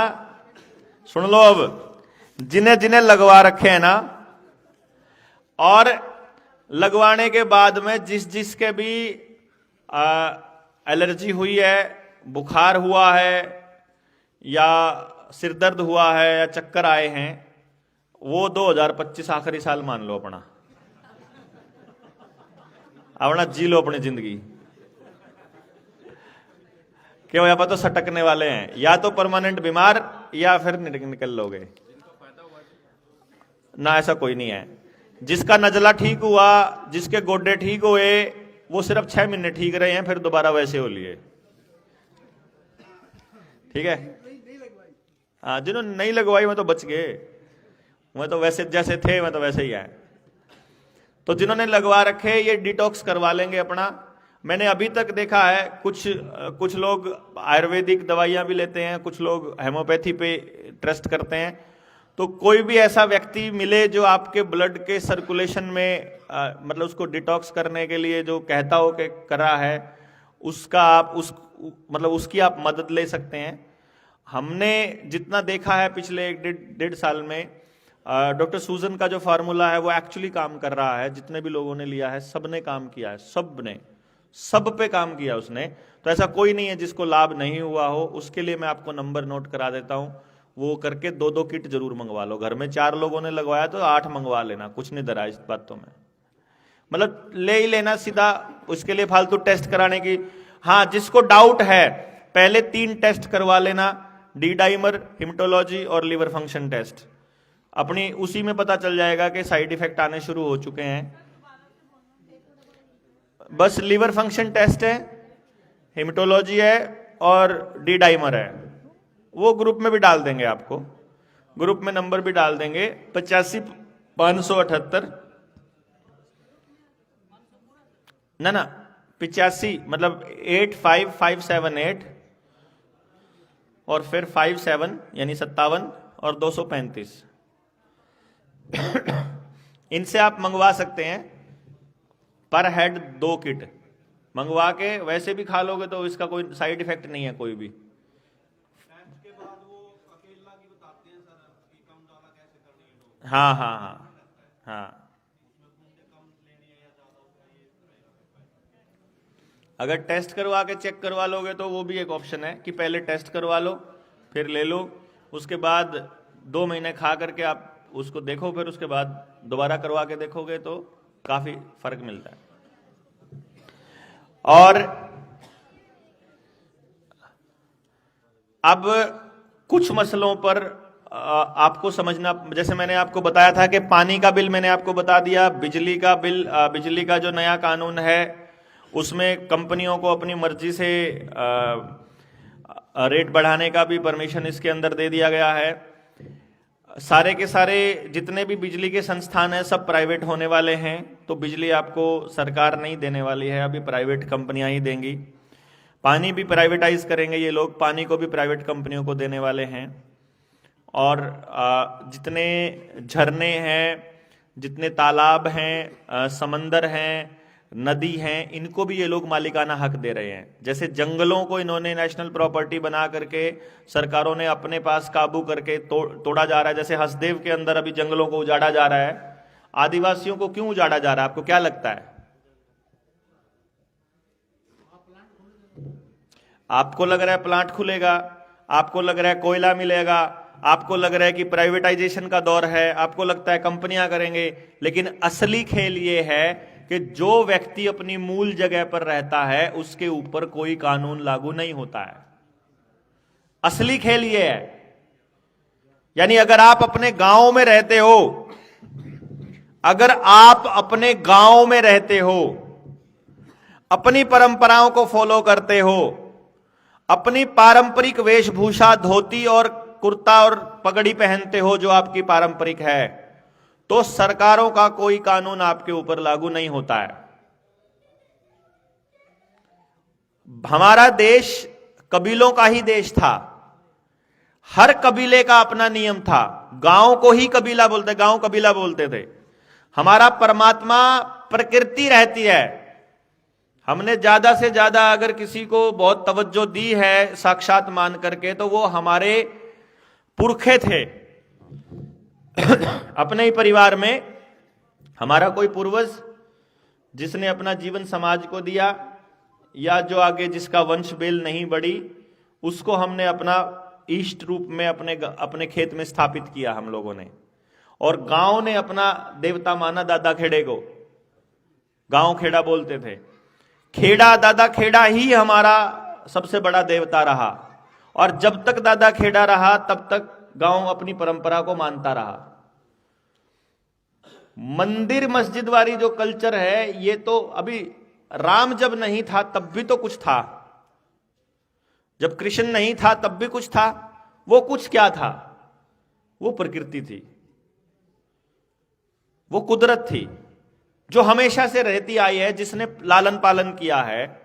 S1: सुन लो अब, जिन्हें जिन्हें लगवा रखे हैं ना, और लगवाने के बाद में जिस जिसके भी एलर्जी हुई है, बुखार हुआ है, या सिरदर्द हुआ है, या चक्कर आए हैं, वो 2025 आखिरी साल मान लो अपना जी लो अपनी जिंदगी। क्यों? यहाँ पर तो सटकने वाले हैं, या तो परमानेंट बीमार या फिर निकल लोगे ना। ऐसा कोई नहीं है। जिसका नजला ठीक हुआ, जिसके गोड्डे ठीक हुए, वो सिर्फ 6 महीने ठीक रहे हैं, फिर दोबारा वैसे हो लिए, ठीक है। हाँ, जिन्होंने नहीं लगवाई मैं तो बच गए, मैं तो वैसे जैसे थे मैं तो वैसे ही आए। तो जिन्होंने लगवा रखे ये डिटॉक्स करवा लेंगे अपना। मैंने अभी तक देखा है कुछ लोग आयुर्वेदिक दवाइयां भी लेते हैं, कुछ लोग हेमोपैथी पे ट्रस्ट करते हैं। तो कोई भी ऐसा व्यक्ति मिले जो आपके ब्लड के सर्कुलेशन में मतलब उसको डिटॉक्स करने के लिए जो कहता हो कि करा है, उसका आप उसकी आप मदद ले सकते हैं। हमने जितना देखा है पिछले 1-1.5 साल में, डॉक्टर सूजन का जो फार्मूला है वो एक्चुअली काम कर रहा है। जितने भी लोगों ने लिया है सबने काम किया है, सब पे काम किया उसने। तो ऐसा कोई नहीं है जिसको लाभ नहीं हुआ हो। उसके लिए मैं आपको नंबर नोट करा देता हूं, वो करके 2-2 किट जरूर मंगवा लो। घर में 4 लोगों ने लगवाया तो 8 मंगवा लेना, कुछ नहीं डरा इस बातों में, मतलब ले ही लेना सीधा। उसके लिए फालतू टेस्ट कराने की, हाँ जिसको डाउट है पहले 3 टेस्ट करवा लेना, डी डाइमर, हिमेटोलॉजी और लीवर फंक्शन टेस्ट। अपनी उसी में पता चल जाएगा कि साइड इफेक्ट आने शुरू हो चुके हैं। बस लीवर फंक्शन टेस्ट है, हिमेटोलॉजी है और डी डाइमर है। वो ग्रुप में भी डाल देंगे, आपको ग्रुप में नंबर भी डाल देंगे 85-578 ना 85 मतलब 85578 और फिर 57 यानी 57 और 235। इनसे आप मंगवा सकते हैं। पर हेड 2 किट मंगवा के वैसे भी खा लोगे तो इसका कोई साइड इफेक्ट नहीं है कोई भी।
S3: के बाद वो अकेला की बताते हैं सर कि कम डाला कैसे करनी है।
S1: हाँ हाँ हाँ हाँ, अगर टेस्ट करवा के चेक करवा लोगे तो वो भी एक ऑप्शन है कि पहले टेस्ट करवा लो फिर ले लो, उसके बाद 2 महीने खा करके आप उसको देखो, फिर उसके बाद दोबारा करवा के देखोगे तो काफी फर्क मिलता है। और अब कुछ मसलों पर आपको समझना, जैसे मैंने आपको बताया था कि पानी का बिल मैंने आपको बता दिया, बिजली का बिल, बिजली का जो नया कानून है उसमें कंपनियों को अपनी मर्जी से रेट बढ़ाने का भी परमिशन इसके अंदर दे दिया गया है। सारे के सारे जितने भी बिजली के संस्थान हैं सब प्राइवेट होने वाले हैं, तो बिजली आपको सरकार नहीं देने वाली है, अभी प्राइवेट कंपनियां ही देंगी। पानी भी प्राइवेटाइज करेंगे ये लोग, पानी को भी प्राइवेट कंपनियों को देने वाले हैं। और जितने झरने हैं, जितने तालाब हैं, समंदर हैं, नदी हैं, इनको भी ये लोग मालिकाना हक दे रहे हैं। जैसे जंगलों को इन्होंने नेशनल प्रॉपर्टी बना करके सरकारों ने अपने पास काबू करके तोड़ा जा रहा है। जैसे हसदेव के अंदर अभी जंगलों को उजाड़ा जा रहा है, आदिवासियों को क्यों उजाड़ा जा रहा है, आपको क्या लगता है? आपको लग रहा है प्लांट खुलेगा, आपको लग रहा है कोयला मिलेगा, आपको लग रहा है कि प्राइवेटाइजेशन का दौर है, आपको लगता है कंपनियां करेंगे, लेकिन असली खेल ये है कि जो व्यक्ति अपनी मूल जगह पर रहता है उसके ऊपर कोई कानून लागू नहीं होता है। असली खेल ये है। यानी अगर आप अपने गांव में रहते हो, अगर आप अपने गांव में रहते हो, अपनी परंपराओं को फॉलो करते हो, अपनी पारंपरिक वेशभूषा धोती और कुर्ता और पगड़ी पहनते हो जो आपकी पारंपरिक है, तो सरकारों का कोई कानून आपके ऊपर लागू नहीं होता है। हमारा देश कबीलों का ही देश था, हर कबीले का अपना नियम था, गांव को ही कबीला बोलते, गांव कबीला बोलते थे। हमारा परमात्मा प्रकृति रहती है। हमने ज्यादा से ज्यादा अगर किसी को बहुत तवज्जो दी है साक्षात मान करके, तो वो हमारे पुरखे थे। अपने ही परिवार में हमारा कोई पूर्वज जिसने अपना जीवन समाज को दिया, या जो आगे जिसका वंश बेल नहीं बढ़ी, उसको हमने अपना इष्ट रूप में अपने खेत में स्थापित किया हम लोगों ने। और गांव ने अपना देवता माना दादा खेड़े को, गांव खेड़ा बोलते थे। खेड़ा, दादा खेड़ा ही हमारा सबसे बड़ा देवता रहा, और जब तक दादा खेड़ा रहा तब तक गांव अपनी परंपरा को मानता रहा। मंदिर मस्जिद वाली जो कल्चर है, ये तो अभी राम जब नहीं था तब भी तो कुछ था, जब कृष्ण नहीं था तब भी कुछ था। वो कुछ क्या था? वो प्रकृति थी, वो कुदरत थी जो हमेशा से रहती आई है, जिसने लालन पालन किया है।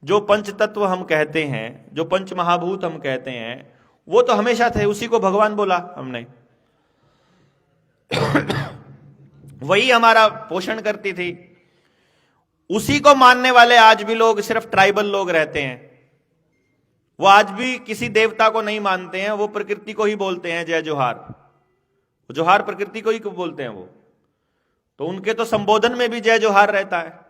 S1: जो पंच तत्व हम कहते हैं, जो पंच महाभूत हम कहते हैं, वो तो हमेशा थे, उसी को भगवान बोला हमने। वही हमारा पोषण करती थी। उसी को मानने वाले आज भी लोग, सिर्फ ट्राइबल लोग रहते हैं। वो आज भी किसी देवता को नहीं मानते हैं, वो प्रकृति को ही बोलते हैं जय जोहार। जोहार प्रकृति को ही बोलते हैं वो, तो उनके तो संबोधन में भी जय जोहार रहता है।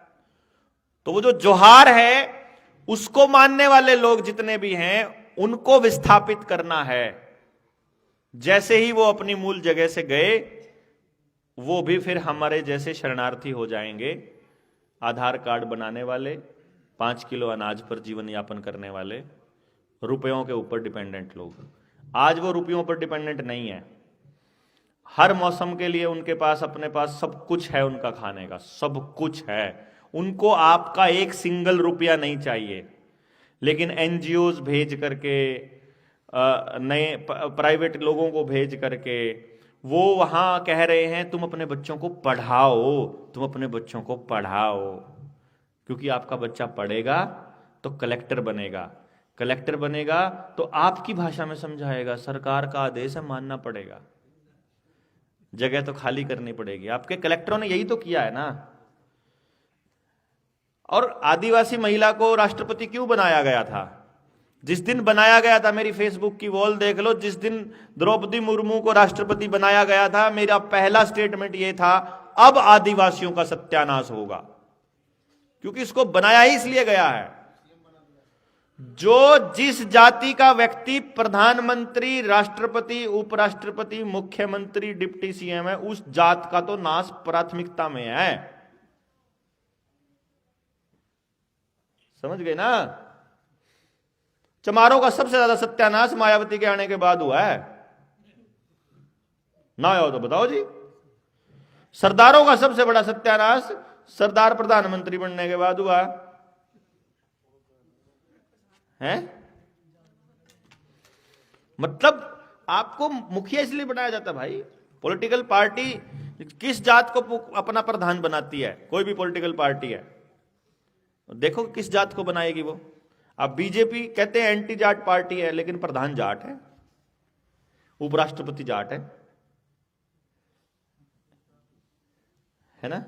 S1: तो वो जो जोहार है उसको मानने वाले लोग जितने भी हैं, उनको विस्थापित करना है। जैसे ही वो अपनी मूल जगह से गए, वो भी फिर हमारे जैसे शरणार्थी हो जाएंगे। आधार कार्ड बनाने वाले, 5 किलो अनाज पर जीवन यापन करने वाले, रुपयों के ऊपर डिपेंडेंट लोग। आज वो रुपयों पर डिपेंडेंट नहीं है। हर मौसम के लिए उनके पास, अपने पास सब कुछ है, उनका खाने का सब कुछ है। उनको आपका एक सिंगल रुपया नहीं चाहिए। लेकिन एनजीओज भेज करके, नए प्राइवेट लोगों को भेज करके वो वहां कह रहे हैं तुम अपने बच्चों को पढ़ाओ, तुम अपने बच्चों को पढ़ाओ, क्योंकि आपका बच्चा पढ़ेगा तो कलेक्टर बनेगा, कलेक्टर बनेगा तो आपकी भाषा में समझाएगा, सरकार का आदेश है मानना पड़ेगा, जगह तो खाली करनी पड़ेगी। आपके कलेक्टरों ने यही तो किया है ना। और आदिवासी महिला को राष्ट्रपति क्यों बनाया गया था? जिस दिन बनाया गया था, मेरी फेसबुक की वॉल देख लो, जिस दिन द्रौपदी मुर्मू को राष्ट्रपति बनाया गया था, मेरा पहला स्टेटमेंट यह था, अब आदिवासियों का सत्यानाश होगा। क्योंकि इसको बनाया ही इसलिए गया है जो जिस जाति का व्यक्ति प्रधानमंत्री, राष्ट्रपति, उपराष्ट्रपति, मुख्यमंत्री, डिप्टी सीएम है, उस जात का तो नाश प्राथमिकता में है। समझ गए ना? चमारों का सबसे ज्यादा सत्यानाश मायावती के आने के बाद हुआ है। ना हो तो बताओ जी। सरदारों का सबसे बड़ा सत्यानाश सरदार प्रधानमंत्री बनने के बाद हुआ है। मतलब आपको मुखिया इसलिए बनाया जाता भाई। पॉलिटिकल पार्टी किस जात को अपना प्रधान बनाती है? कोई भी पॉलिटिकल पार्टी है, देखो किस जात को बनाएगी वो। अब बीजेपी कहते हैं एंटी जाट पार्टी है, लेकिन प्रधान जाट है, उपराष्ट्रपति जाट है ना?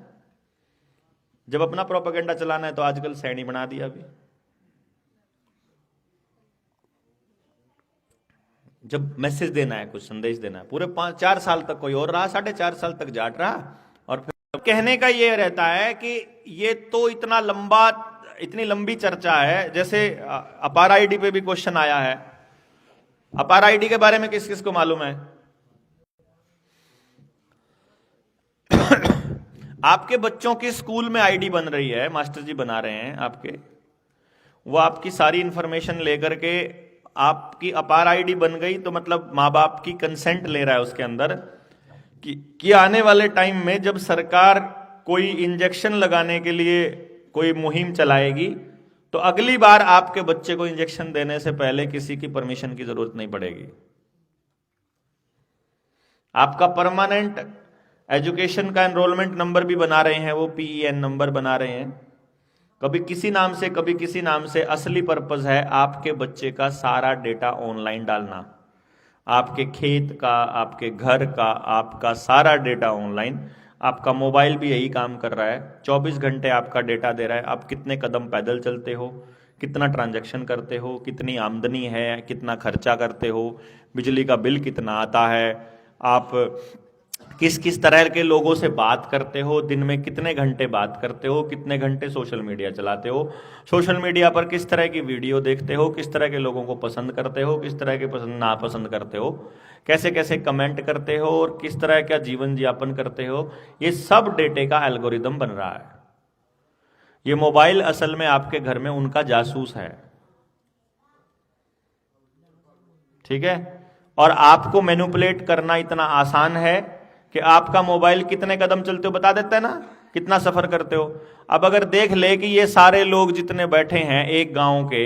S1: जब अपना प्रोपेगेंडा चलाना है तो आजकल सैनी बना दिया। अभी जब मैसेज देना है, कुछ संदेश देना है, पूरे 4 साल तक कोई और रहा, 4.5 साल तक जाट रहा, और फिर कहने का ये रहता है कि ये तो इतनी लंबी चर्चा है। जैसे अपार आईडी पे भी क्वेश्चन आया है। अपार आईडी के बारे में किस किस को मालूम है? आपके बच्चों की स्कूल में आईडी बन रही है, मास्टर जी बना रहे हैं आपके, वो आपकी सारी इंफॉर्मेशन लेकर के आपकी अपार आईडी बन गई, तो मतलब माँ बाप की कंसेंट ले रहा है उसके अंदर कि आने वाले टाइम में जब सरकार कोई इंजेक्शन लगाने के लिए कोई मुहिम चलाएगी, तो अगली बार आपके बच्चे को इंजेक्शन देने से पहले किसी की परमिशन की जरूरत नहीं पड़ेगी। आपका परमानेंट एजुकेशन का एनरोलमेंट नंबर भी बना रहे हैं, वो PEN नंबर बना रहे हैं, कभी किसी नाम से कभी किसी नाम से। असली पर्पस है आपके बच्चे का सारा डेटा ऑनलाइन डालना, आपके खेत का, आपके घर का, आपका सारा डेटा ऑनलाइन। आपका मोबाइल भी यही काम कर रहा है, 24 घंटे आपका डेटा दे रहा है। आप कितने कदम पैदल चलते हो, कितना ट्रांजैक्शन करते हो, कितनी आमदनी है, कितना खर्चा करते हो, बिजली का बिल कितना आता है, आप किस किस तरह के लोगों से बात करते हो, दिन में कितने घंटे बात करते हो, कितने घंटे सोशल मीडिया चलाते हो, सोशल मीडिया पर किस तरह की वीडियो देखते हो, किस तरह के लोगों को पसंद करते हो, किस तरह के पसंद नापसंद करते हो, कैसे कैसे कमेंट करते हो, और किस तरह का जीवन यापन करते हो। ये सब डेटे का एल्गोरिदम बन रहा है। ये मोबाइल असल में आपके घर में उनका जासूस है, ठीक है? और आपको मैनिपुलेट करना इतना आसान है कि आपका मोबाइल कितने कदम चलते हो बता देता है ना, कितना सफर करते हो। अब अगर देख ले कि ये सारे लोग जितने बैठे हैं एक गांव के,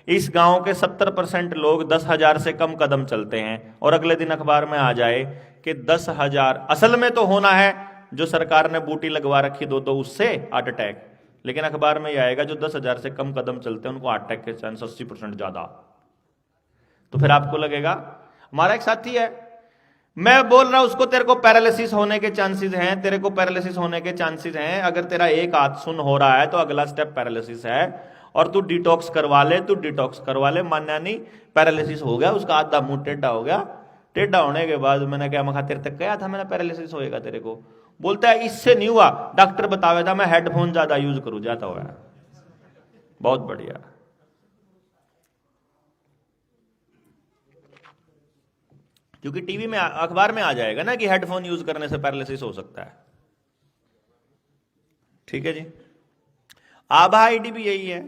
S1: इस गांव के 70% लोग 10,000 से कम कदम चलते हैं, और अगले दिन अखबार में आ जाए कि 10,000, असल में तो होना है जो सरकार ने बूटी लगवा रखी दो उससे हार्ट अटैक, लेकिन अखबार में यह आएगा जो 10,000 से कम कदम चलते हैं उनको हार्ट अटैक के चांस 80% ज्यादा। तो फिर आपको लगेगा, हमारा एक साथी है, मैं बोल रहा हूं उसको तेरे को पैरालिसिस होने के चांसेस हैं, तेरे को पैरालिसिस होने के चांसेस हैं। अगर तेरा एक हाथ सुन हो रहा है तो अगला स्टेप पैरालिसिस है, और तू डिटॉक्स करवा ले, तू डिटॉक्स करवा ले। मान्या नहीं, पैरालिसिस हो गया, उसका आधा मुंह टेढ़ा हो गया। टेढ़ा होने के बाद मैंने क्या, मखा तेरे तक गया था मैंने पैरालिसिस होएगा तेरे को? बोलता है इससे नहीं हुआ, डॉक्टर बतावे था, मैं हेडफोन ज्यादा यूज करूं, जाता हुआ। बहुत बढ़िया। क्योंकि टीवी में अखबार में आ जाएगा ना कि हेडफोन यूज करने से पैरालिसिस हो सकता है। ठीक है जी। आभा आईडी भी यही है।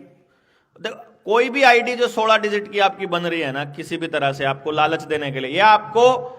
S1: कोई भी आईडी जो 16 डिजिट की आपकी बन रही है ना, किसी भी तरह से आपको लालच देने के लिए, या आपको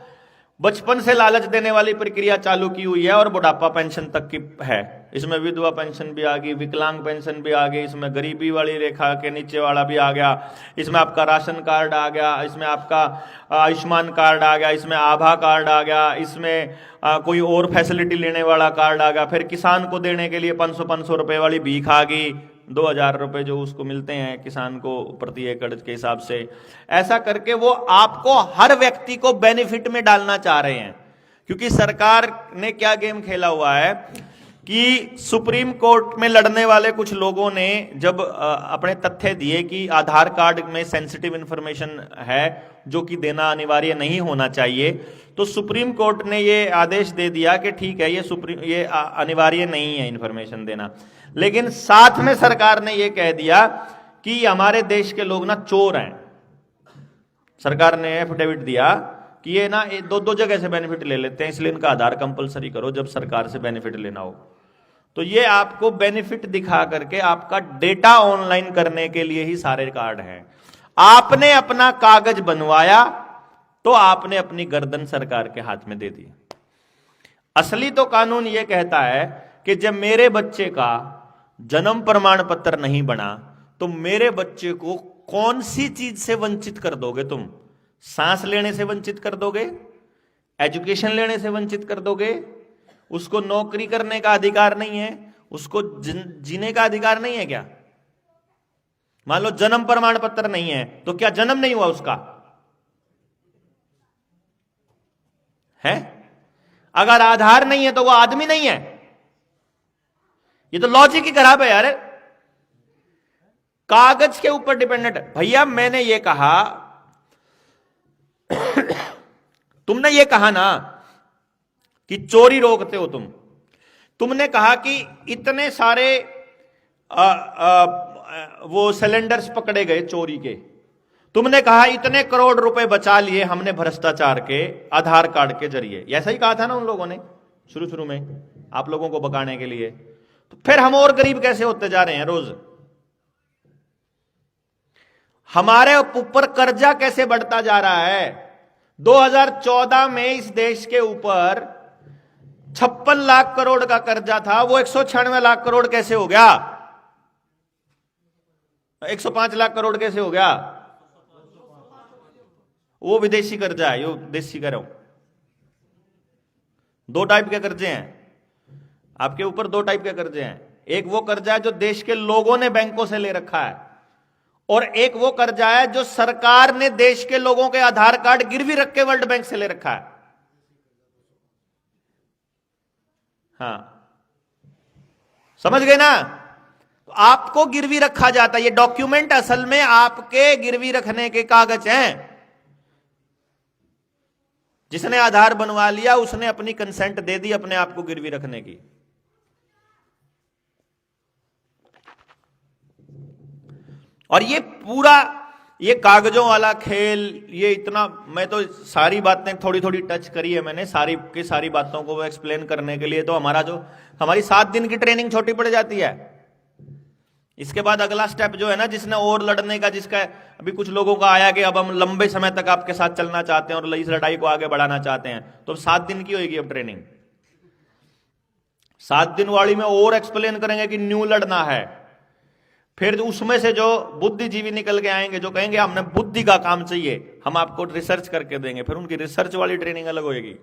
S1: बचपन से लालच देने वाली प्रक्रिया चालू की हुई है और बुढ़ापा पेंशन तक की है। इसमें विधवा पेंशन भी आ गई, विकलांग पेंशन भी आ गई, इसमें गरीबी वाली रेखा के नीचे वाला भी आ गया, इसमें आपका राशन कार्ड आ गया, इसमें आपका आयुष्मान कार्ड आ गया, इसमें आभा कार्ड आ गया, इसमें कोई और फैसिलिटी लेने वाला कार्ड आ गया। फिर किसान को देने के लिए 500 रुपए वाली भीख आ गई, 2,000 रुपए जो उसको मिलते हैं किसान को प्रति एकड़ के हिसाब से। ऐसा करके वो आपको, हर व्यक्ति को बेनिफिट में डालना चाह रहे हैं। क्योंकि सरकार ने क्या गेम खेला हुआ है कि सुप्रीम कोर्ट में लड़ने वाले कुछ लोगों ने जब अपने तथ्य दिए कि आधार कार्ड में सेंसिटिव इंफॉर्मेशन है जो कि देना अनिवार्य नहीं होना चाहिए, तो सुप्रीम कोर्ट ने ये आदेश दे दिया कि ठीक है, ये अनिवार्य नहीं है इंफॉर्मेशन देना। लेकिन साथ में सरकार ने ये कह दिया कि हमारे देश के लोग ना चोर हैं। सरकार ने एफिडेविट दिया कि ये ना दो दो जगह से बेनिफिट ले लेते हैं, इसलिए इनका आधार कंपलसरी करो जब सरकार से बेनिफिट लेना हो। तो ये आपको बेनिफिट दिखा करके आपका डेटा ऑनलाइन करने के लिए ही सारे कार्ड हैं। आपने अपना कागज बनवाया तो आपने अपनी गर्दन सरकार के हाथ में दे दी। असली तो कानून यह कहता है कि जब मेरे बच्चे का जन्म प्रमाण पत्र नहीं बना तो मेरे बच्चे को कौन सी चीज से वंचित कर दोगे तुम? सांस लेने से वंचित कर दोगे, एजुकेशन लेने से वंचित कर दोगे, उसको नौकरी करने का अधिकार नहीं है, उसको जीने का अधिकार नहीं है क्या? मान लो जन्म प्रमाण पत्र नहीं है तो क्या जन्म नहीं हुआ उसका? है? अगर आधार नहीं है तो वो आदमी नहीं है? ये तो लॉजिक ही खराब है यार। कागज के ऊपर डिपेंडेंट है। भैया मैंने ये कहा, तुमने ये कहा ना कि चोरी रोकते हो तुमने कहा कि इतने सारे वो सिलेंडर्स पकड़े गए चोरी के, तुमने कहा इतने करोड़ रुपए बचा लिए हमने भ्रष्टाचार के आधार कार्ड के जरिए। ऐसा ही कहा था ना उन लोगों ने शुरू में आप लोगों को बकाने के लिए। तो फिर हम और गरीब कैसे होते जा रहे हैं रोज? हमारे ऊपर कर्जा कैसे बढ़ता जा रहा है? 2014 में इस देश के ऊपर 56 लाख करोड़ का कर्जा था, वो 196 लाख करोड़ कैसे हो गया? 105 लाख करोड़ कैसे हो गया? वो विदेशी कर्जा है, यो देशी कह रहा हूं। दो टाइप के कर्जे हैं आपके ऊपर, दो टाइप के कर्जे हैं। एक वो कर्जा है जो देश के लोगों ने बैंकों से ले रखा है, और एक वो कर्जा है जो सरकार ने देश के लोगों के आधार कार्ड गिरवी रख के वर्ल्ड बैंक से ले रखा है। हाँ, समझ गए ना? तो आपको गिरवी रखा जाता है। ये डॉक्यूमेंट असल में आपके गिरवी रखने के कागज हैं। जिसने आधार बनवा लिया उसने अपनी कंसेंट दे दी अपने आप को गिरवी रखने की। और ये पूरा ये कागजों वाला खेल, ये इतना, मैं तो सारी बातें थोड़ी थोड़ी टच करी है मैंने, सारी की सारी बातों को एक्सप्लेन करने के लिए तो हमारी 7 दिन की ट्रेनिंग छोटी पड़ जाती है। इसके बाद अगला स्टेप जो है ना, जिसने और लड़ने का, जिसका अभी कुछ लोगों का आया कि अब हम लंबे समय तक आपके साथ चलना चाहते हैं और इस लड़ाई को आगे बढ़ाना चाहते हैं, तो 7 दिन की होगी अब ट्रेनिंग। 7 दिन वाली में और एक्सप्लेन करेंगे कि न्यू लड़ना है। फिर उसमें से जो बुद्धिजीवी निकल के आएंगे जो कहेंगे हमने बुद्धि का काम चाहिए, हम आपको रिसर्च करके देंगे, फिर उनकी रिसर्च वाली ट्रेनिंग अलग होगी।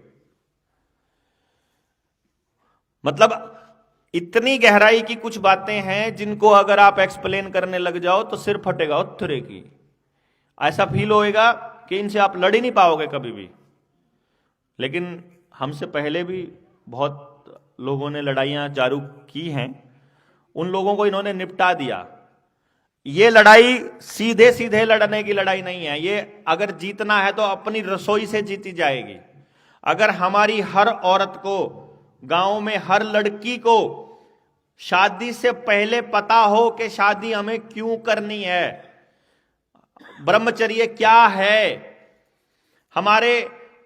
S1: मतलब इतनी गहराई की कुछ बातें हैं जिनको अगर आप एक्सप्लेन करने लग जाओ तो सिर फटेगा उत्तरे की। ऐसा फील होएगा कि इनसे आप लड़ ही नहीं पाओगे कभी भी। लेकिन हमसे पहले भी बहुत लोगों ने लड़ाइयां जारी की हैं, उन लोगों को इन्होंने निपटा दिया। ये लड़ाई सीधे सीधे लड़ने की लड़ाई नहीं है। ये अगर जीतना है तो अपनी रसोई से जीती जाएगी। अगर हमारी हर औरत को, गांव में हर लड़की को शादी से पहले पता हो कि शादी हमें क्यों करनी है, ब्रह्मचर्य क्या है, हमारे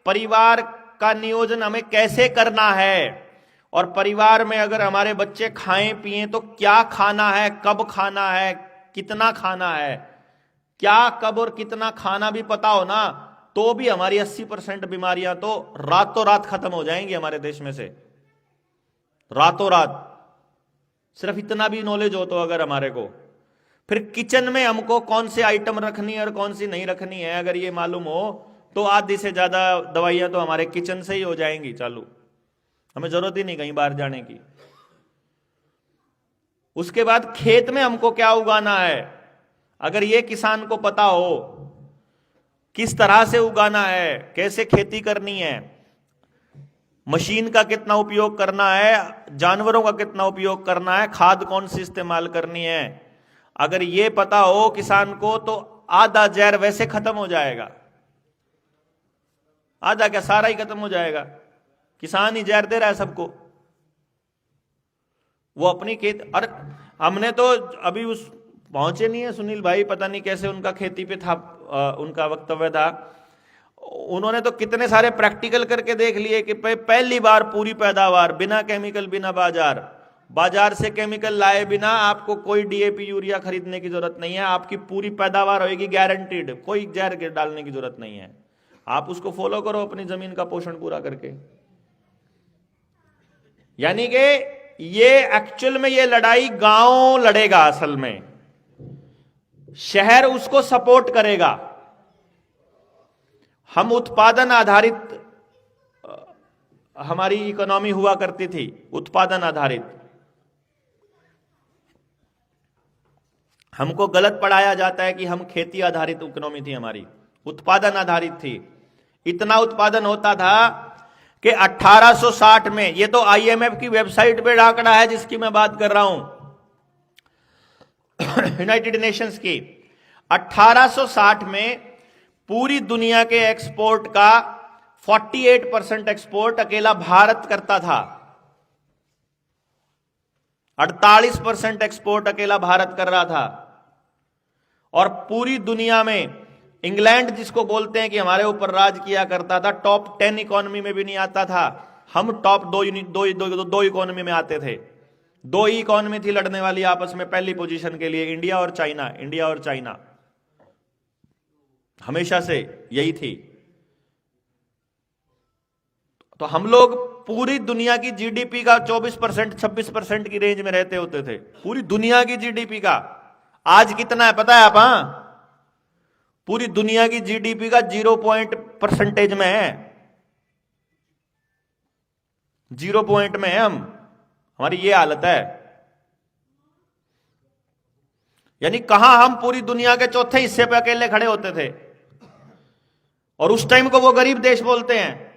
S1: परिवार का नियोजन हमें कैसे करना है, और परिवार में अगर हमारे बच्चे खाएं पिएं तो क्या खाना है, कब खाना है, कितना खाना है, क्या कब और कितना खाना भी पता हो ना, तो भी हमारी 80% बीमारियां तो रातों रात खत्म हो जाएंगी हमारे देश में से, रातों रात। सिर्फ इतना भी नॉलेज हो तो अगर हमारे को, फिर किचन में हमको कौन से आइटम रखनी है और कौन सी नहीं रखनी है अगर ये मालूम हो तो आधी से ज्यादा दवाइयां तो हमारे किचन से ही हो जाएंगी चालू। हमें जरूरत ही नहीं कहीं बाहर जाने की। उसके बाद खेत में हमको क्या उगाना है, अगर ये किसान को पता हो किस तरह से उगाना है, कैसे खेती करनी है, मशीन का कितना उपयोग करना है, जानवरों का कितना उपयोग करना है, खाद कौन सी इस्तेमाल करनी है, अगर ये पता हो किसान को तो आधा जहर वैसे खत्म हो जाएगा। आधा क्या, सारा ही खत्म हो जाएगा। किसान ही जहर दे रहा है सबको। वो अपनी खेत, और हमने तो अभी उस पहुंचे नहीं है सुनील भाई, पता नहीं कैसे उनका खेती पे था, उनका वक्तव्य था। उन्होंने तो कितने सारे प्रैक्टिकल करके देख लिए कि पहली बार पूरी पैदावार बिना केमिकल, बिना बाजार से केमिकल लाए बिना आपको कोई डीएपी यूरिया खरीदने की जरूरत नहीं है, आपकी पूरी पैदावार होगी गारंटीड, कोई जहर डालने की जरूरत नहीं है। आप उसको फॉलो करो अपनी जमीन का पोषण पूरा करके। यानी कि ये एक्चुअल में ये लड़ाई गांव लड़ेगा, असल में शहर उसको सपोर्ट करेगा। हम उत्पादन आधारित, हमारी इकोनॉमी हुआ करती थी उत्पादन आधारित। हमको गलत पढ़ाया जाता है कि हम खेती आधारित इकोनॉमी थी, हमारी उत्पादन आधारित थी। इतना उत्पादन होता था कि 1860 में, ये तो आईएमएफ की वेबसाइट पे आंकड़ा है जिसकी मैं बात कर रहा हूं, यूनाइटेड नेशंस की। 1860 में पूरी दुनिया के एक्सपोर्ट का 48% एक्सपोर्ट अकेला भारत करता था। 48% एक्सपोर्ट अकेला भारत कर रहा था। और पूरी दुनिया में इंग्लैंड, जिसको बोलते हैं कि हमारे ऊपर राज किया करता था, टॉप 10 इकोनॉमी में भी नहीं आता था। हम टॉप दो इकोनॉमी में आते थे। दो ही इकोनॉमी थी लड़ने वाली आपस में पहली पोजीशन के लिए, इंडिया और चाइना। हमेशा से यही थी। तो हम लोग पूरी दुनिया की जीडीपी का 24% 26% की रेंज में रहते होते थे, पूरी दुनिया की जीडीपी का। आज कितना है पता है आप? पूरी दुनिया की जीडीपी का 0% में है, 0 में है हम। हमारी ये हालत है। यानी कहां हम पूरी दुनिया के चौथे हिस्से पे अकेले खड़े होते थे, और उस टाइम को वो गरीब देश बोलते हैं।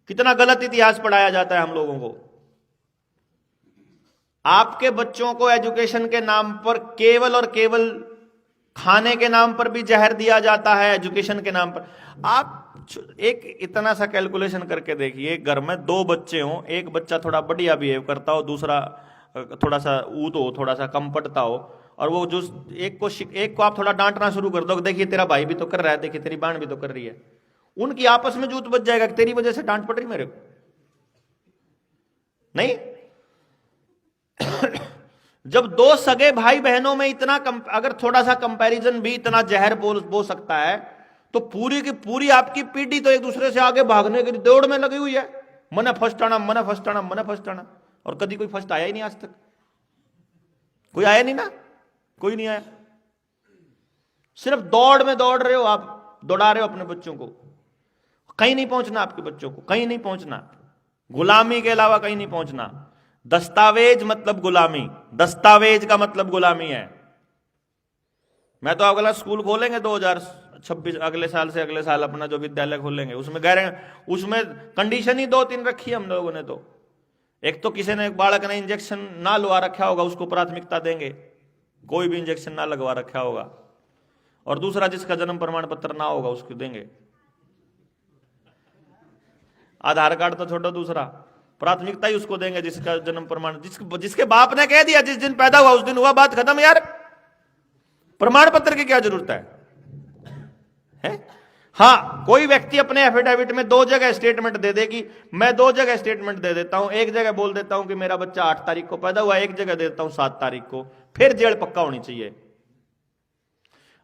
S1: कितना गलत इतिहास पढ़ाया जाता है हम लोगों को। आपके बच्चों को एजुकेशन के नाम पर केवल और केवल खाने के नाम पर भी जहर दिया जाता है, एजुकेशन के नाम पर। आप एक इतना सा कैलकुलेशन करके देखिए, घर में 2 बच्चे हों, एक बच्चा थोड़ा बढ़िया बिहेव करता हो, दूसरा थोड़ा सा ऊत हो, थोड़ा सा कम पढ़ता हो, और वो जो एक को आप थोड़ा डांटना शुरू कर दो, देखिए तेरा भाई भी तो कर रहा है, देखिए तेरी बहन भी तो कर रही है, उनकी आपस में जूत बच जाएगा कि तेरी वजह से डांट पड़ रही मेरे को। नहीं जब 2 सगे भाई बहनों में इतना अगर थोड़ा सा कंपैरिजन भी इतना जहर बोल सकता है, तो पूरी की पूरी आपकी पीढ़ी तो एक दूसरे से आगे भागने की दौड़ में लगी हुई है। मने फर्स्ट आना, और कभी कोई फर्स्ट आया ही नहीं आज तक। कोई आया नहीं ना, कोई नहीं आया। सिर्फ दौड़ में दौड़ रहे हो आप, दौड़ा रहे हो अपने बच्चों को। कहीं नहीं पहुंचना आपके बच्चों को, कहीं नहीं पहुंचना। गुलामी के अलावा कहीं नहीं पहुंचना। दस्तावेज मतलब गुलामी, दस्तावेज का मतलब गुलामी है। मैं तो अगला स्कूल खोलेंगे 2026, अगले साल से अगले साल अपना जो विद्यालय खोलेंगे, उसमें कंडीशन ही 2-3 रखी है हम लोगों ने। तो एक तो किसी ने, एक बालक ने इंजेक्शन ना लगा रखा होगा, उसको प्राथमिकता देंगे, कोई भी इंजेक्शन ना लगवा रखा होगा। और दूसरा, जिसका जन्म प्रमाण पत्र ना होगा उसको देंगे। आधार कार्ड तो छोड़ो, दूसरा प्राथमिकता ही उसको देंगे जिसका जन्म प्रमाण, जिसके बाप ने कह दिया जिस दिन पैदा हुआ उस दिन हुआ, बात खत्म यार। प्रमाण पत्र की क्या जरूरत है? हां, कोई व्यक्ति अपने एफिडेविट में 2 जगह स्टेटमेंट दे देगी। मैं 2 जगह स्टेटमेंट दे देता हूं, एक जगह बोल देता हूं कि मेरा बच्चा 8 तारीख को पैदा हुआ, एक जगह देता हूं 7 तारीख को, फिर जेल पक्का होनी चाहिए।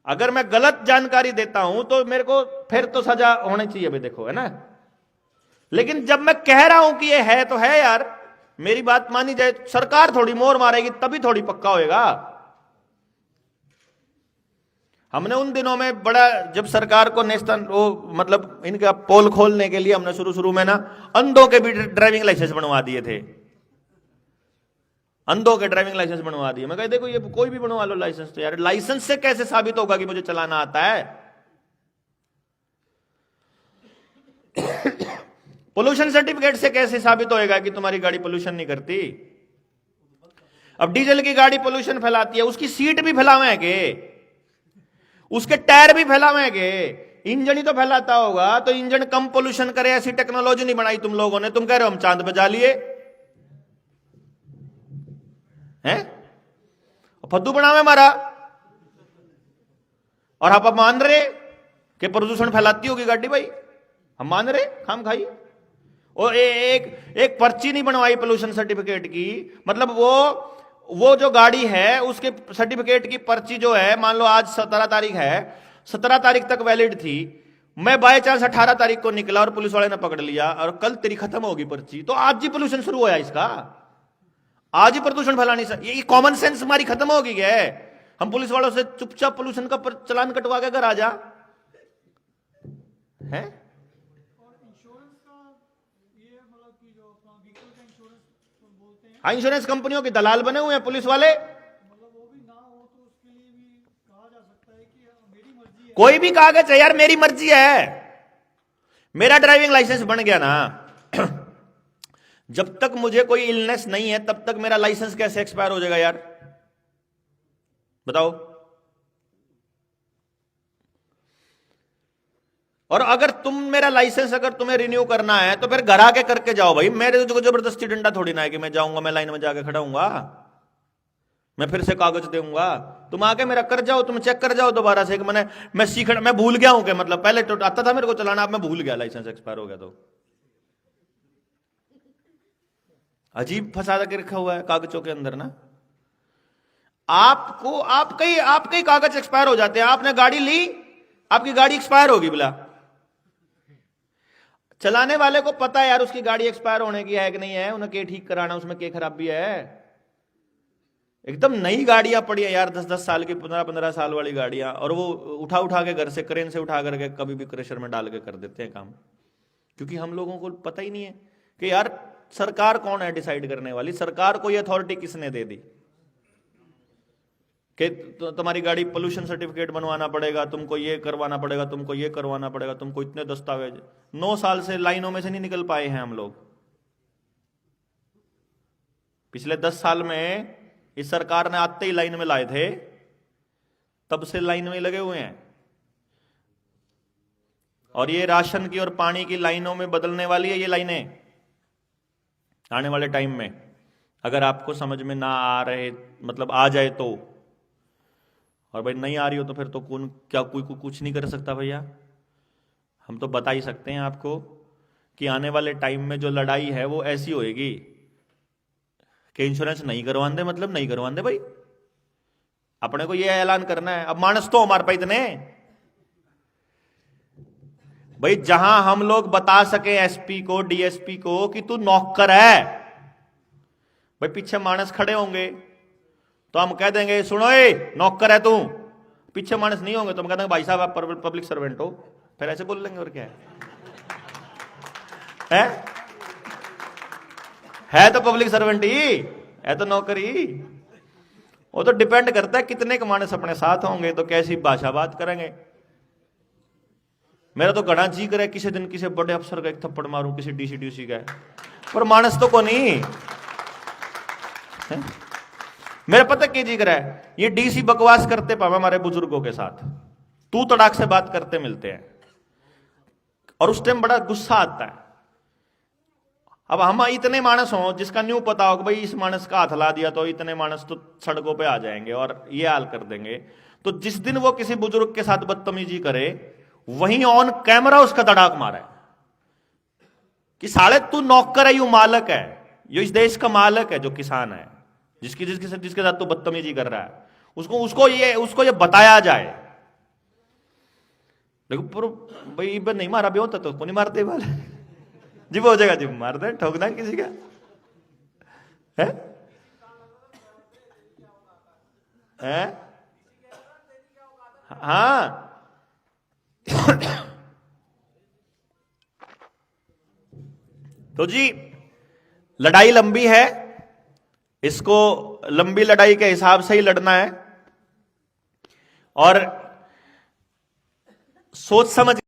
S1: अगर मैं गलत जानकारी देता हूं तो मेरे को फिर तो सजा होनी चाहिए भाई, देखो, है ना। लेकिन जब मैं कह रहा हूं कि ये है तो है यार, मेरी बात मानी जाए। सरकार थोड़ी मोहर मारेगी तभी थोड़ी पक्का होएगा। हमने उन दिनों में बड़ा, जब सरकार को मतलब इनका पोल खोलने के लिए हमने शुरू में ना अंधों के भी ड्राइविंग लाइसेंस बनवा दिए थे। अंधों के ड्राइविंग लाइसेंस बनवा दिए। मैं कह देखो ये कोई भी बनवा लो लाइसेंस, तो यार लाइसेंस से कैसे साबित होगा कि मुझे चलाना आता है? पोल्यूशन सर्टिफिकेट से कैसे साबित होएगा कि तुम्हारी गाड़ी पोल्यूशन नहीं करती? अब डीजल की गाड़ी पोल्यूशन फैलाती है, उसकी सीट भी फैलावेंगे, उसके टायर भी फैलावेंगे, इंजन ही तो फैलाता होगा। तो इंजन कम पोल्यूशन करे ऐसी टेक्नोलॉजी नहीं बनाई तुम लोगों ने। तुम कह रहे हो हम चांद पे जा लिए हैं, फद्दू बनावे मारा। और आप मान रहे कि प्रदूषण फैलाती होगी गाड़ी भाई, हम मान रहे खाम खाई। और एक पर्ची नहीं बनवाई पोल्यूशन सर्टिफिकेट की, मतलब वो जो गाड़ी है उसके सर्टिफिकेट की पर्ची जो है, मान लो आज 17 तारीख है, 17 तारीख तक वैलिड थी, मैं बाय चांस 18 तारीख को निकला और पुलिस वाले ने पकड़ लिया और कल तेरी खत्म होगी पर्ची, तो आज ही पोल्यूशन शुरू हुआ इसका, आज ही प्रदूषण फैलानी। ये कॉमन सेंस हमारी खत्म हो गई है। हम पुलिस वालों से चुपचाप पोल्यूशन का चलान कटवा के घर आ जा है। हाँ, इंश्योरेंस कंपनियों के दलाल बने हुए हैं पुलिस वाले। कोई भी कागज है यार, मेरी मर्जी है। मेरा ड्राइविंग लाइसेंस बन गया ना, जब तक मुझे कोई इलनेस नहीं है तब तक मेरा लाइसेंस कैसे एक्सपायर हो जाएगा यार, बताओ। और अगर तुम मेरा लाइसेंस अगर तुम्हें रिन्यू करना है तो फिर घर आके करके जाओ भाई, मेरे को जबरदस्ती डंडा थोड़ी ना है कि मैं जाऊंगा, मैं लाइन में जाके खड़ा हूंगा, मैं फिर से कागज दूंगा। तुम आके मेरा कर जाओ, तुम चेक कर जाओ दोबारा से कि मैं भूल गया हूं कि मतलब पहले तो आता था मेरे को चलाना, अब मैं भूल गया, लाइसेंस एक्सपायर हो गया। तो अजीब फंसा के रखा हुआ है कागजों के अंदर ना। आपको आपके कागज एक्सपायर हो जाते हैं। आपने गाड़ी ली, आपकी गाड़ी एक्सपायर होगी बोला, चलाने वाले को पता है यार उसकी गाड़ी एक्सपायर होने की है कि नहीं है, उन्हें क्या ठीक कराना, उसमें क्या खराबी है। एकदम नई गाड़ियां पड़ी है यार, 10-10 साल की, 15-15 साल वाली गाड़ियां, और वो उठा के घर से क्रेन से उठा करके कभी भी क्रेशर में डाल के कर देते हैं काम, क्योंकि हम लोगों को पता ही नहीं है कि यार सरकार कौन है डिसाइड करने वाली। सरकार को ये अथॉरिटी किसने दे दी कि तुम्हारी गाड़ी पोल्यूशन सर्टिफिकेट बनवाना पड़ेगा, तुमको ये करवाना पड़ेगा, तुमको ये करवाना पड़ेगा, तुमको इतने दस्तावेज। 9 साल से लाइनों में से नहीं निकल पाए हैं हम लोग। पिछले 10 साल में इस सरकार ने आते ही लाइन में लाए थे, तब से लाइन में लगे हुए हैं। और ये राशन की और पानी की लाइनों में बदलने वाली है ये लाइनें आने वाले टाइम में, अगर आपको समझ में ना आ रहे, मतलब आ जाए तो। और भाई नहीं आ रही हो तो फिर तो कोई कुछ नहीं कर सकता भैया। हम तो बता ही सकते हैं आपको कि आने वाले टाइम में जो लड़ाई है वो ऐसी होएगी कि इंश्योरेंस नहीं करवाते, मतलब नहीं करवाते भाई। अपने को ये ऐलान करना है। अब मानस तो हमारे पास इतने भाई, जहां हम लोग बता सके एसपी को, डीएसपी को कि तू नौकर है, भाई पीछे मानस खड़े होंगे तो हम कह देंगे सुनो ए नौकर है तू। पीछे मानस नहीं होंगे तो हम कह देंगे भाई साहब आप पब्लिक सर्वेंट हो, फिर ऐसे बोल लेंगे। और क्या है तो पब्लिक सर्वेंट ही है, तो नौकर ही। वो तो डिपेंड करता है कितने मानस अपने साथ होंगे तो कैसी भाषा बात करेंगे। मेरा तो घना जी करे किसी दिन किसी बड़े अफसर का एक थप्पड़ मारूं, किसी डीसी का, पर मानस तो को नहीं है? मेरा पता क्या जी कर है, ये डीसी बकवास करते पावे हमारे बुजुर्गों के साथ, तू तड़ाक से बात करते मिलते हैं, और उस टाइम बड़ा गुस्सा आता है। अब हम इतने मानस हों जिसका न्यू पता हो कि भाई इस मानस का हाथ ला दिया तो इतने मानस तो सड़कों पे आ जाएंगे और ये हाल कर देंगे, तो जिस दिन वो किसी बुजुर्ग के साथ बदतमीजी करे वहीं ऑन कैमरा उसका तड़ाक मारा है कि साले तू नौकर है, यू मालक है, ये इस देश का मालक है जो किसान है, जिसके साथ तू बदतमीजी कर रहा है, उसको ये बताया जाए। देखो भाई नहीं मारा भी होता तो नहीं मारते वाले जी, हो जाएगा जी, मार दे ठोक दें किसी का है? हाँ तो जी लड़ाई लंबी है, इसको लंबी लड़ाई के हिसाब से ही लड़ना है और सोच समझ